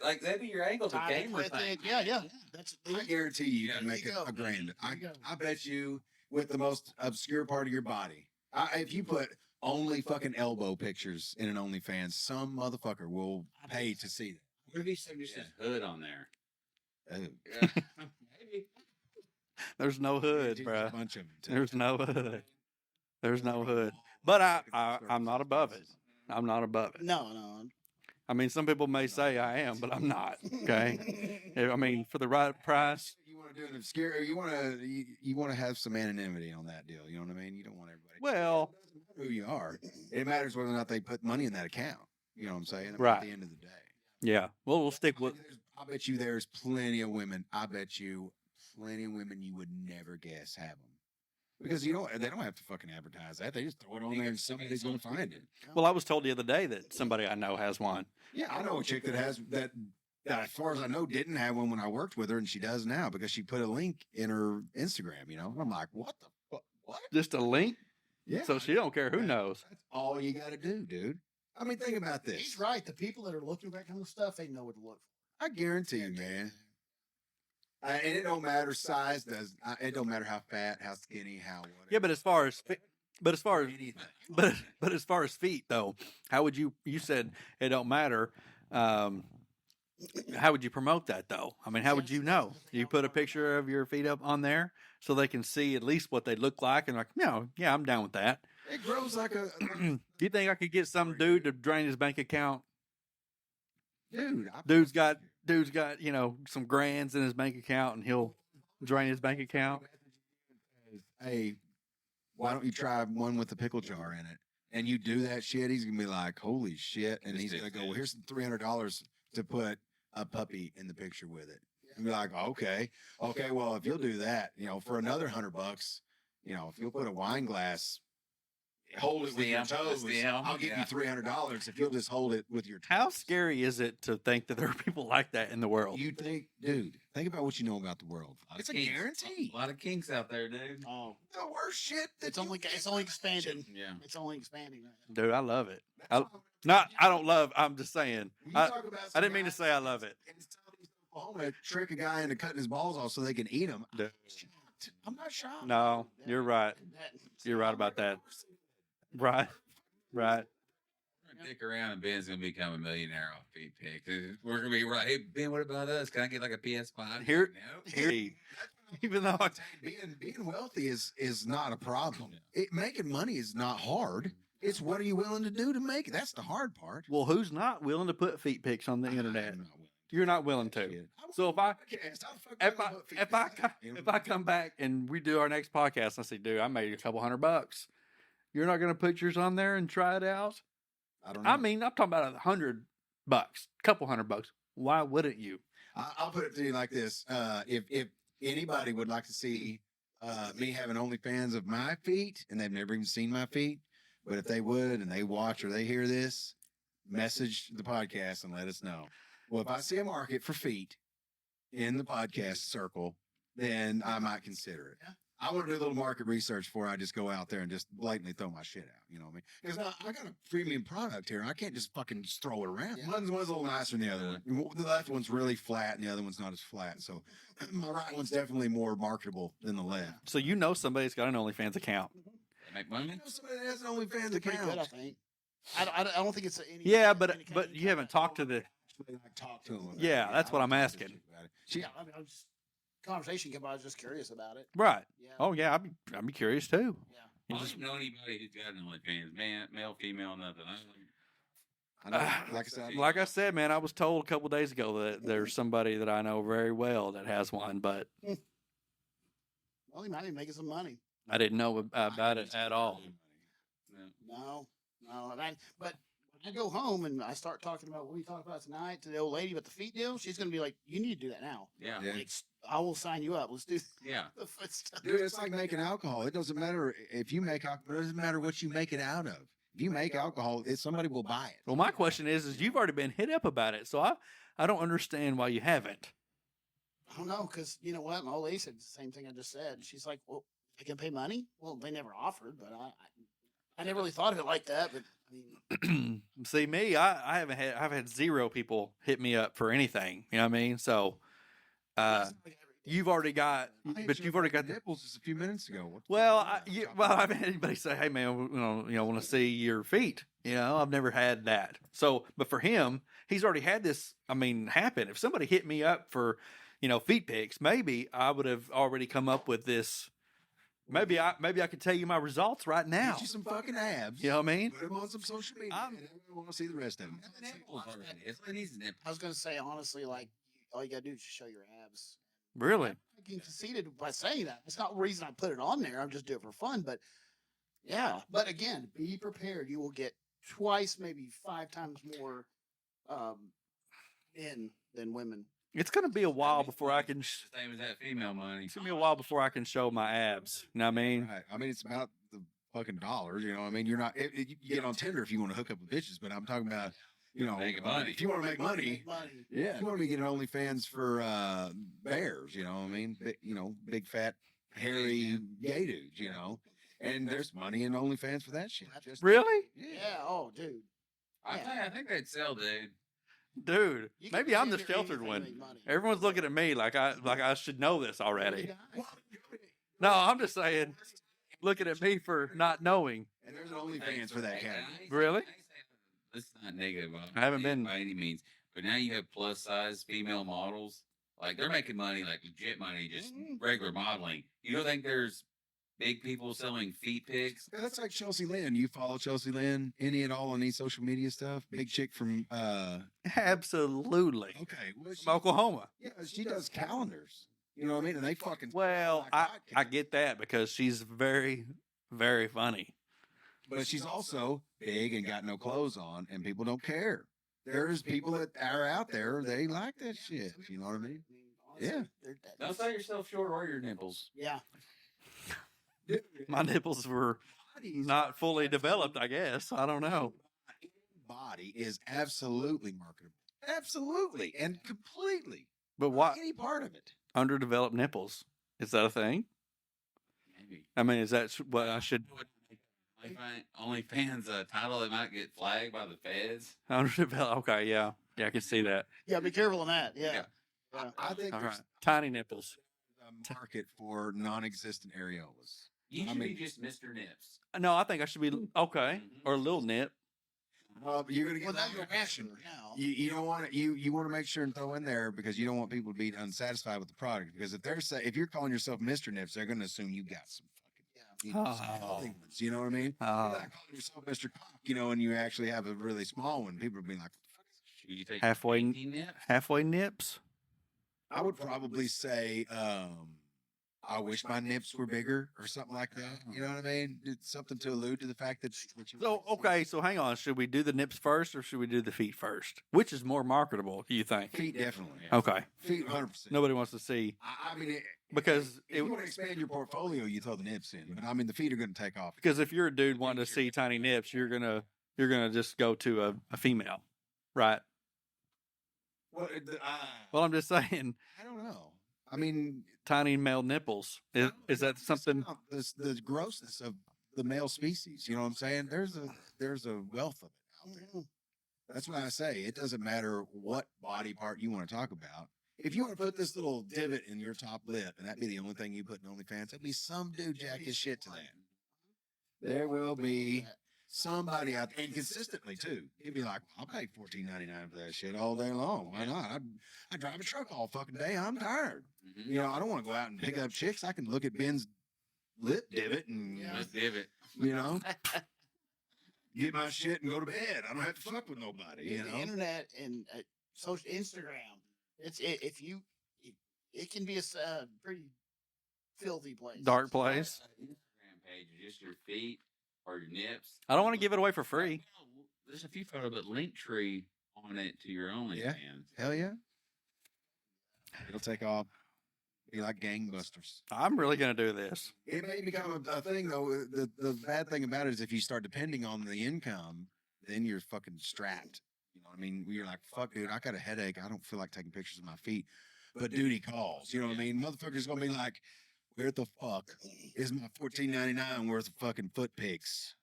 like that'd be your angle to Time gamer with thing. it. Yeah. That's I guarantee you can There make you it go. a grand. There you go. I bet you with the most obscure part of your body. If you put only fucking elbow pictures in an OnlyFans, some motherfucker will pay to see that. What if he said just his hood on there? Oh, Yeah. Maybe. There's no hood, there's bruh. a bunch of them, too. There's no hood. There's no hood. But I'm not above it. I'm not above it. no. I mean, some people may say I am, but I'm not. Okay. I mean, for the right price. You want to do an obscure? You want to have some anonymity on that deal. You know what I mean? You don't want everybody. Well, It doesn't matter who you are. It matters whether or not they put money in that account. You know what I'm saying? At Right. the end of the day. yeah. Well, we'll stick with. I bet you there's plenty of women. I bet you plenty of women you would never guess have them. Because they don't have to fucking advertise that. They just throw it on there and somebody's going to find it. Well, I was told the other day that somebody I know has one. Yeah, I know a chick that has that, as far as I know, didn't have one when I worked with her, and she does now because she put a link in her Instagram. I'm like, what the fuck? What? Just a link. Yeah. So she don't care who knows. That's all you got to do, dude. I mean, think about this. He's right. The people that are looking for that kind of stuff, they know what to look for. I guarantee you, man. And it don't matter size. It don't matter how fat, how skinny, how whatever. Yeah, but as far as anything. but as far as feet though, how would you said it don't matter. How would you promote that though? I mean, how would you know? You put a picture of your feet up on there so they can see at least what they look like and like, yeah, I'm down with that. It grows like a Do you think I could get some dude to drain his bank account? dude. Dude's got some grands in his bank account and he'll drain his bank account. Hey, why don't you try one with the pickle jar in it? And you do that shit, he's gonna be like, holy shit. And he's gonna go, well, here's some $300 to put a puppy in the picture with it. And be like, okay, well, if you'll do that, for another $100, if you'll put a wine glass, hold it with your toes, I'll give you $300 if you'll just hold it with your toes. How scary is it to think that there are people like that in the world? You think, dude, think about what you know about the world. It's a guarantee. A lot of kinks out there, dude. Oh, The worst shit that it's only expanding. Yeah. It's only expanding. Right now. Dude, I love it. That's I don't love. I'm just saying. You I talk about I didn't some mean to guys say I love it. in Southeast Oklahoma trick a guy into cutting his balls off so they can eat them. Dude. I'm not shocked. No, you're right. You're right about that. Right. Right. We're gonna dick around and Ben's gonna become a millionaire off feet pics. We're gonna be right. Hey Ben, what about us? Can I get like a PS5? Here- No. Here, even though I, Being wealthy is not a problem. Making money is not hard. It's what are you willing to do to make it? That's the hard part. well, who's not willing to put feet pics on the internet? I'm not willing. You're not willing to. Shit. So if I Podcast, how the fuck if am I gonna put feet if I pics come, on? You know if what I I'm come back and we do our next podcast, and I say, dude, I made a couple $100. You're not going to put yours on there and try it out? I don't know. I mean, I'm talking about $100, couple $100. Why wouldn't you? I'll put it to you like this: if anybody would like to see me having OnlyFans of my feet, and they've never even seen my feet, but if they would and they watch or they hear this, message the podcast and let us know. Well, if I see a market for feet in the podcast circle, then I might consider it. Yeah. I want to do a little market research before I just go out there and just blatantly throw my shit out. You know what I mean? Because I got a premium product here. I can't just fucking just throw it around. Yeah. One's a little nicer than the other one. The left one's really flat and the other one's not as flat. So my right one's definitely more marketable than the left. So you know somebody's got an OnlyFans account. They make I money. know somebody that has an OnlyFans It's pretty good, I account. think. I don't think it's any. Yeah, any but kind of you haven't talked to the. Actually, like, talk to them. about Yeah, it. that's I what don't I'm talk to asking. shit about it. She, Yeah, I mean, I was just conversation came. I was just curious about it. Right. Yeah. Oh yeah, I'd be curious too. Yeah. You I just- don't know anybody who's got an OnlyFans. Man, male, female, nothing. I know, like I said, Like I said, man, I was told a couple days ago that there's somebody that I know very well that has one, but Well, he might be making some money. I didn't know about it at all. No. But when I go home and I start talking about what we talked about tonight to the old lady with the feet deal, she's going to be like, "You need to do that now. Yeah. Yeah. Like, I will sign you up. Let's do Yeah. the foot stuff." dude, it's like making alcohol. It doesn't matter if you make alcohol. It doesn't matter what you make it out of. If you make alcohol, somebody will buy it. Well, my question is you've already been hit up about it, so I don't understand why you haven't. I don't know, because you know what? My old lady said the same thing I just said. She's like, "Well, they can pay money." Well, they never offered, but I never really thought of it like that. But I mean, See me, I've had 0 people hit me up for anything. You know what I mean? So, it's not like every day. you've already got, I but you've already got the. nipples just a few minutes ago. What the Well, fuck is that? I haven't had anybody say, "Hey, man, want to see your feet." You know, I've never had that. So, but for him, he's already had this. I mean, happen. If somebody hit me up for, feet pics, maybe I would have already come up with this. Maybe I could tell you my results right now. Get you some fucking abs. You know what I mean? Put them on some social media, I'm- and everyone want to see the rest of them. Nipples already. It's like these nipples. I was gonna say honestly, like all you gotta do is just show your abs. Really? I get conceited by saying that. It's not the reason I put it on there. I'm just doing it for fun. But yeah, but again, be prepared. You will get twice, maybe 5 times more men than women. It's gonna be a while before I can. The same as that female money. It's gonna be a while before I can show my abs. You know what I mean? Right. I mean, it's about the fucking dollars. You know, what I mean, you're not. You get on Tinder if you want to hook up with bitches, but I'm talking about, Making money. If you want to make money, yeah. If you want to be getting OnlyFans for bears, you know what I mean? Big fat hairy gay dudes, and there's money in OnlyFans for that shit. Just, Really, Yeah. Oh, dude. I think they'd sell, dude. dude? You can Maybe I'm the tender sheltered anything one. to make money. Everyone's looking at me like I should know this already. Yeah. No, I'm just saying, looking at me for not knowing. And there's an OnLifans for that Hey, category. Really? This is not negative. I haven't been- by any means, but now you have plus size female models. Like they're making money, like legit money, just regular modeling. You don't think there's big people selling feet pics? Yeah, that's like Chelsea Lynn. You follow Chelsea Lynn any at all on any social media stuff? Big chick from Absolutely. okay, well, she, From Oklahoma. yeah, she does calendars. You know what I mean? And they fucking Well, like I hotcakes. get that because she's very, very funny. But she's also big and got no clothes on, and people don't care. There's people that are out there, they like that shit. You know what I mean? Yeah. Don't sell yourself short or your nipples. Yeah. My nipples were not fully developed, I guess. I don't know. Body is absolutely marketable. Absolutely. And completely. But what Any part of it. underdeveloped nipples? Is that a thing? Maybe. I mean, is that what I should OnlyFans title that might get flagged by the feds. underdeveloped? Okay, yeah. Yeah, I can see that. Yeah. Be careful on that. Yeah. Yeah. I think All there's right. Tiny nipples. a market for non-existent areolas. You I should mean- be just Mr. Nips. No, I think I should be okay. Or a little nip. You're gonna get Well, that's that your reaction. answer now. You don't want to you want to make sure and throw in there because you don't want people to be unsatisfied with the product because if you're calling yourself Mr. Nips, they're going to assume you got some fucking Oh. small ones, you know what I mean? You're not calling yourself Mr. Cock, and you actually have a really small one. People are being like, what the fuck is this shit? You take Halfway- 18 nips? Halfway nips. I would probably say I wish my nips were bigger or something like that. You know what I mean? It's something to allude to the fact that. So okay, so hang on. Should we do the nips first or should we do the feet first? Which is more marketable? Do you think? Feet definitely. Okay. Feet 100%. Nobody wants to see I mean, because if you want to expand your portfolio, you throw the nips in. But I mean, the feet are going to take off. because if you're a dude wanting to see tiny nips, you're gonna just go to a female, right? Well, I'm just saying, I don't know. I mean, tiny male nipples. Is that something? The grossness of the male species. You know what I'm saying? There's a wealth of it out there. That's why I say it doesn't matter what body part you want to talk about. If you want to put this little divot in your top lip, and that be the only thing you put in OnlyFans, there'll be some dude jack his shit to that. There will be somebody out there, and consistently too. He'd be like, "I'll pay $14.99 for that shit all day long. Why not? I drive a truck all fucking day. I'm tired. Mm-hmm. You know, I don't want to go out and pick up chicks. I can look at Ben's lip divot and Let's give it. you know." Get my shit and go to bed. I don't have to fuck with nobody. You The know, internet and social Instagram. It can be a pretty filthy place. Dark place. Instagram page, just your feet or your nips. I don't want to give it away for free. There's a few photos, but Linktree on it to your OnlyFans. Yeah. Hell yeah. It'll take off. Be like gangbusters. I'm really gonna do this. It may become a thing though. The bad thing about it is if you start depending on the income, then you're fucking strapped. You know what I mean? You're like, fuck, dude, I got a headache. I don't feel like taking pictures of my feet. But duty calls. You know what I mean? Motherfucker's gonna be like, where the fuck is my $14.99 worth of fucking foot pics?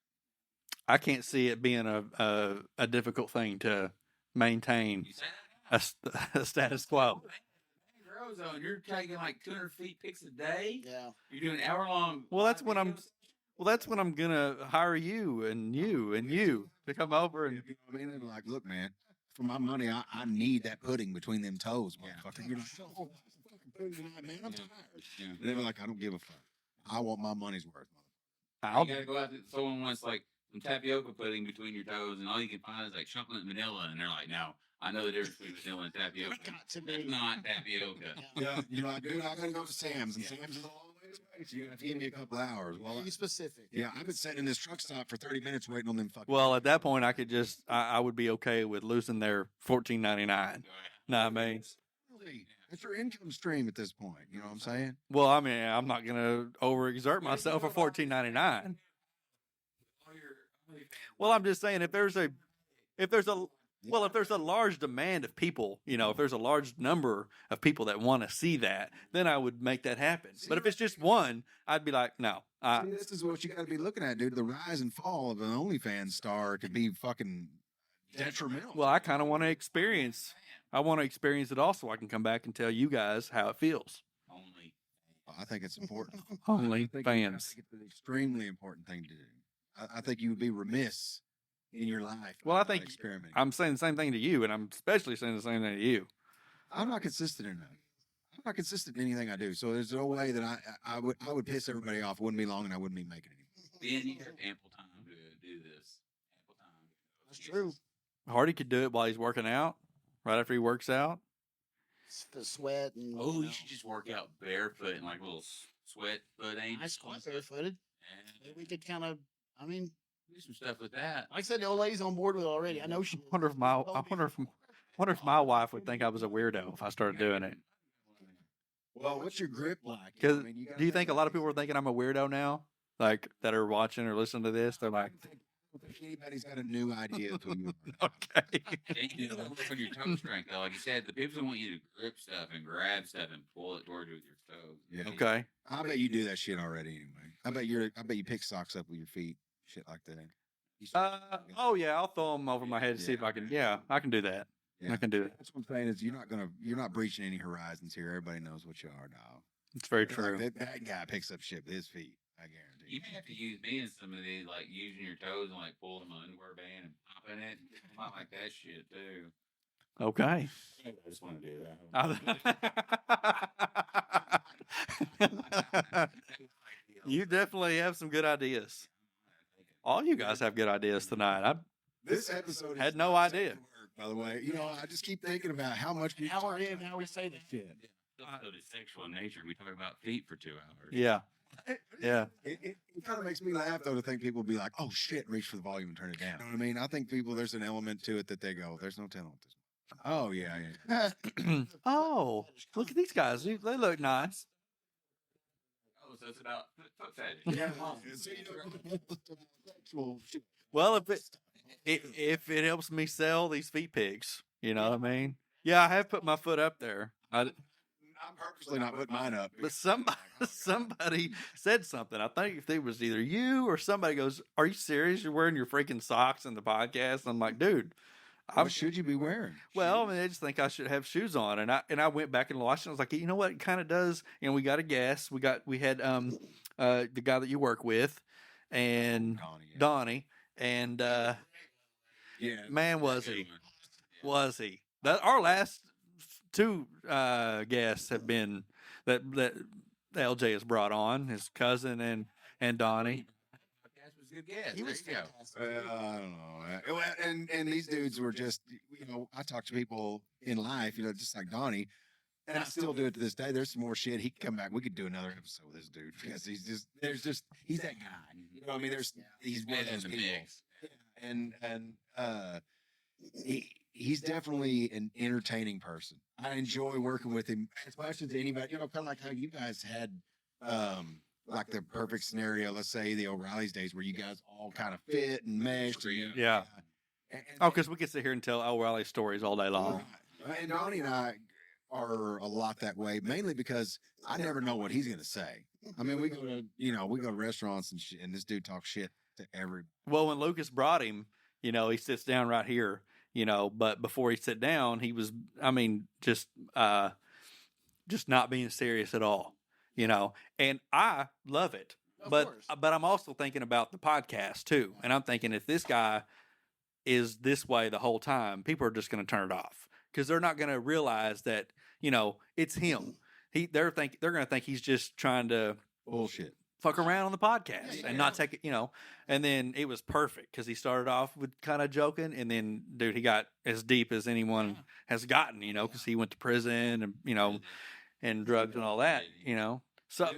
I can't see it being a difficult thing to maintain You say that? a status quo. Zone, you're taking like 200 feet pics a day. Yeah. You're doing hour long. Well, that's when I'm gonna hire you and you to come over and. You know what I mean? And like, look, man, for my money, I need that pudding between them toes, motherfucker. You're like, oh, fucking pudding tonight, man. I'm tired. Yeah. And they were like, I don't give a fuck. I want my money's worth, motherfucker. I'll, You gotta go out to someone wants like some tapioca pudding between your toes, and all you can find is like chocolate and vanilla, and they're like, no. I know the difference between vanilla and tapioca. Got to That's be. not tapioca. Yeah, you're like, dude, I gotta go to Sam's, and Sam's is a long way away, so you have to give me a couple hours. Well, Be specific. yeah, I've been sitting in this truck stop for 30 minutes waiting on them fucking. well, at that point, I could just I would be okay with losing their $14.99. Know what I mean? Really, it's your income stream at this point. You know what I'm saying? Well, I mean, I'm not gonna overexert myself for $14.99. Well, I'm just saying if there's a large demand of people, you know, if there's a large number of people that want to see that, then I would make that happen. But if it's just one, I'd be like, no. See, this is what you got to be looking at, dude. The rise and fall of an OnlyFans star could be fucking detrimental. Well, I kind of want to experience. I want to experience it also. I can come back and tell you guys how it feels. Only. I think it's important. Only I think fans. it's an extremely important thing to do. I think you would be remiss in your life. Well, I by think experimenting. I'm saying the same thing to you, and I'm especially saying the same thing to you. I'm not consistent enough. I'm not consistent in anything I do. So there's no way that I would piss everybody off. It wouldn't be long, and I wouldn't be making it anymore. Ben, you have ample time to do this. Ample time. That's true. Hardy could do it while he's working out, right after he works out. The sweat and Oh, you you know, should just work out barefoot and like little sweat foot I angels. squat barefooted. And We could kind of. I mean, do some stuff with that. like I said, the old lady's on board with it already. I know she. I wonder if my wife would think I was a weirdo if I started doing it. Well, what's your grip like? Because gotta do you think a have- lot of people are thinking I'm a weirdo now, like that are watching or listening to this? They're like, I don't think anybody's got a new idea of who you are. okay. And you do work on your toe strength, though. Like you said, the people want you to grip stuff and grab stuff and pull it towards you with your toes. Yeah. Okay. I bet you do that shit already anyway. I bet you pick socks up with your feet, shit like that. You start- Oh yeah, I'll throw them over my head to see if I can. Yeah, I can do that. Yeah. I can do it. That's what I'm saying is you're not breaching any horizons here. Everybody knows what you are, dog. It's very Like, true. that guy picks up shit with his feet. I guarantee. You may have to use me in some of these, like using your toes and like pulling my underwear band and popping it. I might like that shit too. Okay. I just want to do that. You definitely have some good ideas. All you guys have good ideas tonight. I This episode Had is no not safe idea. for work, by the way. You know, I just keep thinking about how much we How we're talk in, about how we say that. shit. So it's sexual in nature. We talk about feet for 2 hours. Yeah. Yeah. It kind of makes me laugh though to think people be like, "Oh shit," reach for the volume and turn it down. You know what I mean? I think people there's an element to it that they go, "There's no telling what this." Oh yeah, yeah. Oh, look at these guys. They look nice. Oh, so it's about foot fetish. Yeah. Well, if it helps me sell these feet pigs, you know what I mean? Yeah, I have put my foot up there. I'm purposely not putting mine up. But somebody said something. I think if it was either you or somebody goes, "Are you serious? You're wearing your freaking socks in the podcast?" I'm like, dude. What should you be wearing? Well, I mean, I just think I should have shoes on, and I went back and watched. And I was like, you know what? It kind of does. And we got a guest. We had the guy that you work with, and Donnie, and Yeah. man, was he? That our last two guests have been that LJ has brought on his cousin and Donnie. Was a good guess. He was There you go. fantastic. I don't know. And these dudes were just, I talk to people in life, just like Donnie, and I still do it to this day. There's some more shit. He can come back. We could do anher episode with this dude because he's that guy. You know what I mean? He's one of those in the people. mix. And he's definitely an entertaining person. I enjoy working with him as much as anybody, kind of like how you guys had, like the perfect scenario, let's say the O'Reilly's days where you guys all kind of fit and meshed. Yeah. Oh, because we could sit here and tell O'Reilly stories all day long. Right. And Donnie and I are a lot that way, mainly because I never know what he's going to say. I mean, we go to restaurants and shit, and this dude talks shit to everybody. Well, when Lucas brought him, he sits down right here, but before he sat down, he was, just not being serious at all, and I love it. Of But course. I'm also thinking about the podcast too. And I'm thinking if this guy is this way the whole time, people are just going to turn it off because they're not going to realize that, it's him. They're going to think he's just trying to Bullshit. fuck around on the podcast Yeah, and not take it, and then it was perfect because he started off with kind of joking. And then, dude, he got as deep as anyone has gotten, because he went to prison and, and drugs and all that, So,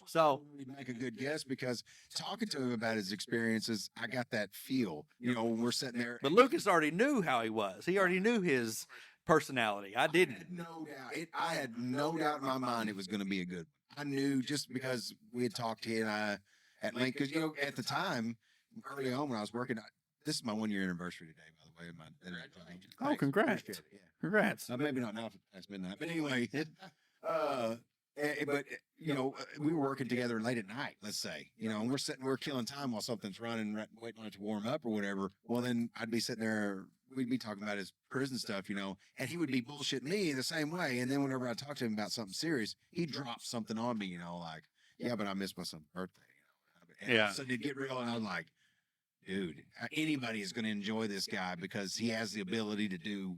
So, He'd make a good guess because talking to him about his experiences, I got that feel. We're sitting there. but Lucas already knew how he was. He already knew his personality. I didn't. No doubt. I had no doubt in my mind it was going to be a good one. I knew just because we had talked he and I at length. Because, at the time, early on when I was working, this is my 1-year anniversary today, by the way. Oh, congrats. Appreciate it, yeah. Congrats. Maybe not now past midnight. But anyway, we were working together late at night, let's say, and we're killing time while something's running, waiting on it to warm up or whatever. Well, then I'd be sitting there, we'd be talking about his prison stuff, and he would be bullshitting me the same way. And then whenever I talked to him about something serious, he'd drop something on me, like, yeah, but I missed my son's birthday. Yeah. So it'd get real. And I was like, dude, anybody is going to enjoy this guy because he has the ability to do,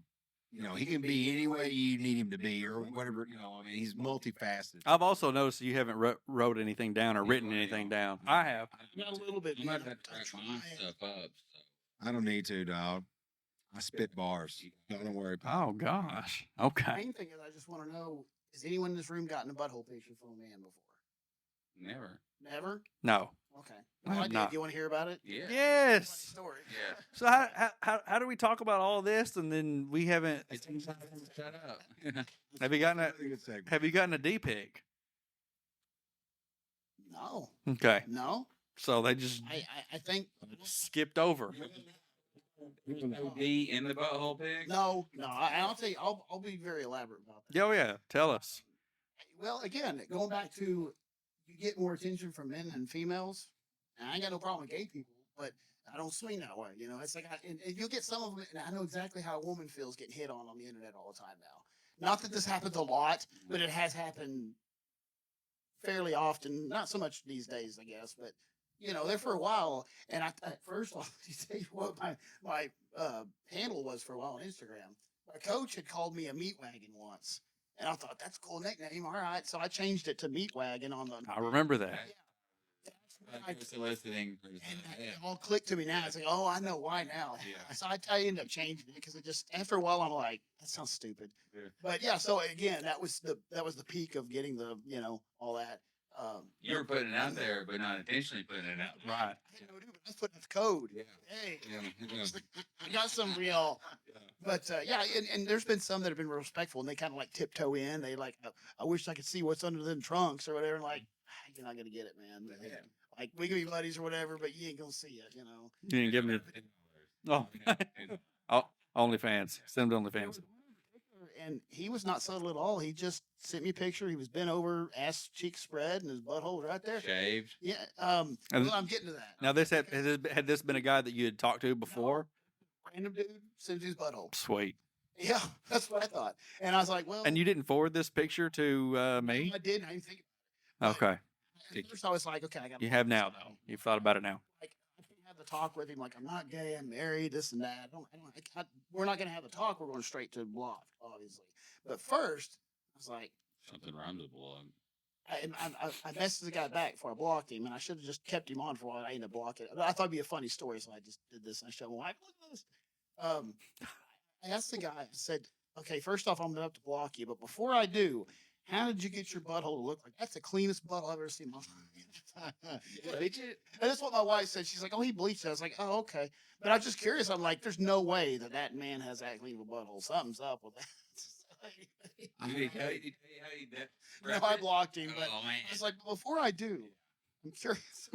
he can be any way you need him to be or whatever, he's multifaceted. I've also noticed that you haven't wrote anything down or written anything down. I have. Got a little bit. I might have to crack my own stuff up. So. I don't need to, dog. I spit bars. Don't worry. Oh, gosh. Okay. Main thing is, I just want to know: has anyone in this room gotten a butthole picture from a man before? Never. Never. No. Okay. I Well, have I did. not. You want to hear about it? Yeah. Funny Yes. story. Yeah. So how do we talk about all this and then we haven't? Shut up. Have you gotten a Really good segment. Have you gotten a D pic? No. Okay. No. So they just I think skipped over. D in the butthole pig. no. I'll tell you. I'll be very elaborate about that. Oh yeah. Tell us. Well, again, going back to you get more attention from men than females. And I ain't got no problem with gay people, but I don't swing that way. It's like, and you'll get some of them, and I know exactly how a woman feels getting hit on the internet all the time now. Not that this happens a lot, but it has happened fairly often. Not so much these days, I guess, but there for a while. And I first off, to tell you what my handle was for a while on Instagram. My coach had called me a meat wagon once. And I thought, that's a cool nickname. All right. So I changed it to Meat Wagon on the. I remember that. soliciting. And it all clicked to me now. It's like, oh, I know why now. Yeah. So I ended up changing it because it just after a while I'm like, that sounds stupid. Yeah. But yeah, so again, that was the peak of getting the all that. You were putting it out there, but not intentionally putting it out. Right. I didn't know what to do, but I was putting out the code. Yeah. Hey, Yeah. I got some real. But yeah, and there's been some that have been real respectful, and they kind of like tiptoe in. They like, I wish I could see what's under them trunks or whatever. Like, you're not gonna get it, man. But, Yeah. like we can be buddies or whatever, but you ain't gonna see it, you know. You didn't give me. Oh, oh, OnlyFans. Send them to OnlyFans. And he was not subtle at all. He just sent me a picture. He was bent over, ass cheek spread, and his butthole was right there. Shaved. Yeah. And- Well, I'm getting to that. Now, had this been a guy that you had talked to before? Random dude sends his butthole. Sweet. Yeah, that's what I thought. And I was like, well, And you didn't forward this picture to me? I did. I didn't think. But Okay. at first I was like, okay, I got. You have now, though. You've thought about it now. Like I can't have the talk with him. Like I'm not gay. I'm married. This and that. We're not gonna have the talk. We're going straight to blocked, obviously. But first, I was like, Something rhymes with blood. I messaged the guy back before I blocked him, and I should have just kept him on for a while. I ended up blocking. I thought it'd be a funny story, so I just did this. And I showed him, like, look at this. I asked the guy. I said, okay, first off, I'm gonna have to block you, but before I do, how did you get your butthole to look like? That's the cleanest butthole I've ever seen in my life. And that's what my wife said. She's like, oh, he bleached it. I was like, oh, okay. But I'm just curious. I'm like, there's no way that man has that clean of a butthole. Something's up with that. No, I blocked him, but Oh man. I was like, before I do, I'm curious.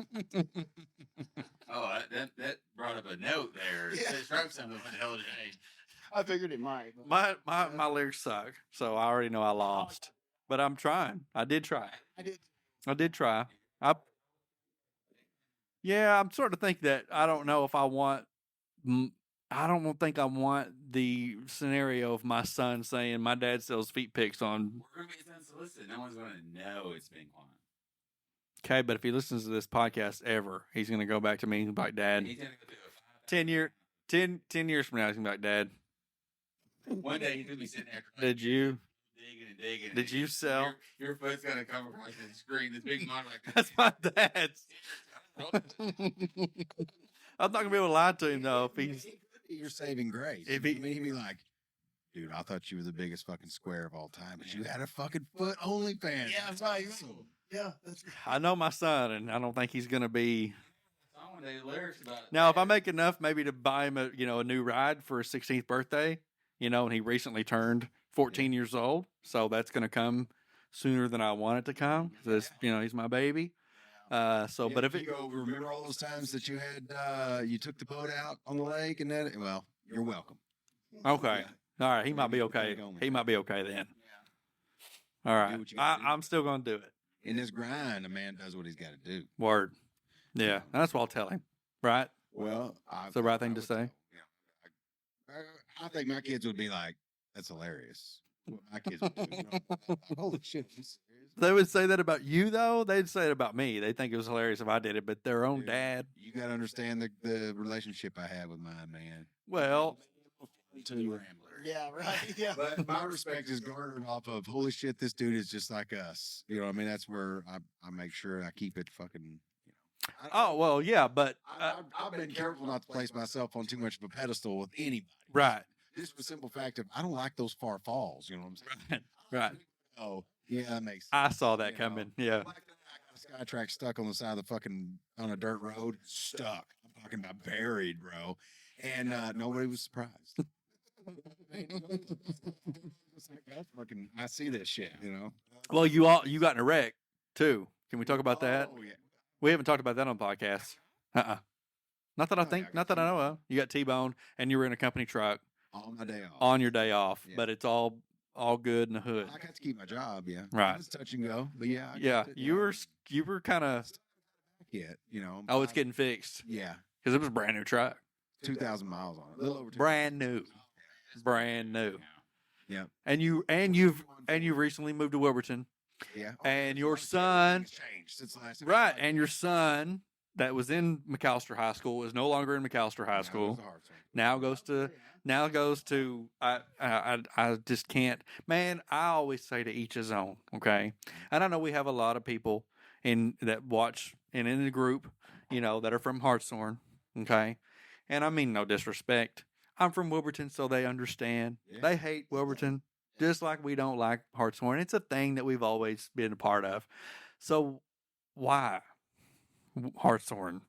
Oh, that brought up a note there. Yeah. It struck something with the holiday. I figured it might. But My lyrics suck, so I already know I lost. But I'm trying. I did try. I did. try. Yeah, I'm starting to think that I don't know if I want. I don't think I want the scenario of my son saying my dad sells feet pics on. We're gonna be unsolicited. No one's gonna know it's been on. Okay, but if he listens to this podcast ever, he's gonna go back to me and be like, Dad. He's gonna go through a 10 years from now, he's gonna be like, Dad, One day he's gonna be sitting there. did you digging and digging? did you sell? Your foot's gonna come across the screen. This big monitor. Like, That's my dad's. I'm not gonna be able to lie to him though if he's. Your saving grace. If he- I mean, he'd be like, dude, I thought you were the biggest fucking square of all time, but you had a fucking foot OnlyFans. Yeah, that's right. Yeah, that's I know my son, and I don't think he's gonna be. Song with the lyrics about it. Now, if I make enough, maybe to buy him a new ride for his 16th birthday, and he recently turned 14 years old, so that's gonna come sooner than I want it to come. 'Cause he's my baby. But if it you go, remember all those times that you had, you took the boat out on the lake and that, well, you're welcome. okay, all right, he might be Maybe okay. take on He it. might be okay then. All right, what you gotta do. I'm still gonna do it. In this grind, a man does what he's got to do. Word. Yeah, that's what I'll tell him. Right? Well, It's the right thing to would say. I think my kids would be like, "That's hilarious." What my kids would do. Holy shit! You serious? They would say that about you, though. They'd say it about me. They think it was hilarious if I did it, but their own Dude, dad. You got to understand the relationship I have with my man. Well, Rambler. yeah, right. Yeah. But my respect is garnered off of holy shit, this dude is just like us. You know what I mean? That's where I make sure I keep it fucking, oh well, yeah, but I've been careful not to place myself on too much of a pedestal with anybody. right, Just for the simple fact of I don't like those far falls. You know what I'm saying? right. Oh, yeah, that makes sense. I saw that You know, coming. Yeah. Like that, I got a SkyTrack stuck on the side of the fucking on a dirt road. Stuck. I'm talking about buried, bro. And nobody was surprised. It's like, that's fucking, I see this shit, Well, you got in a wreck too. Can we talk about that? Oh, yeah. We haven't talked about that on the podcast. Not that I No, think. I got Not that I know of. You got T-boned, and you were in a company truck On my day off. on your day off, Yeah. but it's all good in the hood. I got to keep my job, yeah. Right. It was touch and go, but yeah. I Yeah, kept it, you were kind of. Yet, Oh, it's getting fixed Yeah. because it was a brand new truck, 2,000 miles on it. A little over 2,000. brand new. Yeah. And you've recently moved to Wilburton, Yeah. and it's your like son, everything's changed since the last time. right? And your son that was in McAllister High School is no longer in McAllister High Yeah, it School. was a hard one. Now goes to I just can't, man. I always say to each his own, okay. And I know we have a lot of people that watch and in the group, that are from Hartshorn. Okay. And I mean no disrespect. I'm from Wilburton, so they understand. Yeah. They hate Wilburton just like we don't like Hartshorn. It's a thing that we've always been a part of. So why Hartshorn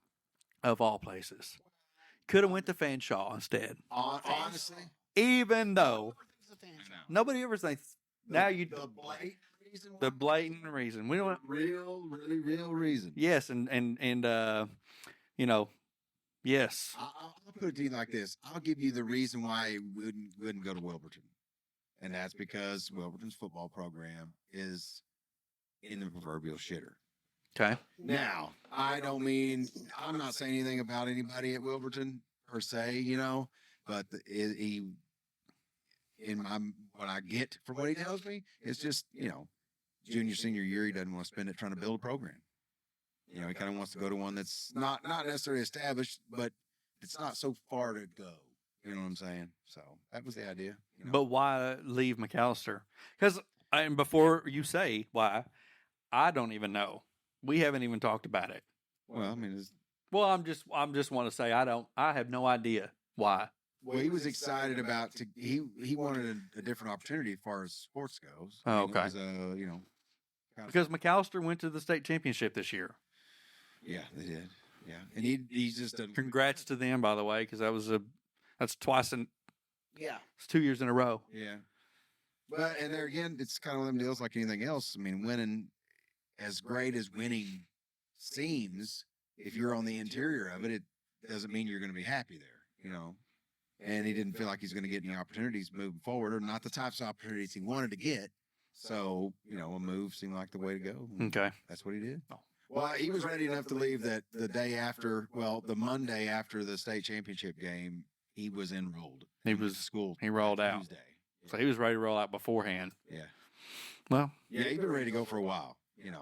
of all places? Could have went to Fanshawe instead. Honestly, Even though It's a fan I show. know. nobody ever thinks now you the blatant reason, the blatant reason. We don't really real reason. yes, and yes. I'll put it to you like this: I'll give you the reason why he wouldn't go to Wilburton, and that's because Wilburton's football program is in the proverbial shitter. Okay. Now, I'm not saying anything about anybody at Wilburton per se, but what I get from what he tells me, it's just, junior, senior year, he doesn't want to spend it trying to build a program. He kind of wants to go to one that's not necessarily established, but it's not so far to go. You know what I'm saying? So that was the idea. But why leave McAllister? Because and before you say why, I don't even know. We haven't even talked about it. Well, I mean, Well, I'm just want to say I have no idea why. he was excited about he wanted a different opportunity as far as sports goes. Oh, I mean, okay. It was, kind of- Because McAllister went to the state championship this year. yeah, they did. Yeah, and he's just a Congrats to them, by the way, because that's twice in Yeah. it's 2 years in a row. Yeah. But and there again, it's kind of them deals like anything else. I mean, winning, as great as winning seems, if you're on the interior of it, it doesn't mean you're going to be happy there, And he didn't feel like he's going to get any opportunities moving forward, or not the types of opportunities he wanted to get. So, a move seemed like the way to go. and Okay. That's what he did. Well, he was ready enough to leave that the Monday after the state championship game, he was enrolled. He went was- to school. he rolled that out. Tuesday. So he was ready to roll out beforehand. Yeah. Well, Yeah, he'd been ready to go for a while,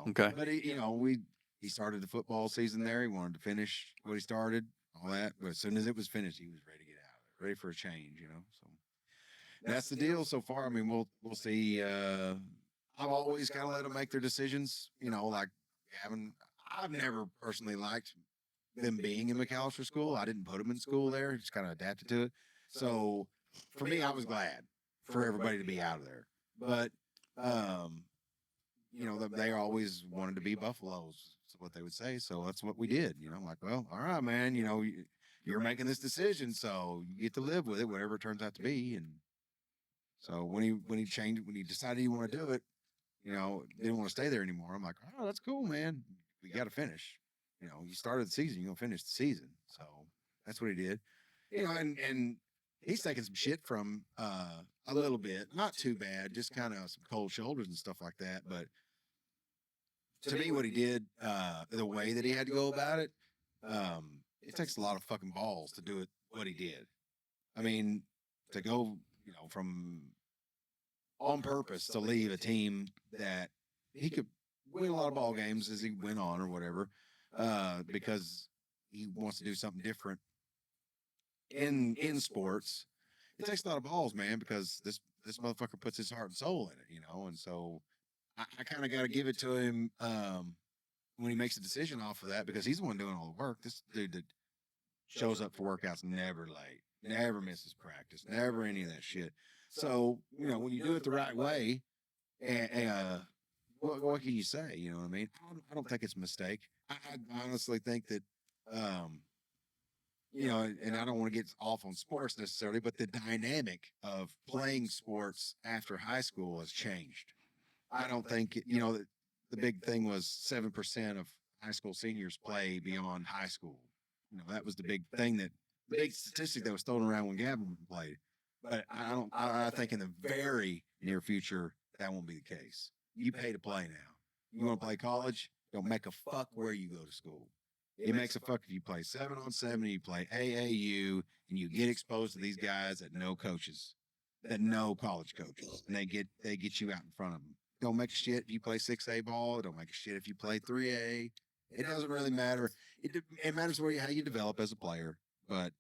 Okay. But he started the football season there. He wanted to finish what he started, all that. But as soon as it was finished, he was ready to get out of it, ready for a change, So that's the deal so far. I mean, we'll see. I've always kind of let them make their decisions, like I've never personally liked them being in McAllister school. I didn't put them in school there, just kind of adapted to it. So for me, I was glad for everybody to be out of there. But they always wanted to be Buffaloes, is what they would say. So that's what we did. I'm like, well, all right, man. You're making this decision, so you get to live with it, whatever it turns out to be. And so when he decided he wanted to do it, didn't want to stay there anymore. I'm like, oh, that's cool, man. We got to finish. You started the season, you're gonna finish the season. So that's what he did. And he's taking some shit from a little bit, not too bad, just kind of some cold shoulders and stuff like that. But to me, what he did, the way that he had to go about it, it takes a lot of fucking balls to do it. What he did, I mean, to go, from on purpose to leave a team that he could win a lot of ball games as he went on or whatever, because he wants to do something different in sports. It takes a lot of balls, man, because this motherfucker puts his heart and soul in it, and so I kind of got to give it to him when he makes a decision off of that, because he's the one doing all the work. This dude that shows up for workouts never late, never misses practice, never any of that shit. So, when you do it the right way, and what can you say? You know what I mean? I don't think it's a mistake. I honestly think that, and I don't want to get off on sports necessarily, but the dynamic of playing sports after high school has changed. I don't think, the big thing was 7% of high school seniors play beyond high school. That was the big big statistic that was thrown around when Gavin played. But I think in the very near future, that won't be the case. You pay to play now. You want to play college? Don't make a fuck where you go to school. It makes a fuck if you play 7-on-7 and you play AAU and you get exposed to these guys that know coaches, that know college coaches, and they get you out in front of them. Don't make a shit if you play 6A ball. Don't make a shit if you play 3A. It doesn't really matter. It matters how you develop as a player, but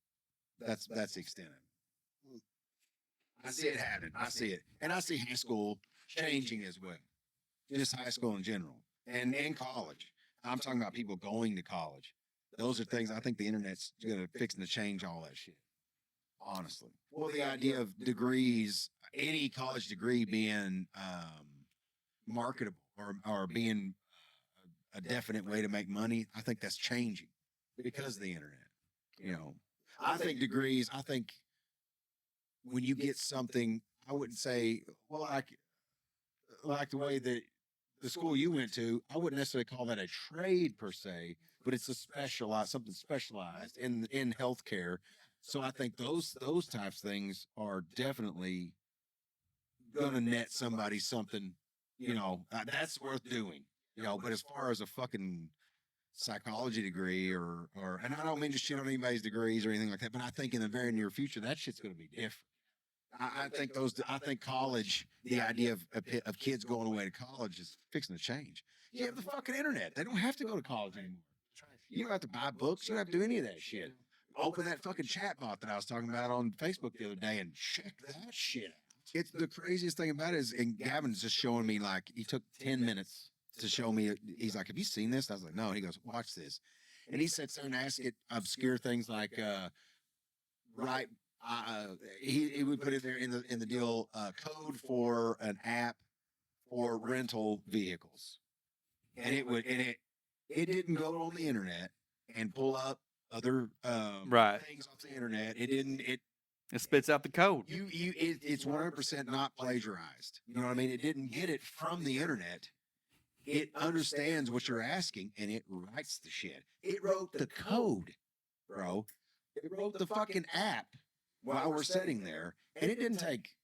that's the extent of it. I see it happening. I see it. And I see high school changing as well. Just high school in general and in college. I'm talking about people going to college. Those are things I think the internet's going to fixing to change all that shit. Honestly. Well, the idea of degrees, any college degree being marketable or being a definite way to make money, I think that's changing because of the internet. You know, I think degrees, I think when you get something, I wouldn't say, well, like the way that the school you went to, I wouldn't necessarily call that a trade per se, but it's a specialized, something specialized in healthcare. So I think those types of things are definitely gonna net somebody something, that's worth doing. But as far as a fucking psychology degree and I don't mean to shit on anybody's degrees or anything like that, but I think in the very near future that shit's gonna be different. I think college, the idea of kids going away to college is fixing to change. You have the fucking internet. They don't have to go to college anymore. You don't have to buy books. You don't have to do any of that shit. Open that fucking chat bot that I was talking about on Facebook the other day and check that shit out. It's the craziest thing about it is, and Gavin's just showing me, like, he took 10 minutes to show me. He's like, have you seen this? I was like, no. He goes, watch this. And he sits there and asks it obscure things like, right. He would put it there in the deal, code for an app for rental vehicles. And it didn't go on the internet and pull up other things off the internet. It spits out the code. It's 100% not plagiarized. You know what I mean? It didn't get it from the internet. It understands what you're asking and it writes the shit. It wrote the code, bro. It wrote the fucking app while we're sitting there, and it didn't take.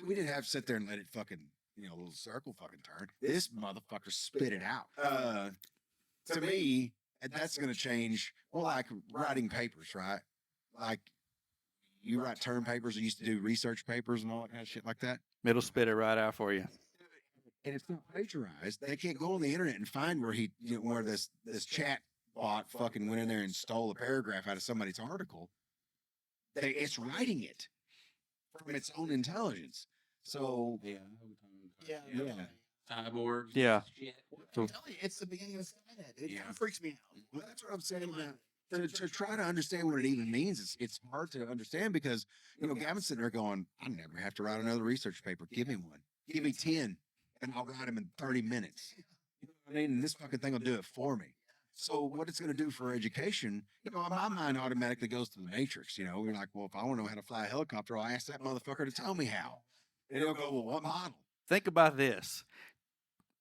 We didn't have to sit there and let it fucking, a little circle fucking turn. This motherfucker spit it out. To me, that's going to change. Well, like writing papers, right? Like you write term papers. You used to do research papers and all that kind of shit like that. It'll spit it right out for you. And it's not plagiarized. They can't go on the internet and find where this chat bot fucking went in there and stole a paragraph out of somebody's article. It's writing it from its own intelligence. So Yeah. Cyborgs. Yeah. I'm telling you, it's the beginning of Skynet. It freaks me out. Well, that's what I'm saying about to try to understand what it even means. It's hard to understand because Gavin's sitting there going, I never have to write another research paper. Give me one. Give me 10, and I'll write them in 30 minutes. You know what I mean? And this fucking thing will do it for me. So what it's going to do for education, my mind automatically goes to the Matrix. We're like, well, if I want to know how to fly a helicopter, I'll ask that motherfucker to tell me how. And he'll go, well, what model? Think about this.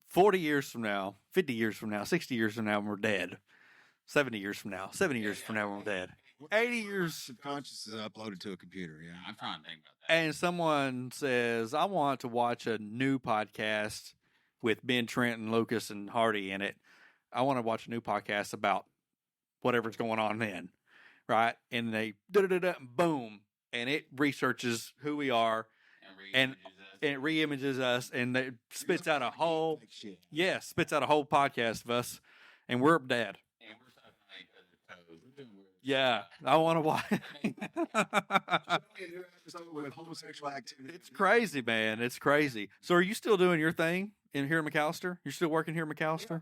40 years from now, 50 years from now, 60 years from now, when we're dead. 70 years from now, 70 years from now, when we're dead. 80 years. Subconscious is uploaded to a computer, yeah. I'm trying to think about that. And someone says, I want to watch a new podcast with Ben, Trent, and Lucas and Hardy in it. I want to watch a new podcast about whatever's going on then, right? And they boom, and it researches who we are, and it reimages us, and it spits out a whole spits out a whole podcast of us, and we're dead. And we're talking like other codes. We're doing weird Yeah, I want to watch. With homosexual activity. It's crazy, man. It's crazy. So, are you still doing your thing here in McAllister? You're still working here in McAllister?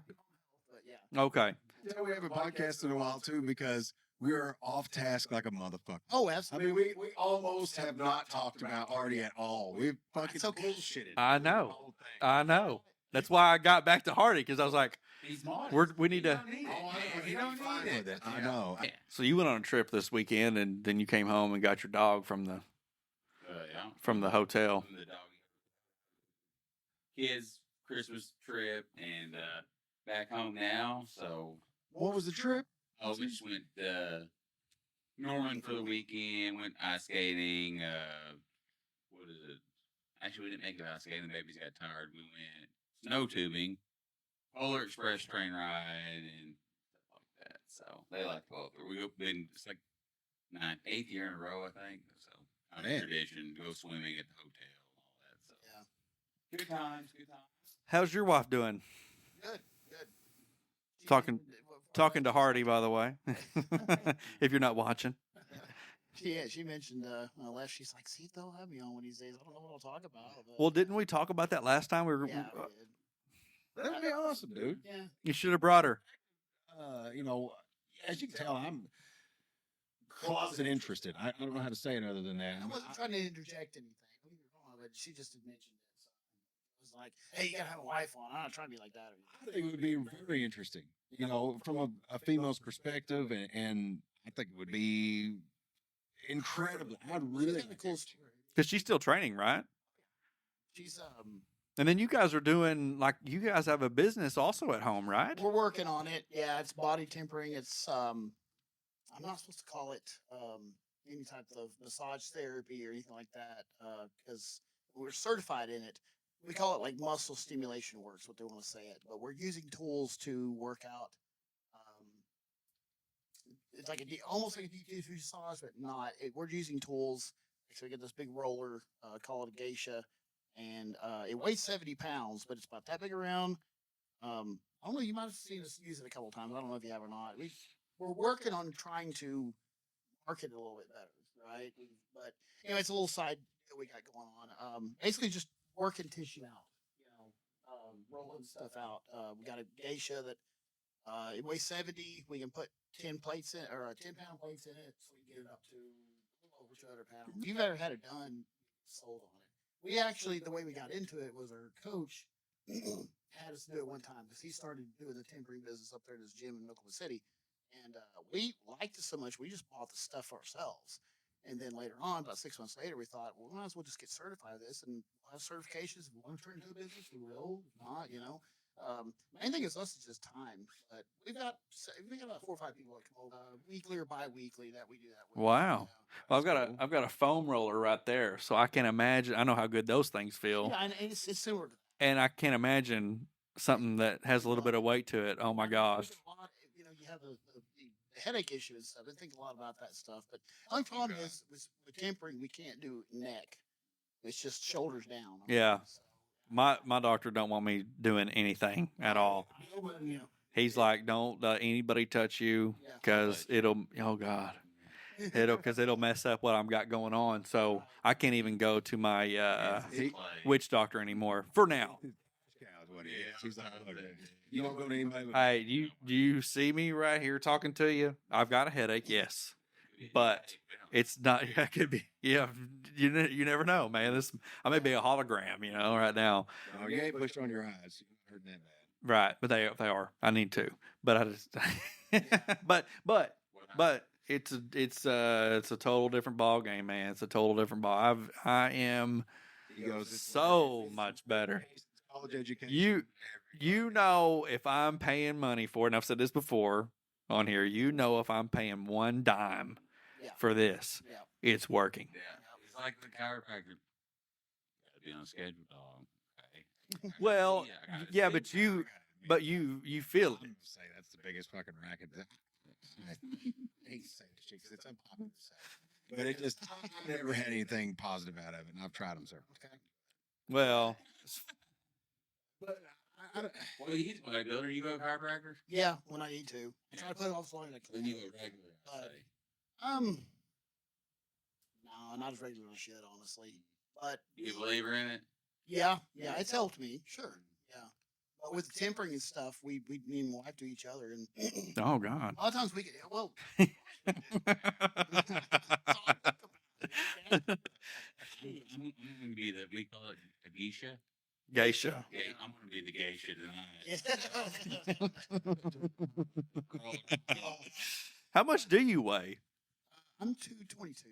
Okay. Yeah, we haven't podcasted in a while too because we're off task like a motherfucker. Oh, I absolutely. mean, we almost have not talked about Artie at all. We've fucking bullshitted. I the know. whole thing. I know. That's why I got back to Hardy because I was like, He's modest. we need to. He don't need it. I know. Yeah. So you went on a trip this weekend, and then you came home and got your dog from the hotel. From the dog. Kids' Christmas trip and back home now. So What was the trip? we just went Norman for the weekend. Went ice skating. What is it? Actually, we didn't make it ice skating. The babies got tired. We went snow tubing, Polar Express train ride, and stuff like that. So they like to go. We've been it's like 8th year in a row, I think. So our Man. tradition to go swimming at the hotel, all that. So Yeah. good times, good times. How's your wife doing? Good. Talking to Hardy, by the way, if you're not watching. Yeah, she mentioned last. She's like, "See if they'll have me on one of these days. I don't know what I'll talk about." But, Well, didn't we talk about that last time? yeah, we did. That'd be awesome, dude. Yeah. You should have brought her. you know, as you can tell, I'm closet interested. I don't know how to say it other than that. I wasn't trying to interject anything. Don't get me wrong, but she just had mentioned it. So it was like, hey, you gotta have a wife on. I'm not trying to be like that. I think it would be very interesting, you know, from a female's perspective, and I think it would be incredibly. I'd really She's got a cool story. Because she's still training, right? She's And then you guys are doing like you guys have a business also at home, right? we're working on it. Yeah, it's body tempering. It's I'm not supposed to call it any type of massage therapy or anything like that because we're certified in it. We call it like muscle stimulation works, what they want to say it. But we're using tools to work out. Um, it's like almost like a deep tissue massage, but not. We're using tools. So we get this big roller, call it a geisha, and it weighs 70 pounds, but it's about that big around. I don't know. You might have seen us use it a couple of times. I don't know if you have or not. We're working on trying to market it a little bit better, right? But anyway, it's a little side that we got going on. Basically, just working tissue out, rolling stuff out. We got a geisha that it weighs 70. We can put 10 plates in, or 10-pound plates in it, so we can get it up to a little over 200 pounds. If you've ever had it done, sold on it. We actually, the way we got into it was our coach had us do it one time because he started doing the tempering business up there at his gym in Oklahoma City. And we liked it so much, we just bought the stuff ourselves. And then later on, about 6 months later, we thought, well, we might as well just get certified with this and we'll have certifications. If we want to turn it into a business, we will. If not, main thing is us is just time. But we got about 4 or 5 people that come over weekly or bi-weekly that we do that with. Wow. Well, I've got a foam roller right there, so I can imagine. I know how good those things feel, Yeah, and it's similar to that. and I can't imagine something that has a little bit of weight to it. Oh my gosh. You have the headache issue and stuff. I think a lot about that stuff. But the only problem is with tempering, we can't do neck. It's just shoulders down. Yeah. So, My doctor don't want me doing anything at all. He's like, don't let anybody touch you because oh God, it'll mess up what I've got going on. So I can't even go to my witch doctor anymore for now. You don't go to anybody. Hey, do you see me right here talking to you? I've got a headache, yes, but it's not. It could be. Yeah, you never know, man. I may be a hologram, right now. No, you ain't pushed on your eyes. You heard that bad. Right, but they are. I need to, but I just. but it's a total different ball game, man. It's a total different ball. I am so much better. College education. You know if I'm paying money for it, and I've said this before on here, if I'm paying one dime for this, it's working. Yeah. It's like the chiropractor. Gotta be on schedule, dog. Okay. Well, yeah, but you feel it. I'm gonna say that's the biggest fucking racket. I hate to say this shit because it's unpopular to say, but I've never had anything positive out of it, and I've tried them, sir. Okay. Well, But Well, he's a bodybuilder. You go to chiropractor? yeah, when I need to. I try to put it off as long as I Then can. you go regular. I say. No, not as regular as I should, honestly. But You a believer in it? yeah, it's helped me, sure. Yeah. But with the tempering and stuff, me and my wife do each other, and oh God. a lot of times we get well. I'm gonna be we call it a geisha. Geisha. Yeah, I'm gonna be the geisha tonight. How much do you weigh? I'm 222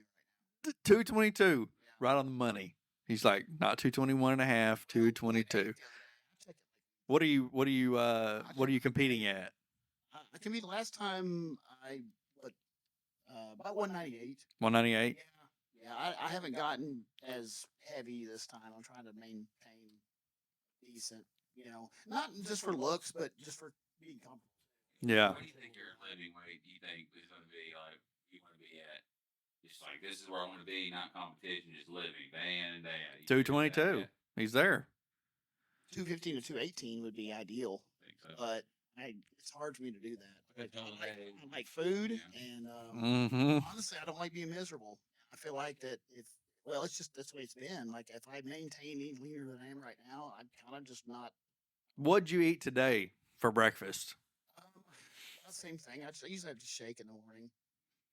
right 222. Right on the money. He's like not 221 and a half, now. 222. What are you competing at? I competed last time. About 198. 198. Yeah. I haven't gotten as heavy this time. I'm trying to maintain decent. Not just for looks, but just for being comfortable. Yeah. What do you think your living weight you think is gonna be like you wanna be at? Just like this is where I want to be, not competition, just living day in and day out. You think 222. that? He's there. 215 to 218 would be ideal, I think so. but it's hard for me to do that. But I like food, and Mm-hmm. honestly, I don't like being miserable. I feel like that it's just that's the way it's been. Like if I maintain any leaner than I am right now, I'm kind of just not. What'd you eat today for breakfast? Um, Same thing. I usually have to shake in the morning.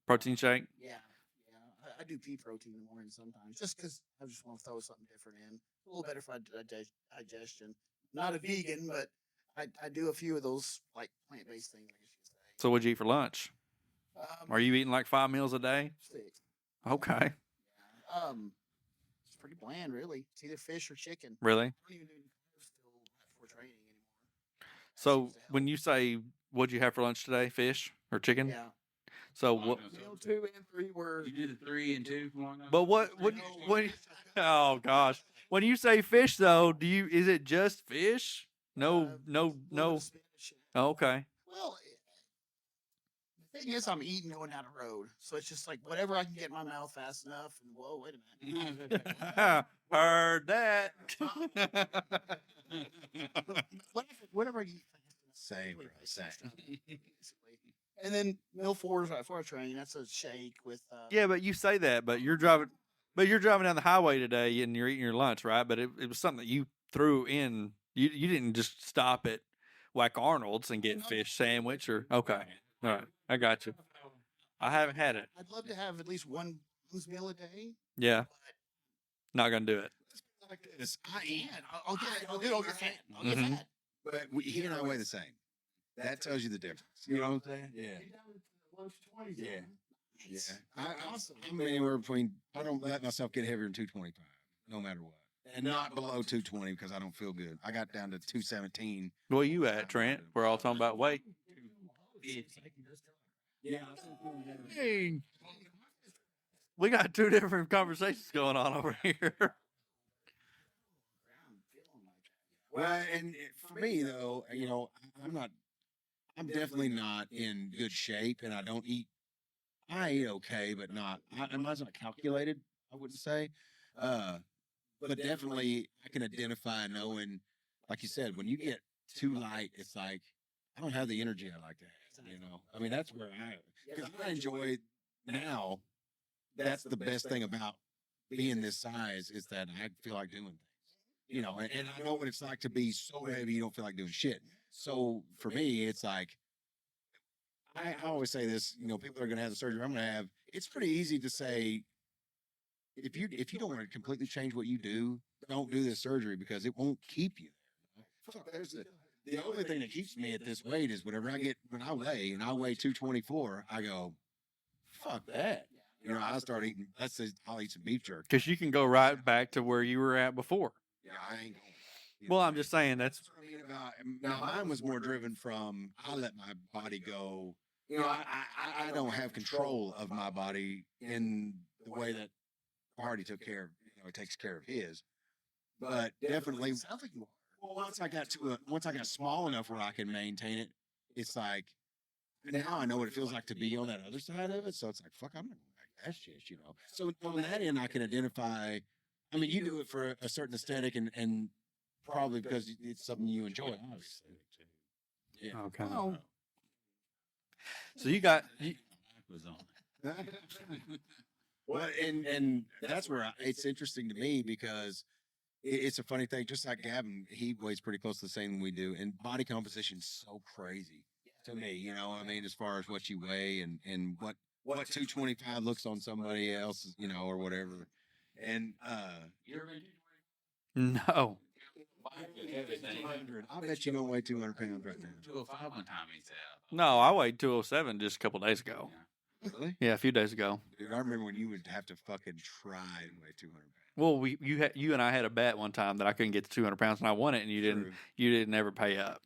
Protein shake. Yeah, yeah. I do pea protein in the morning sometimes, just because I just want to throw something different in. A little better for digestion. Not a vegan, but I do a few of those like plant-based things, I guess you could So what'd you eat for lunch? say. Are you eating like 5 meals a day? 6. Okay. Yeah. It's pretty bland, really. It's either fish or chicken. Really? I don't even do any carbs till before training anymore. That So seems to help. when you say what'd you have for lunch today? Fish or chicken? Yeah. So what? Meal 2 and 3 were. You did the 3 and 2 for long enough? But what? Oh gosh! When you say fish, though, is it just fish? No. A little bit of spinach. Oh, okay. Well, the thing is, I'm eating going down the road, so it's just like whatever I can get in my mouth fast enough. And whoa, wait a minute. Heard that. Whatever I eat fast enough. Same, bro, same. Basically. And then meal 4 is right before I train. That's a shake with. Yeah, but you say that, but you're driving down the highway today and you're eating your lunch, right? But it was something that you threw in. You didn't just stop at Whack Arnold's and get fish sandwich or okay. All right, I got you. I haven't had it. I'd love to have at least one meal a day. Yeah, not gonna do it. Like this, I And eat, I'll get fat. I'll get Mhm. fat. but he and I weigh the same. That tells you the difference. You know what I'm saying? Yeah. Yeah. Yeah. I'm anywhere between. I don't let myself get heavier than 225, no matter what, and not below 220 because I don't feel good. I got down to 217. Where you at, Trent? We're all talking about weight. Yeah. Dang. We got 2 different conversations going on over here. Well, and for me though, you know, I'm definitely not in good shape, and I don't eat. I eat okay, but not. I'm not calculated. I wouldn't say, but definitely I can identify knowing, like you said, when you get too light, it's like I don't have the energy I like to have. You know, I mean that's where because I enjoy now. That's the best thing about being this size is that I feel like doing things. You know, and I know what it's like to be so heavy you don't feel like doing shit. So for me, it's like I always say this. You know, people that are going to have the surgery I'm going to have. It's pretty easy to say if you don't want to completely change what you do, don't do this surgery because it won't keep you there. Fuck, the only thing that keeps me at this weight is when I weigh and I weigh 224, I go, fuck that. You know, I start eating. I'll eat some beef jerky. Because you can go right back to where you were at before. Yeah, I ain't going. You Well, know, I'm just saying that's what I mean about now. Mine was more driven from I let my body go. You know, I don't have control of my body in the way that Hardy took care of. You know, he takes care of his. But definitely, Sounds like you are. well, once I got small enough where I can maintain it, it's like now I know what it feels like to be on that other side of it. So it's like fuck, I'm not going back to that shit. You know. So on that end, I can identify. I mean, you do it for a certain aesthetic and probably because it's something you enjoy, obviously. Yeah. okay. Well, So you got was on. Well, and that's where it's interesting to me because it's a funny thing. Just like Gavin, he weighs pretty close to the same we do, and body composition's so crazy to me. You know, I mean, as far as what you weigh and what 225 looks on somebody else, you know, or whatever. And You ever been no. 200. I bet you don't weigh 200 pounds right now. 205 one time he said. No, I weighed 207 just a couple days ago. Really? Yeah, a few days ago. Dude, I remember when you would have to fucking try and weigh 200 pounds. Well, you and I had a bet one time that I couldn't get to 200 pounds, and I won it, and True. you didn't ever pay up.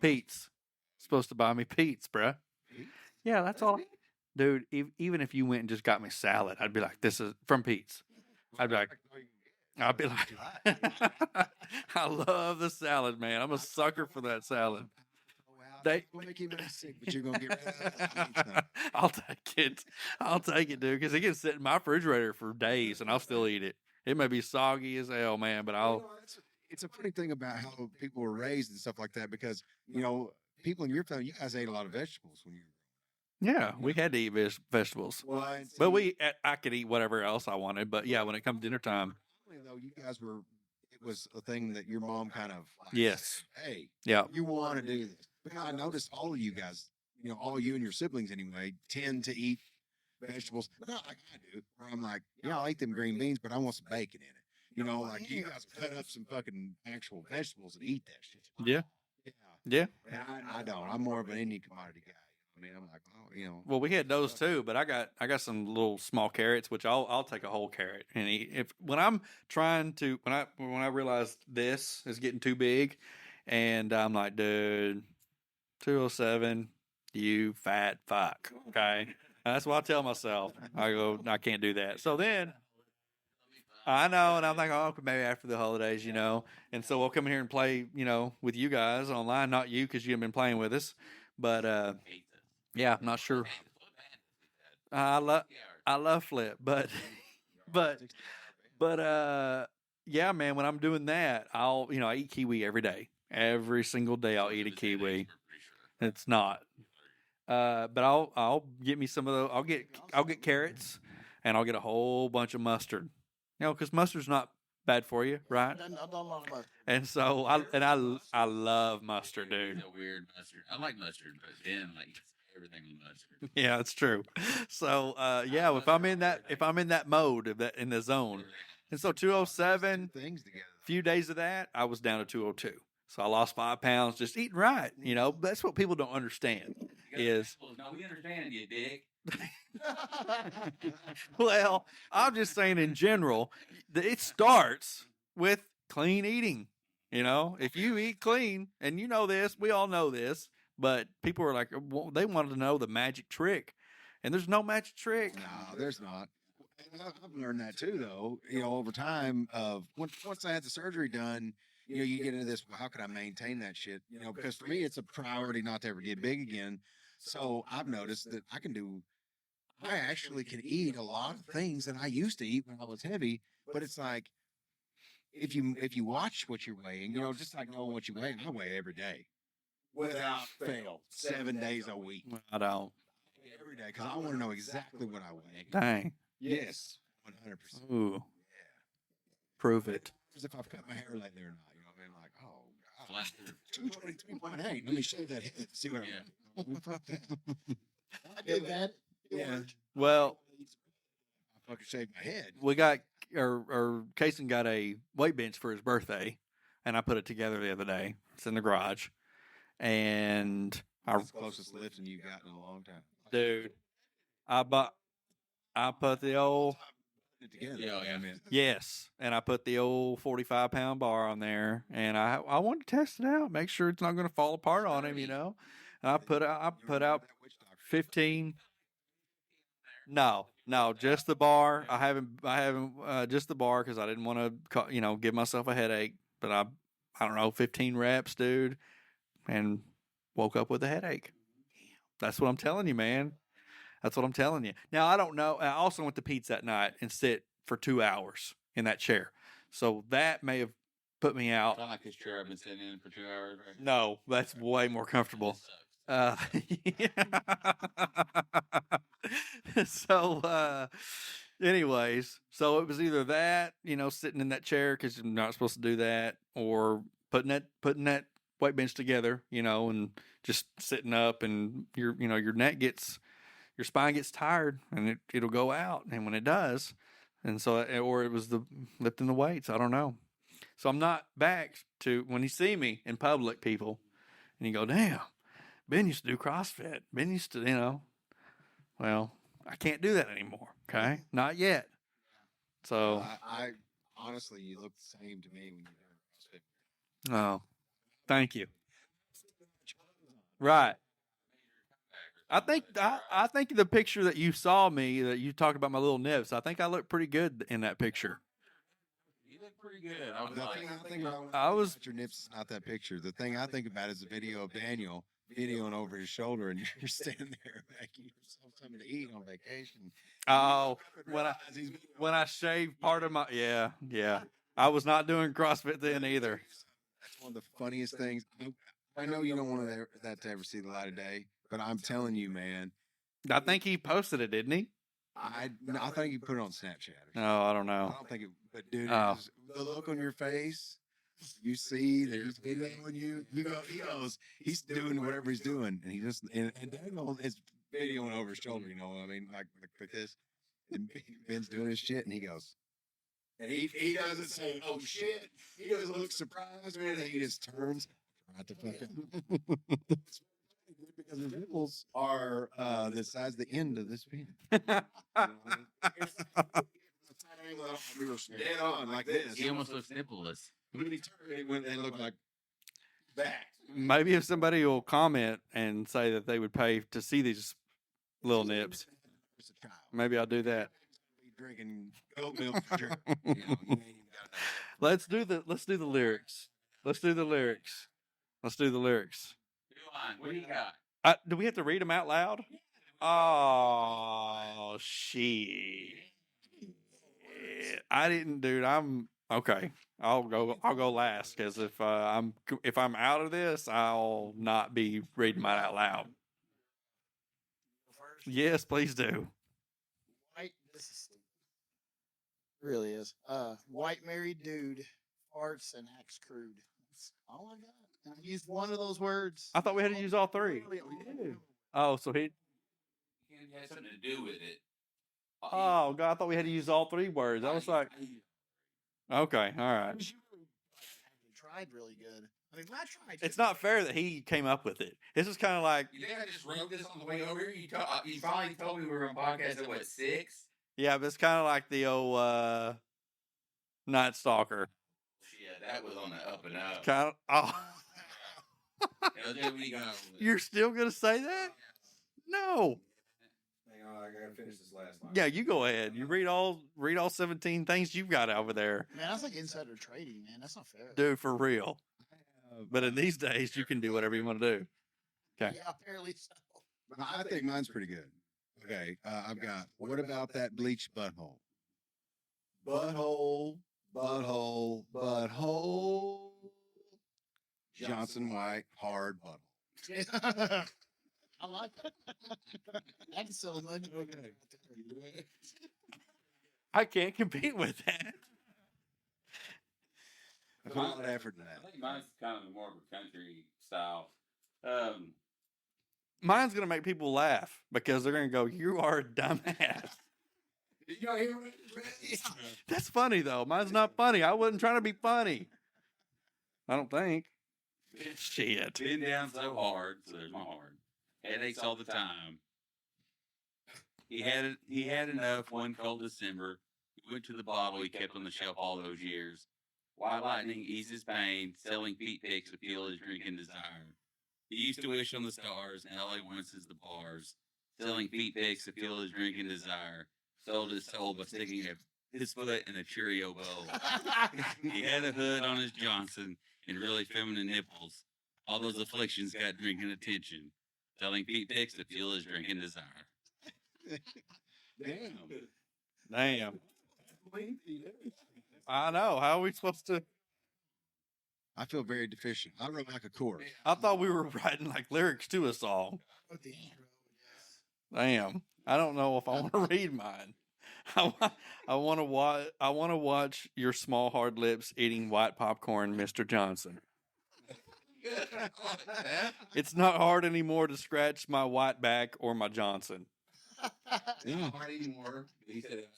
Pete's supposed to buy me Pete's, bruh. Pete's? Yeah, that's all. Dude, even if you went and just got me salad, I'd be like, this is from Pete's. I'd be like, I love the salad, man. I'm a sucker for that salad. They will make you sick, but you're gonna get rid of it. I'll take it, dude, because it can sit in my refrigerator for days, and I'll still eat it. It may be soggy as hell, man, but I'll. You know, it's a funny thing about how people were raised and stuff like that because you know people in your family, you guys ate a lot of vegetables when you were. Yeah, we had to eat vegetables, Well, but I could eat whatever else I wanted. But yeah, when it comes dinner time, though, you guys were. It was a thing that your mom kind of. Like, yes, Hey, yeah, you want to do this because I noticed all of you guys. all you and your siblings anyway, tend to eat vegetables. Not like I do, where I'm like, yeah, I'll eat them green beans, but I want some bacon in it. Like you guys cut up some fucking actual vegetables and eat that shit. Yeah. Yeah. Yeah. And I don't. I'm more of an Indian commodity guy. I mean, I'm like, Well, we had those too, but I got some little small carrots, which I'll take a whole carrot and eat. If when I'm trying to when I realize this is getting too big, and I'm like, dude, 207, you fat fuck. Okay, that's what I tell myself. I go, I can't do that. So then I know, and I'm like, oh, maybe after the holidays, And so we'll come in here and play, with you guys online. Not you, because you haven't been playing with us, but yeah, I'm not sure. I love Flip, but but yeah, man. When I'm doing that, I eat kiwi every day. Every single day, I'll eat a kiwi. It's not. But I'll get me some of those. I'll get carrots, and I'll get a whole bunch of mustard. Because mustard's not bad for you, right? I don't love mustard. And so I love mustard, dude. It's a weird mustard. I like mustard, but then like everything with mustard. Yeah, it's true. So yeah, if I'm in that mode in the zone, and so 207, things together. few days of that, I was down to 202. So I lost 5 pounds just eating right. That's what people don't understand is. No, we understand you, dick. Well, I'm just saying in general, it starts with clean eating. If you eat clean, and this, we all know this, but people are like, well, they wanted to know the magic trick, and there's no magic trick. No, there's not. And I've learned that too, though. Over time of once I had the surgery done, you get into this. Well, how can I maintain that shit? Because for me, it's a priority not to ever get big again. So I've noticed that I actually can eat a lot of things that I used to eat when I was heavy. But it's like if you watch what you're weighing, just like knowing what you weigh, I weigh every day without fail, 7 days a week. I don't. Every day, because I want to know exactly what I weigh. Dang. Yes, 100%. Ooh. Yeah. Prove it. As if I've cut my hair lately or not. I mean, like, oh, God. Flat. 223.8. Let me shave that head. See what Yeah. I did that. Yeah. Well, I fucking shaved my head. we got or Kason got a weight bench for his birthday, and I put it together the other day. It's in the garage, and That's the closest lifting you've gotten in a long time. dude, I put the old Put it together. Yeah. I mean, yes, and I put the old 45-pound bar on there, and I wanted to test it out, make sure it's not going to fall apart on him, And I put out 15. No, just the bar. I haven't just the bar because I didn't want to, give myself a headache. But I don't know, 15 reps, dude, and woke up with a headache. That's what I'm telling you, man. That's what I'm telling you. Now I don't know. I also went to Pete's that night and sit for 2 hours in that chair, so that may have put me out. I like this chair I've been sitting in for 2 hours. Right? No, that's way more comfortable. It sucks. So, anyways, so it was either that, sitting in that chair because you're not supposed to do that, or putting that weight bench together, and just sitting up, and your spine gets tired, and it'll go out, and when it does, and so, or it was the lifting the weights, I don't know. So I'm not back to when you see me in public, people, and you go, damn. Ben used to do CrossFit. Ben used to, well, I can't do that anymore. Okay. Not yet. So, I honestly, you look the same to me when you're doing CrossFit. oh, thank you. Right. I think the picture that you saw me, that you talked about my little nips, I think I look pretty good in that picture. You look pretty good. I was The like, thing I think about when I was- your nips is not that picture. The thing I think about is the video of Daniel videoing over his shoulder, and you're standing there making yourself something to eat on vacation. Oh, when I shaved part of my, yeah. I was not doing CrossFit then either. That's one of the funniest things. I know you don't want that to ever see the light of day, but I'm telling you, man. I think he posted it, didn't he? I think you put it on Snapchat. Or No, I don't I know. don't think it, but dude, Oh. the look on your face You see, there's video on you. He goes, he's doing whatever he's doing, and he just and Daniel is videoing over his shoulder. You know what I mean? Like this. And Ben's doing his shit, and he goes, and he doesn't say, "Oh shit." He doesn't look surprised or anything. He just turns right to fucking. Because his nipples are the size of the end of this pen. Dead on like this. He almost looks nippleless. When he turned, when they look like that. Maybe if somebody will comment and say that they would pay to see these little nips, It's a child. maybe I'll do that. Be drinking goat milk for sure. You know, you ain't even got Let's do the lyrics. Let's do the lyrics. Let's do the lyrics. What do you got? Do we have to read them out loud? Oh shit! I didn't, dude. I'm okay. I'll go last because if I'm out of this, I'll not be reading mine out loud. First, Yes, please do. white. This is stupid. Really is. White married dude farts and acts crude. That's all I got. And I used one of those words. I thought we had to use all three. Oh, so he. It has something to do with it. Oh God, I thought we had to use all three words. I was like, okay, all right. Actually tried really good. I mean, I tried. It's not fair that he came up with it. This is kind of like, You think I just wrote this on the way over here? You finally told me we were on podcast at what, 6? yeah, but it's kind of like the old Night Stalker. Yeah, that was on the up and up. Kind of. Oh, What do you got over there? you're still gonna say that? No. Hang on, I gotta finish this last line. Yeah, you go ahead. You read all 17 things you've got over there, Man, that's like insider trading, man. That's not fair. dude, for real. But in these days, you can do whatever you want to do. Okay. Yeah, apparently so. I think mine's pretty good. Okay, I've got. What about that bleached butthole? Butthole, butthole, butthole. Johnson White hard butthole. I like that. That's so much. I can't compete with that. I put a lot of effort in I that. think mine's kind of more of a country style. Mine's gonna make people laugh because they're gonna go, "You are a dumbass." Did y'all hear me? That's funny though. Mine's not funny. I wasn't trying to be funny. I don't think. Shit. Been down so hard, so there's my hard. Headaches all the time. He had enough one cold December. He went to the bottle he kept on the shelf all those years. White lightning eased his pain, selling feet pics to fuel his drinking desire. He used to wish on the stars, and all he wants is the bars. Selling feet pics to fuel his drinking desire. Sold his soul by sticking his foot in a Cheerio bowl. He had a hood on his Johnson and really feminine nipples. All those afflictions got drinking attention. Selling feet pics to fuel his drinking desire. Damn. Damn. I know. How are we supposed to? I feel very deficient. I wrote like a chorus. I thought we were writing like lyrics to a song. With the intro, yes. Damn. I don't know if I want to read mine. I want to watch. I want to watch your small hard lips eating white popcorn, Mr. Johnson. It's not hard anymore to scratch my white back or my Johnson. Yeah. Hard anymore. He said it.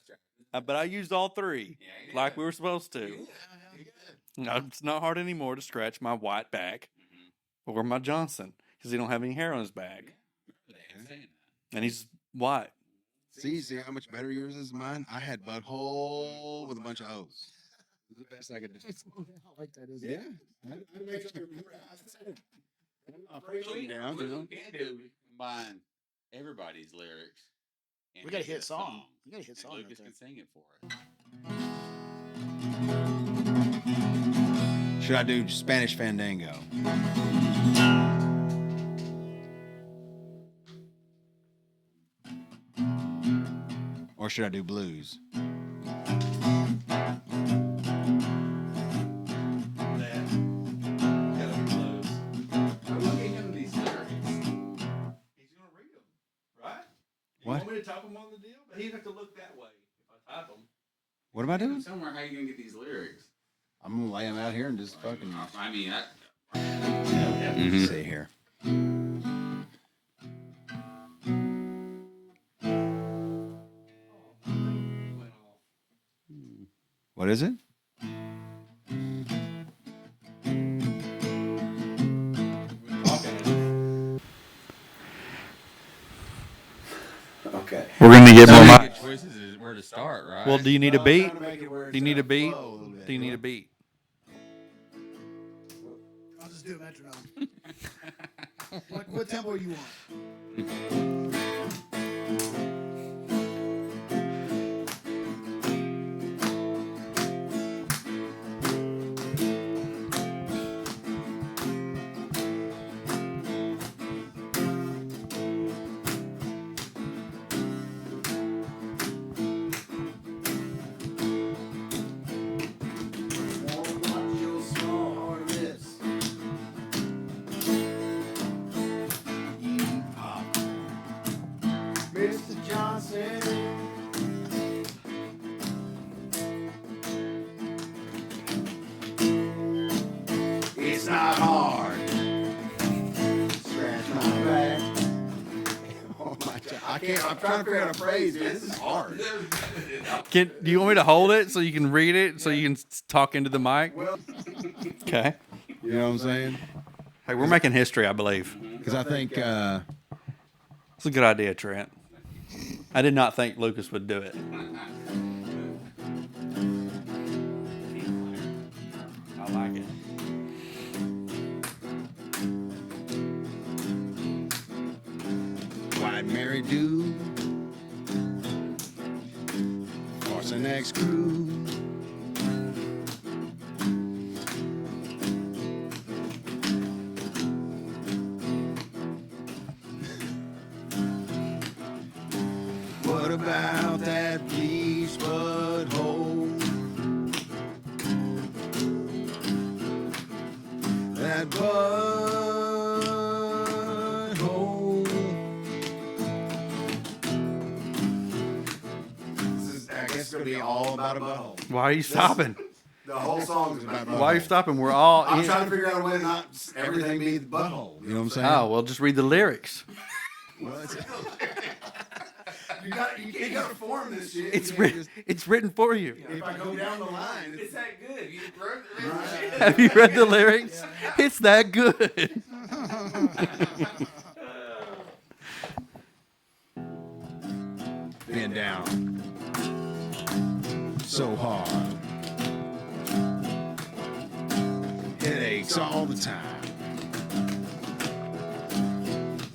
But I used all three Yeah, like we were supposed to. You good. No, it's not hard anymore to scratch my white back or my Johnson because he don't have any hair on his back and he's white. See how much better yours is than mine? I had butthole with a bunch of O's. It was the best I could do. I like that, isn't Yeah. it? I make sure to remember how I said it. I'm What pretty down, you know. we can do, we combine everybody's lyrics. and We got a make it hit song. We got a hit And song right Lucas there. can sing it for us. Should I do Spanish Fandango? Or should I do blues? I'm looking at these lyrics. He's gonna read them, right? What? You want me to type them on the deal? But he'd have to look that way if I type them. What am I doing? Somewhere, how you gonna get these lyrics? I'm gonna lay them out here and just fucking. I mean, Let's see here. What is it? Okay. We're gonna get more. good choices is where to start, right? Well, do you need a beat? Do Do you need a beat? Do you need a beat? I'll just do a metronome. What tempo you want? Mr. Johnson. It's not hard. Scratch my back. Oh my God. I can't. I'm trying to figure out a phrase, dude. This is hard. Do you want me to hold it so you can read it so you can talk into the mic? Well, Okay. you know what I'm saying? Hey, we're making history, I believe. Because I think It's a good idea, Trent. I did not think Lucas would do it. I like it. White Mary dude, Forcing X crew. What about that bleach butthole? That butthole. This is, I guess it's gonna be all about a butthole. Why are you stopping? The whole song is about a butthole. Why are you stopping? We're all I'm in. trying to figure out a way to not everything be the butthole. You know what I'm saying? Oh, well, just read the lyrics. Well, you got to form this shit. It's written for you. If I go down the line, It's that good. You wrote the Right. Have you read the lyrics? It's that good. been down so hard, headaches all the time.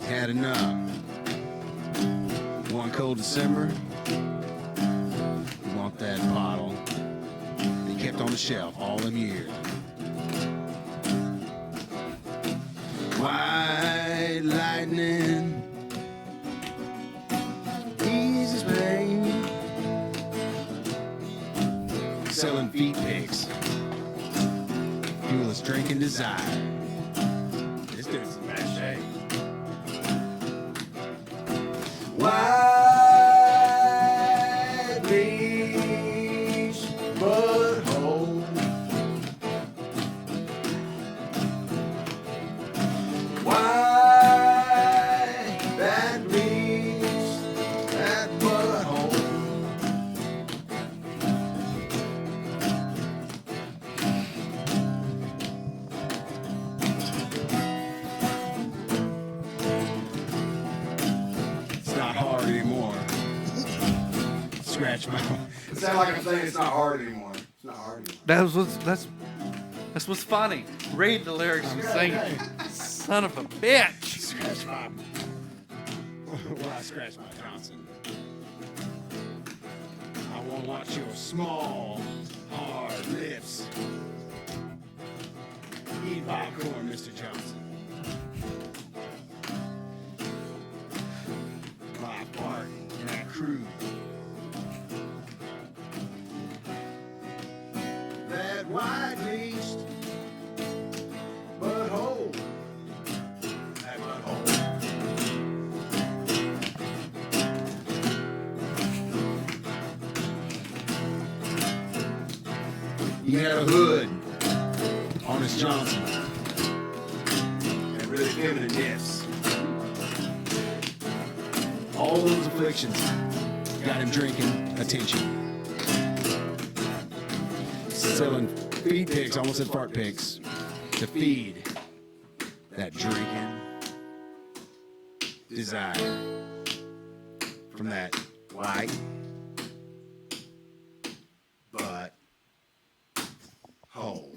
Had enough. One cold December, you want that bottle they kept on the shelf all them years. White lightning, easy pain, selling feet pics, fuel is drinking desire. This dude's in bad shape. White beach butthole. White that beach, that butthole. It's not hard anymore. Scratch my. It sounds like I'm saying it's not hard anymore. It's not hard anymore. That's what's funny. Read the lyrics and sing it. Son of a bitch. Scratch my. Well, I scratch my Johnson. I want to watch your small, hard lips. Eat popcorn, Mr. Johnson. My part in that crew. That white least butthole. That butthole. You had a hood Miss Johnson. And really feminine gifts. All those afflictions got him drinking attention. Selling feed pics, almost said fart pics, to feed that drinking desire from that white butt hole.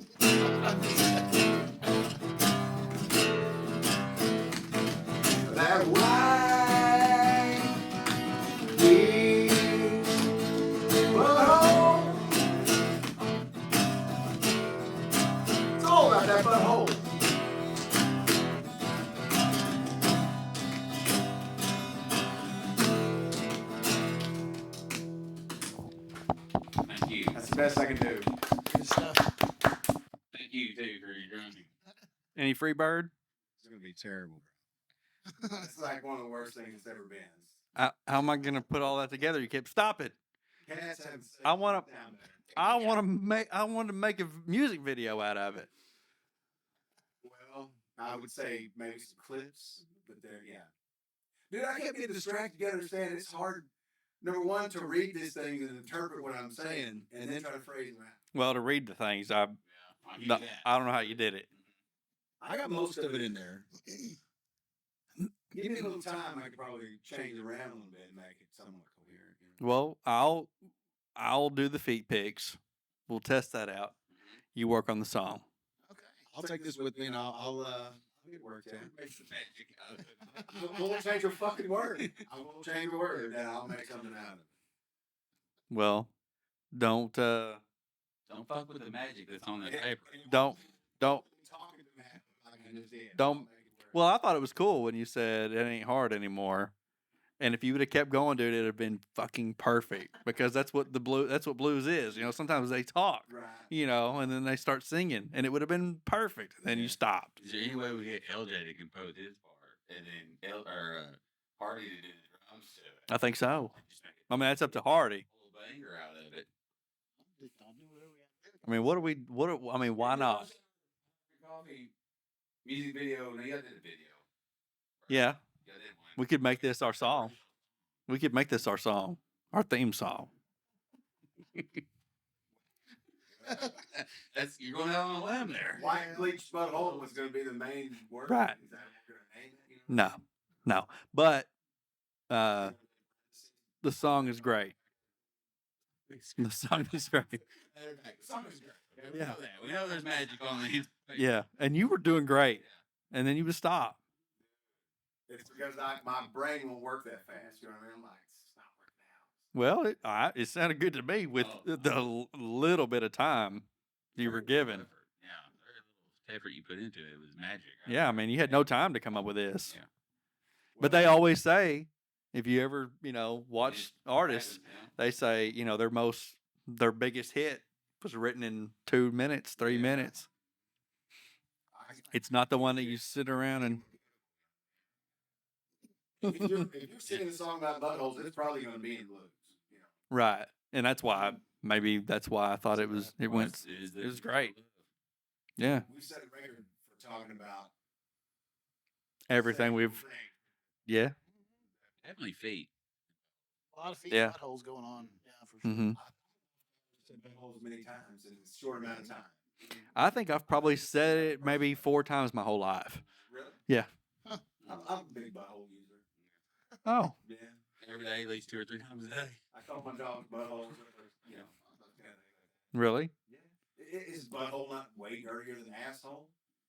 That white big butthole. It's all about that butthole. Thank you. That's the best I can do. Good stuff. Thank you too for your drumming. Any free bird? It's gonna be terrible. It's like one of the worst things that's ever been. How am I gonna put all that together? You kept stop it. Cats have I wanna- down there. I want to make a music video out of it. Well, I would say maybe some clips, but there, yeah. Dude, I kept getting distracted. You gotta understand, it's hard. Number one, to read these things and interpret what I'm saying, and then try to phrase them out. Well, to read the things, Yeah, I'll give you that. I don't know how you did it. I got most of it in there. Give me a little time, I could probably change it around a little bit and make it somewhat coherent. You know? Well, I'll do the feet pics. We'll test that out. You work on the song. Okay. I'll take this with me and I'll get work out. Make some magic out of it. We'll change a fucking word. I won't change a word, and I'll make something out of it. Well, don't Don't fuck with the magic that's on that paper. don't. Talking to Matt, like I just did. Don't- I'll make it work. Well, I thought it was cool when you said it ain't hard anymore. And if you would have kept going, dude, it'd have been fucking perfect because that's what blues is. You know, sometimes they talk, Right. you know, and then they start singing, and it would have been perfect. And then you Yeah. stopped. Is there any way we get LJ to compose his part and then Hardy to do the drums to it? I think so. Just make I mean, that's up to Hardy. a little banger out of it. I'll do whatever we have to do. I mean, I mean, why not? Coffee music video. No, you got to do the video. Yeah, You got to do one. we could make this our song. We could make this our song, our theme song. That's you're going out on a limb there. White bleached butthole was going to be the main word. Right. Is that what we're going to name it? You know? No, but the song is great. The song is great. The song is great. We Yeah. know that. We know there's magic on these. Yeah, and you were doing great, and then you would stop. It's because my brain won't work that fast. You know what I mean? I'm like, it's not working out. Well, it sounded good to me with Oh. the little bit of time you were Very given. little effort. Yeah, very little effort you put into it. It was magic. Yeah, I mean, you had no time to come up with this. Yeah. But they always say, if you ever, watch It's artists, practice, they say, their biggest hit was written in 2 minutes, 3 Yeah. minutes. It's not the one that you sit around and. If you're singing a song about buttholes, it's probably going to be in blues. You know? Right. And that's why, I thought it was, it Well, went, it was great. Yeah. We've set a record for talking about Everything we've, sexual things. yeah. Definitely feet. A lot of feet Yeah. buttholes going on. Yeah, for sure. hmm I've said buttholes many times in a short amount of time. I think I've probably said it maybe 4 times my whole life. Really? Yeah. I'm a big butthole user. Oh. Yeah. Every day, at least 2 or 3 times a day. I call my dog buttholes. You know. Really? Yeah. Is butthole not way dirtier than asshole?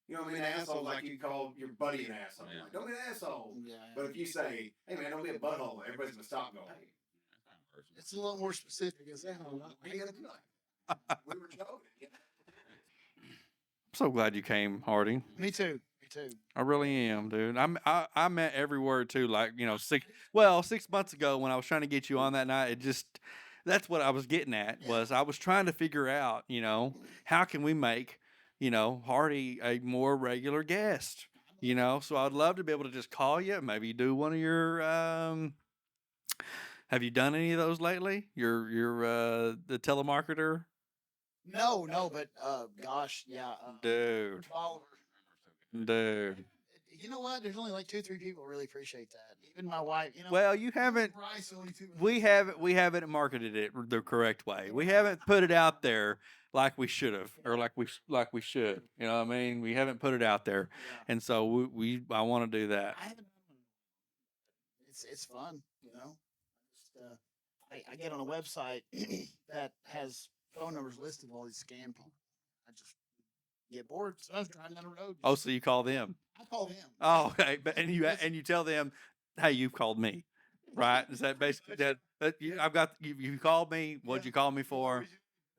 You know what I mean? Asshole like you call your buddy an asshole. Yeah. Like, don't be an asshole. Yeah. But if you say, hey man, don't be a butthole, everybody's gonna stop and go, hey, That's not personal. It's a little more specific. Is that why you gotta be like we were joking. You know? I'm so glad you came, Hardy. Me too. Me too. I really am, dude. I meant every word too. Like 6 months ago when I was trying to get you on that night, that's what I was getting at. Was I was trying to figure out, how can we make, Hardy a more regular guest. So I'd love to be able to just call you, maybe do one of your. Have you done any of those lately? Your the telemarketer. No, but gosh, yeah, Dude. Oliver. Dude. You know what? There's only like 2-3 people really appreciate that. Even my wife. You know. Well, you haven't. Bryce only 2. We haven't marketed it the correct way. We haven't put it out there like we should have, or like we should. You know what I mean? We haven't put it out there, Yeah. and so I want to do that. I haven't. It's fun, you know. Just, I get on a website that has phone numbers listed of all these scam people. I just get bored. So I was driving down the road. Oh, so you call them? I call them. Oh, okay. But and you tell them, hey, you called me, right? Is that basically that? I've got you called me. What'd you call me for,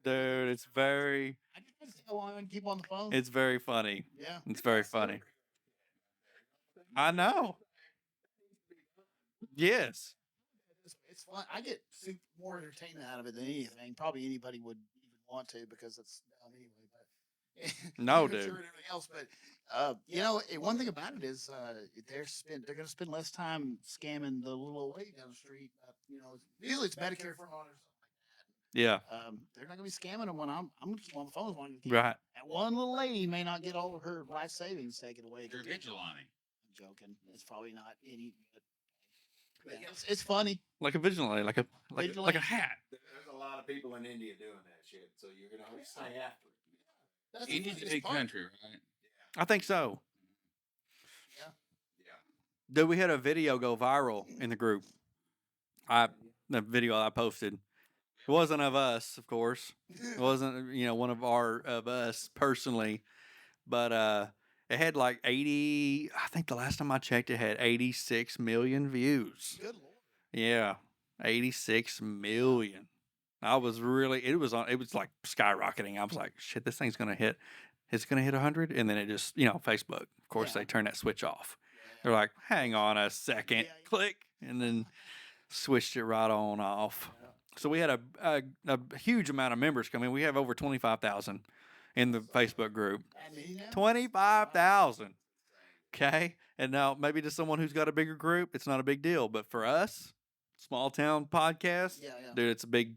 dude? It's very. I just go on and keep on the phone. It's very funny. Yeah. It's very funny. I know. Yes. It's fun. I get more entertainment out of it than anything. Probably anybody would even want to because it's dumb anyway. But No, I'm dude. sure and everything else. But you know, one thing about it is they're going to spend less time scamming the little old lady down the street. You know, usually it's Medicare fraud or something like Yeah. that. They're not going to be scamming them when I'm going to keep on the phone as long as I can. Right. That one little lady may not get all of her life savings taken away. You're vigilante. I'm joking. It's probably not any. But yeah, it's funny. Like a vigilante, like a hat. There's a lot of people in India doing that shit, so you're gonna stay after it. That's the India's a funniest big part. country, right? I think so. Yeah. Dude, we had a video go viral in the group. The video I posted. It wasn't of us, of course. It wasn't, one of us personally, but it had like 80. I think the last time I checked, it had 86 million views. Good lord. Yeah, 86 million. I was really. It was like skyrocketing. I was like, shit, this thing's gonna hit. It's gonna hit 100, and then it just, Facebook. Of course, Yeah. they turn that switch off. They're like, hang on a second, Yeah. click, and then switched it right on off. So we had a huge amount of members come in. We have over 25,000 in the Facebook group. 25,000. Okay, and now maybe to someone who's got a bigger group, it's not a big deal. But for us, small town podcast, Yeah. dude, it's a big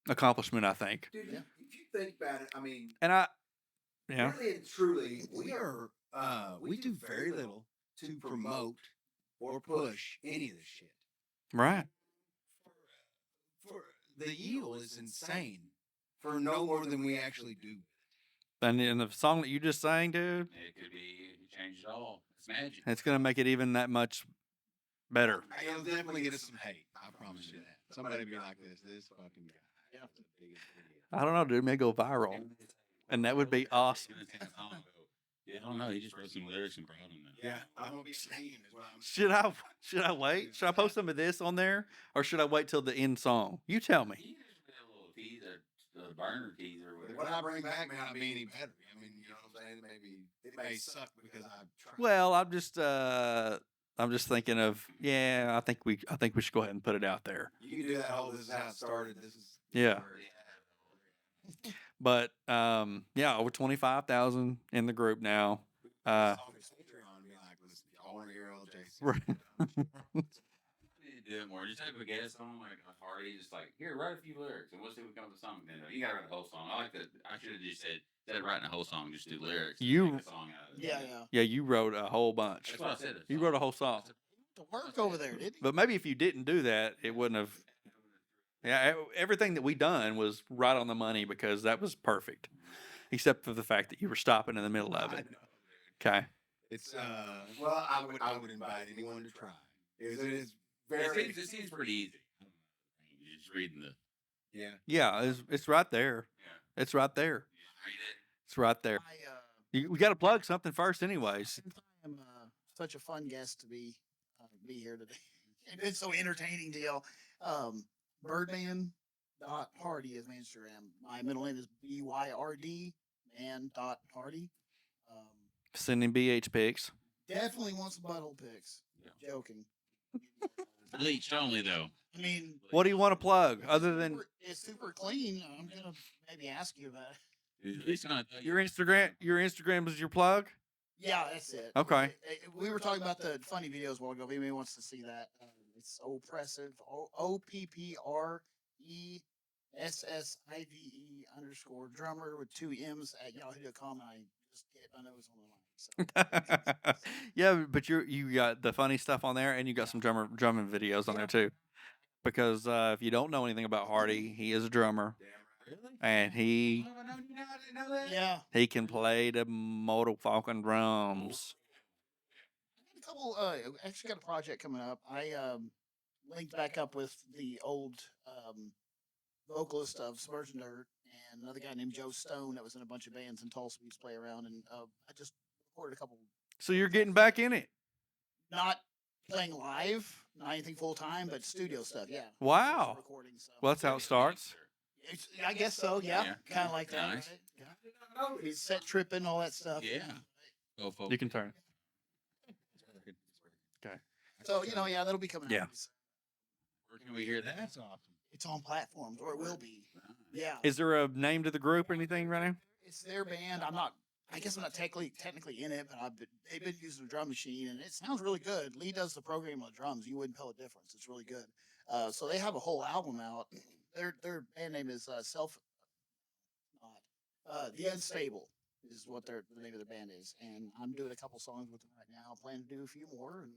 accomplishment, I think. Dude, Yeah. if you think about it, I mean, And yeah, really and truly, we do very little to promote or push any of this shit. right. For the yield is insane for no more than we actually do. And in the song that you just sang, dude, It could be you change it all. It's magic. it's gonna make it even that much better. It'll definitely get us some hate. I promise you that. Somebody be like this fucking guy. Yeah. The biggest idiot. I don't know, dude. It may go viral, and that would be awesome. Yeah, I don't know. He just wrote some lyrics and brought them. Yeah, I'm gonna be singing is what I'm Should I wait? Should I post some of this on there, or should I wait till the end song? You tell me. He just put a little teaser, the burner teaser, or What whatever. I bring back may not be any better. I mean, you know what I'm saying? Maybe it may suck because I've tried. Well, I'm just thinking of I think we should go ahead and put it out there. You can do that whole "this is how it started." This is Yeah. But over 25,000 in the group now. Patreon, be like, listen, y'all want to hear old Jason? We need to do it more. Just have a guest on, like a party, just like, here, write a few lyrics, and we'll see what comes with the song. Then you gotta write the whole song. I like that. I should have just said, instead of writing a whole song, just do lyrics. and You- make a song out of it. Yeah. Yeah, you wrote a whole bunch. That's what I said. You wrote a whole song. To work over there, didn't he? But maybe if you didn't do that, it wouldn't have. Yeah, everything that we done was right on the money because that was perfect, except for the fact that you were stopping in the middle of I it. know. Okay. It's well, I would invite anyone to try. It is very It seems pretty easy. You're just reading the. yeah. Yeah, it's right there. Yeah. It's right there. You just read it. It's right there. We got to plug something first, anyways. Since I am such a fun guest to be here today, and it's so entertaining to y'all. Birdman.hardy is my Instagram. My middle name is BYRD man.hardy. Sending BH pics. Definitely want some butthole pics. Yeah. Joking. Bleached only though. I mean, What do you want to plug other than it's super clean. I'm gonna maybe ask you about it. At least not your Instagram? Your Instagram is your plug. Yeah, that's it. Okay. We were talking about the funny videos a while ago. If anybody wants to see that, it's oppressive. OPPRESSIVE SSIVE_drummer with 2 M's at yahoo.com. And I just hit my nose on the line. So Yeah, but you got the funny stuff on there, and you got some drumming videos on there too. Because if you don't know anything about Hardy, he is a drummer, Really? and he Oh, no, you know, I didn't know that. yeah, he can play the Motor Falcon drums. a couple. Actually, got a project coming up. I linked back up with the old vocalist of Submersion Dirt and another guy named Joe Stone that was in a bunch of bands in Tulsa. We used to play around, and I just recorded a couple. So you're getting back in it. Not playing live, not anything full time, but studio stuff. Yeah. Wow. Recording stuff. Well, that's how it starts. I guess so. Yeah. Yeah. Kind of like that. Nice. Right? Yeah. He's set tripping, all that stuff. Yeah. Go for You can turn. So yeah, that'll be coming Yeah. out. Where can we hear that? That's awesome. It's on platforms, or it will be. Yeah. Is there a name to the group or anything right now? It's their band. I guess I'm not technically in it, but they've been using a drum machine, and it sounds really good. Lee does the programming on the drums. You wouldn't tell a difference. It's really good. So they have a whole album out. Their band name is The Unstable is what the name of their band is, and I'm doing a couple songs with them right now. I plan to do a few more,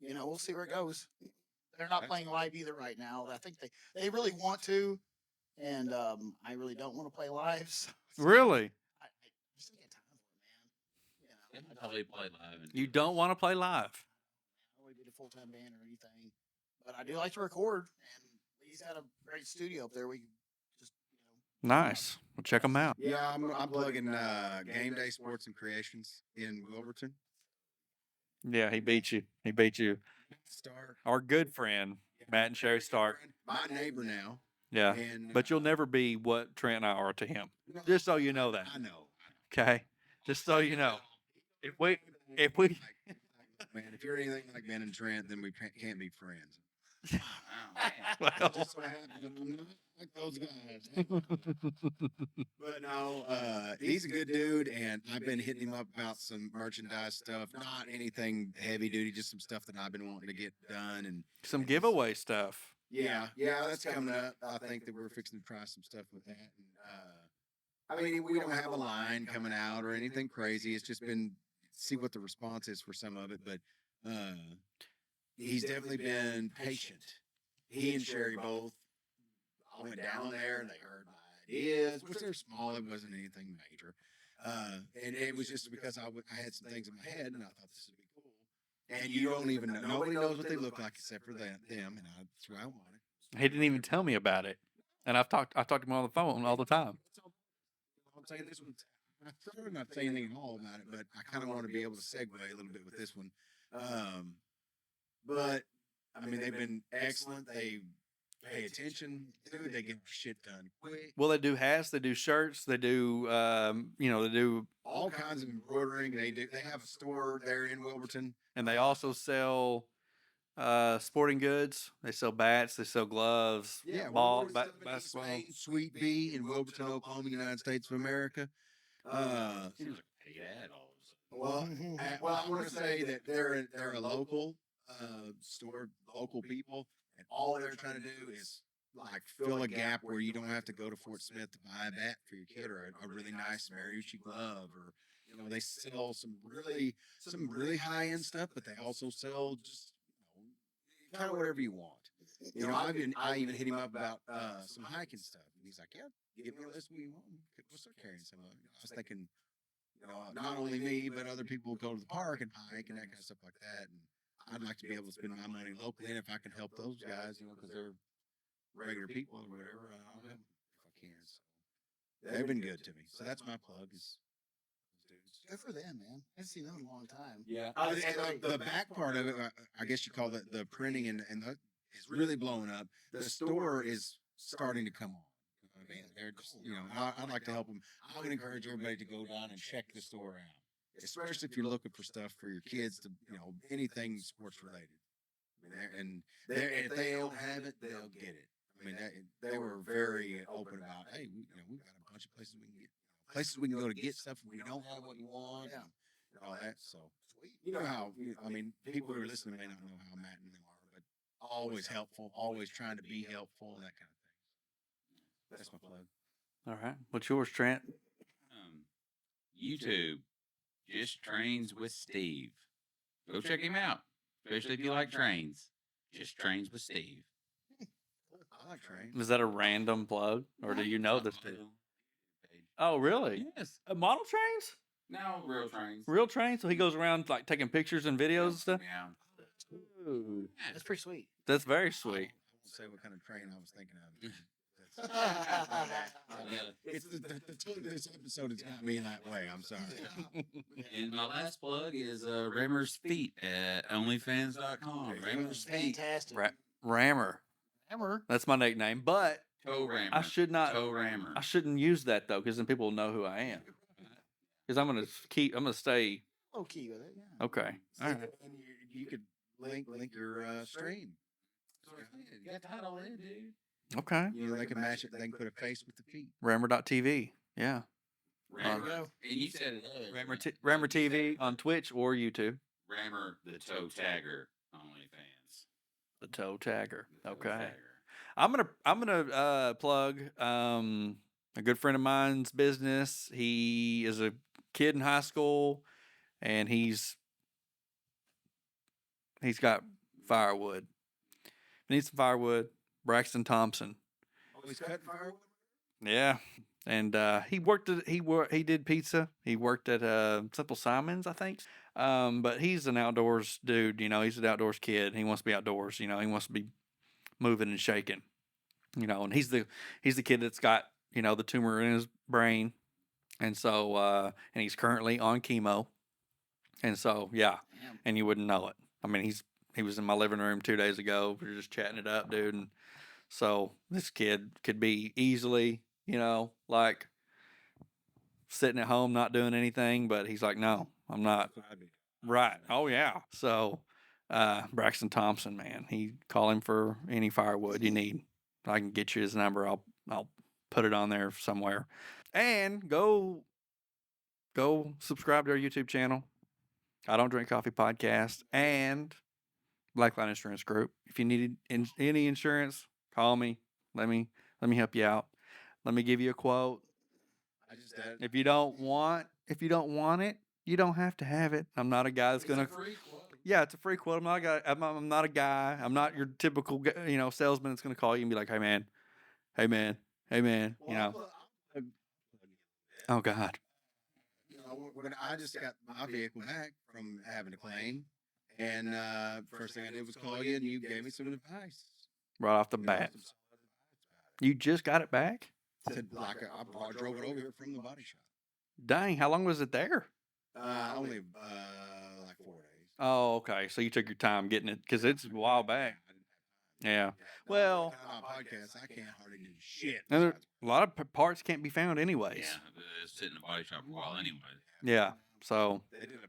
and we'll see where it goes. They're not playing live either right now. I think they really want to, and I really don't want to play live. So Really? I just don't get time for it, man. Yeah, probably play live. And You don't want to play live? I don't want to be a full time band or anything, but I do like to record, and he's got a great studio up there. We can just Nice. Well, check them out. Yeah, I'm plugging Game Day Sports and Creations in Wilburton. Yeah, he beat you. He beat you. Stark. Our good friend, Matt and Sherry Stark. My neighbor now. Yeah. And But you'll never be what Trent and I are to him. Just so you know that. I know. Okay? Just so you know. If we Man, if you're anything like Ben and Trent, then we can't be friends. oh, man. well, Just so happens I'm not like those guys. But no, he's a good dude, and I've been hitting him up about some merchandise stuff. Not anything heavy duty, just some stuff that I've been wanting to get done. And some giveaway stuff. yeah, that's coming up. I think that we're fixing to try some stuff with that. And, I mean, we don't have a line coming out or anything crazy. It's just been see what the response is for some of it, but he's definitely been patient. He and Sherry both. I went down there and they heard my ideas, which they're small. It wasn't anything major. And it was just because I had some things in my head and I thought this would be cool. And you don't even know. Nobody knows what they look like except for them. And that's what I wanted. He didn't even tell me about it. And I talked to him on the phone all the time. I'm saying this one's. I'm probably not saying anything at all about it, but I kind of want to be able to segue a little bit with this one. But I mean, they've been excellent. They pay attention, dude. They get shit done quick. Well, they do hats, they do shirts, they do they do, All kinds of embroidering. They have a store there in Wilburton. and they also sell sporting goods. They sell bats, they sell gloves, ball, basketball. Sweet Bee in Wilburton, Oklahoma, United States of America. Seems like a paid ad all Well, I want to say that they're a local store, local people, and all they're trying to do is like fill a gap where you don't have to go to Fort Smith to buy a bat for your kid or a really nice Mariucci glove, or they sell some really high end stuff, but they also sell just kind of whatever you want. I even hit him up about some hiking stuff, and he's like, "Yeah, give me a list of what you want. We'll start carrying some of it." I was thinking, not only me, but other people go to the park and hike and that kind of stuff like that. And I'd like to be able to spend my money locally, and if I can help those guys, because they're regular people or whatever, I'll help them if I can. So they've been good to me. So that's my plug. Is those dudes. good for them, man. I haven't seen them in a long time. Yeah, and the back part of it, I guess you call it the printing, and is really blowing up. The store is starting to come on. I mean, they're just, I'd like to help them. I would encourage everybody to go down and check the store out, especially if you're looking for stuff for your kids to, anything sports related. I mean, if they don't have it, they'll get it. I mean, they were very open about, hey, we got a bunch of places we can get, places we can go to get stuff when you don't have what you want, and all that. So, you know how, people who are listening may not know how Matt and them are, but always helpful, always trying to be helpful, and that kind of thing. That's my plug. All right. What's yours, Trent? YouTube, Just Trains with Steve. Go check him out, especially if you like trains. Just Trains with Steve. I like trains. Is that a random plug, or do you know this dude? Oh, really? Yes. Model trains? No, real trains. Real trains? So he goes around like taking pictures and videos and stuff. Yeah. Ooh, That's pretty sweet. that's very sweet. I won't say what kind of train I was thinking of. It's the tone of this episode has got me in that way. I'm sorry. And my last plug is Rammer's Feet at OnlyFans.com. Rammer's Feet. Fantastic. Rammer. Hammer. That's my nickname, but Toe Rammer. I should not. Toe Rammer. I shouldn't use that though, because then people will know who I am. Because I'm gonna stay. Low key with it. Yeah. Okay. All right. And you could link your stream. You got title in, dude. Okay. You know, they can match it. They can put a face with the feet. Rammer.tv. Yeah. Rammer. go. And you said it earlier. Rammer TV on Twitch or YouTube. Rammer the Toe Tagger OnlyFans. The toe tagger. The Toe Okay. Tagger. I'm gonna plug a good friend of mine's business. He is a kid in high school, and he's got firewood. He needs some firewood. Braxton Thompson. Oh, he's cutting firewood. Yeah. And he did pizza. He worked at Simple Simon's, I think. But he's an outdoors dude, he's an outdoors kid. He wants to be outdoors, he wants to be moving and shaking. And he's the kid that's got, the tumor in his brain. And so and he's currently on chemo. And so, yeah. Damn. And you wouldn't know it. I mean, he was in my living room 2 days ago. We were just chatting it up, dude. And so this kid could be easily, like sitting at home not doing anything, but he's like, no, I'm not. Right. Oh yeah. So Braxton Thompson, man, call him for any firewood you need. I can get you his number. I'll put it on there somewhere. And go subscribe to our YouTube channel. I Don't Drink Coffee Podcast and Blackline Insurance Group. If you need any insurance, call me. Let me help you out. Let me give you a quote. If you don't want it, you don't have to have it. I'm not a guy that's gonna. Yeah, it's a free quote. I'm not a guy. I'm not a guy. I'm not your typical, salesman that's gonna call you and be like, hey man. Oh God. When I just got my vehicle back from having a claim, and first thing I did was call you, and you gave me some advice. Right off the bat. You just got it back? Said like I drove it over here from the body shop. Dang, how long was it there? Only like 4 days. Oh, okay. So you took your time getting it because it's a while back. Yeah. Well, on my podcast, I can't hardly do shit. and a lot of parts can't be found anyways. Yeah, it's sitting in the body shop for a while anyway. Yeah. So They did a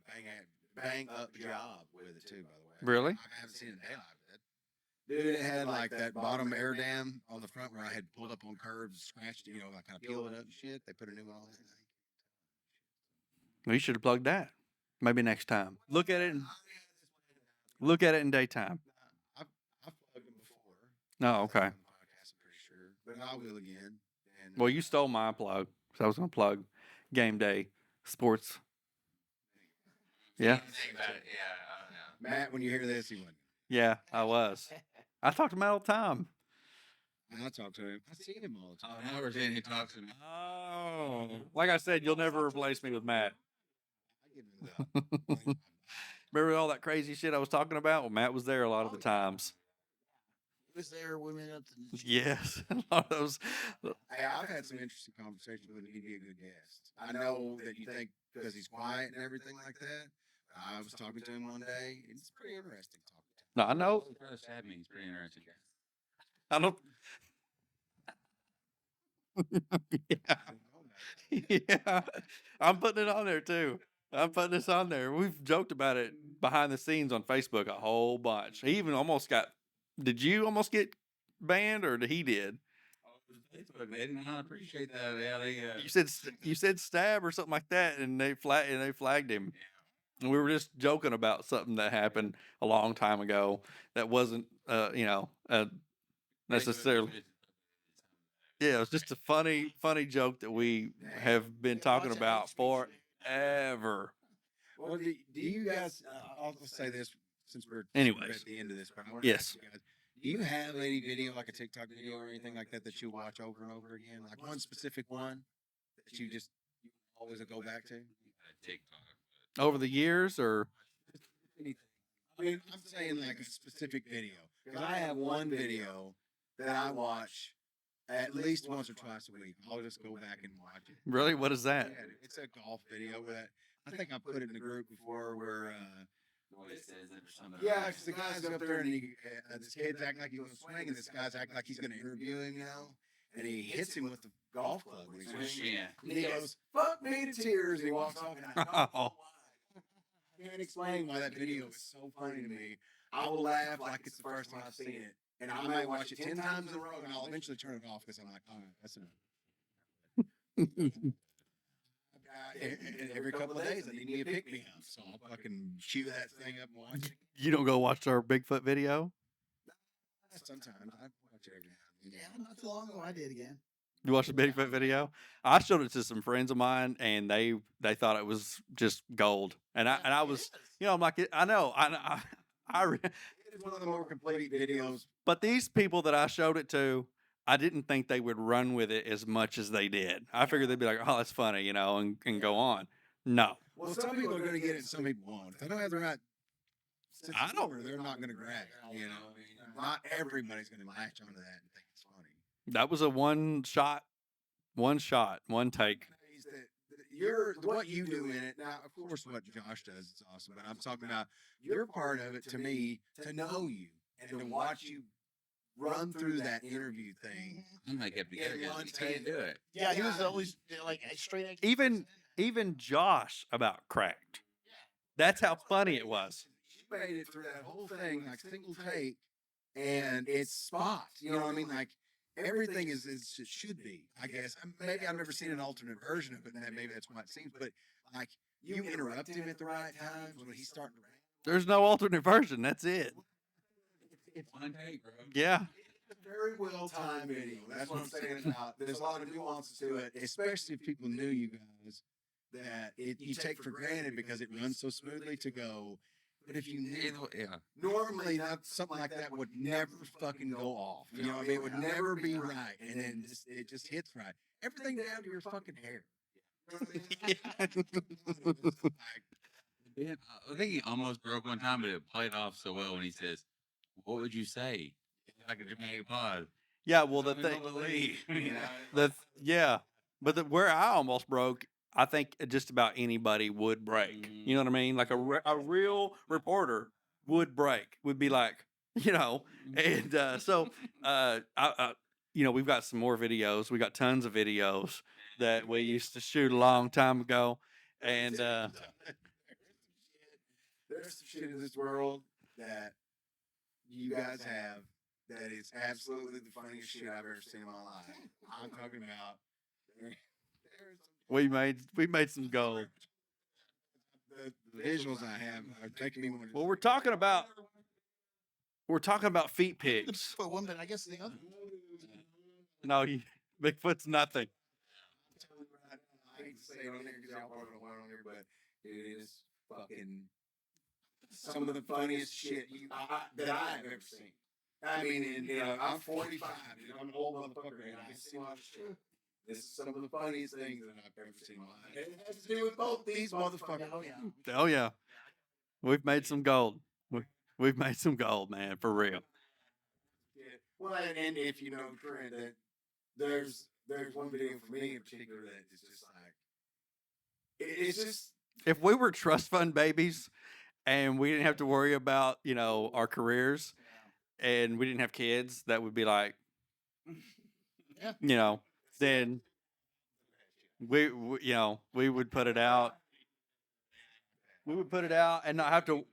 bang up job with it too, by the way. Really? I haven't seen a day like that. Dude, it had like that bottom air dam on the front where I had pulled up on curves, scratched it, I kind of peeled it up and shit. They put a new one on there. you should have plugged that. Maybe next time. Look at it in daytime. I've plugged them before. Oh, okay. On the podcast, I'm pretty sure, but I will again. And Well, you stole my plug, so I was going to plug Game Day Sports. Yeah. Think about it. Yeah, I don't know. Matt, when you hear this, he went. Yeah, I was. I talk to Matt all the time. I talk to him. I see him all the Oh, time. now we're saying he talks to me. Oh. Like I said, you'll never replace me with Matt. I give him the. Remember all that crazy shit I was talking about? Well, Matt was there a lot of the times. He was there when we went up to Yes. A lot of those. Hey, I've had some interesting conversations with him. He'd be a good guest. I know that you think because he's quiet and everything like that. I was talking to him one day. It's pretty interesting talking to him. No, I know. He tries to have me. He's pretty interesting. I don't. Yeah. Yeah. I'm putting it on there too. I'm putting this on there. We've joked about it behind the scenes on Facebook a whole bunch. He even almost got. Did you almost get banned, or he did? Facebook, they didn't appreciate that. Yeah, they. You said stab or something like that, and they flagged him. And we were just joking about something that happened a long time ago that wasn't necessarily. Yeah, it was just a funny joke that we have been talking Watch it, about hate speech. forever. Well, do you guys? I'll say this since we're Anyways. at the end of this, but I want Yes. you guys. Do you have any video, like a TikTok video or anything like that you watch over and over again? Like one specific one that you always go back to? TikTok. Over the years, or Anything. I mean, I'm saying like a specific video because I have one video that I watch at least once or twice a week. I'll just go back and watch it. really, what is that? Yeah, it's a golf video that I think I put it in the group before where. The way it says it or something. Yeah, because the guy's up there and this kid's acting like he's going to swing, and this guy's acting like he's going to interview him now. And he hits him with the golf club when he's swinging. Yeah. And he goes, "Fuck me to tears," and he walks off. And I don't know why. I can't explain why that video is so funny to me. I will laugh like it's the first time I've seen it. And I might watch it 10 times in a row, and I'll eventually turn it off because I'm like, all right, that's enough. Every couple of days, I need me a pick me up, so I'll fucking cue that thing up and watch it. You don't go watch our Bigfoot video? Sometimes I watch it every now and then. Yeah, not too long ago I did again. You watched the Bigfoot video? I showed it to some friends of mine, and they thought it was just gold. And I was, you know, I'm like, I know, It is one of the more complete videos. but these people that I showed it to, I didn't think they would run with it as much as they did. I figured they'd be like, oh, that's funny, you know, and go on. No. Well, some people are going to get it, and some people won't. If they don't have the right sense I of don't- humor, they're not going to grab it. You know, I mean, not everybody's going to latch onto that and think it's funny. That was a one take. Is that what you do in it. Now, of course, what Josh does is awesome, but I'm talking about your part of it. To me, to know you and to watch you run through that interview thing. I'm like, up together. Yeah, one You can't take. do it. Yeah, he was always like a straight X. Even Josh about cracked. That's how funny it was. You made it through that whole thing like single take, and it's spot. You know what I mean? Like everything is it should be. I guess maybe I've never seen an alternate version of it, and maybe that's why it seems. But like you interrupt him at the right times when he's starting to rant. There's no alternate version. That's it. It's One take, bro. Yeah. a very well timed video. That's what I'm saying about. There's a lot of nuances to it, especially if people knew you guys that you take for granted because it runs so smoothly to go. But if you knew, Yeah. normally something like that would never fucking go off. You know what I mean? It would never be right, and then it just hits right. Everything down to your fucking hair. You know what I mean? It's like, Yeah, I think he almost broke one time, but it played off so well when he says, "What would you say if I could make a pod?" Yeah, well, the I thing, don't believe. You know? but where I almost broke, I think just about anybody would break. You know what I mean? Like a real reporter would break, would be like, you know, and you know, we've got some more videos. We got tons of videos that we used to shoot a long time ago, and there's some shit in this world that you guys have that is absolutely the funniest shit I've ever seen in my life. I'm talking about. There's we made some gold. the visuals I have are making me want to. Well, we're talking about feet pigs. For one, but I guess the other. No, Bigfoot's nothing. I hate to say it on here because y'all probably don't want it on here, but it is fucking some of the funniest shit that I've ever seen. I mean, and, you know, I'm 45, and I'm an old motherfucker, and I see a lot of shit. This is some of the funniest things that I've ever seen in my life. And it has to do with both these motherfuckers. Oh yeah. Oh yeah, we've made some gold. We've made some gold, man, for real. Yeah. Well, and if you know Trent, that there's one video for me in particular that is just like it's just If we were trust fund babies and we didn't have to worry about, you know, our careers and we didn't have kids, that would be like, Yeah. you know, then we you know, we would put it out. We would put it out and not have to.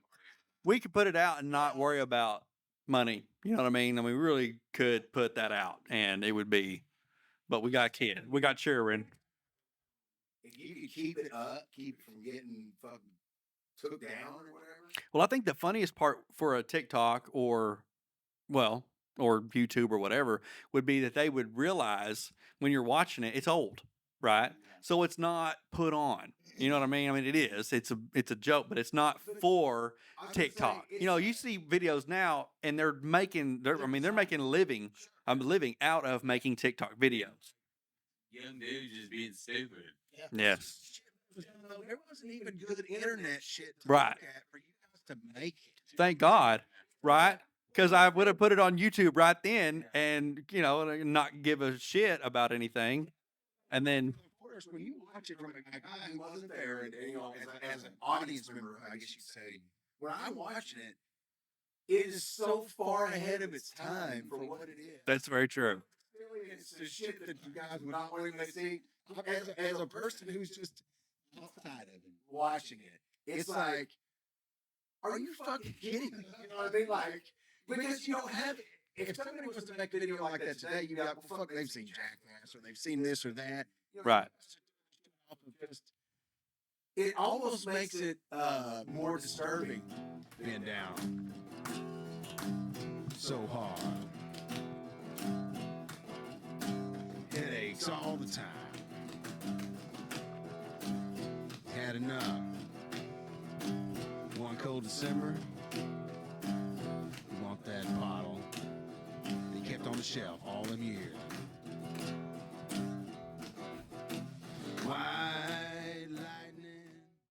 We could put it out and not worry about money. You know what I mean? I mean, we really could put that out, and it would be. But we got a kid. We got children. if you could keep it up, keep it from getting fucking took down or whatever. Well, I think the funniest part for a TikTok or YouTube or whatever would be that they would realize when you're watching it, it's old, right? So it's not put on. You know what I mean? I mean, it is. It's a joke, but it's not for TikTok. You know, you see videos now, and they're making. They're making a living. I'm living out of making TikTok videos. Young dudes just being stupid. Yes. There wasn't even good internet shit to Right. look at for you guys to make it. Thank God, right? Because I would have put it on YouTube right then, and not give a shit about anything, and then Of course, when you watch it from a guy who wasn't there, and as an audience member, I guess you'd say, when I'm watching it, it is so far ahead of its time for what it is. that's very true. It's the shit that you guys would not willingly see. As a person who's just outside of it, watching it, it's like, are you fucking kidding me? You know what I mean? Like, because you don't have. If somebody was to make a video like that today, you got, well, fuck, they've seen Jackass or they've seen this or that. You know, Right. It almost makes it more disturbing. Bend down so hard. Headaches all the time. Had enough. One cold December. You want that bottle they kept on the shelf all them years.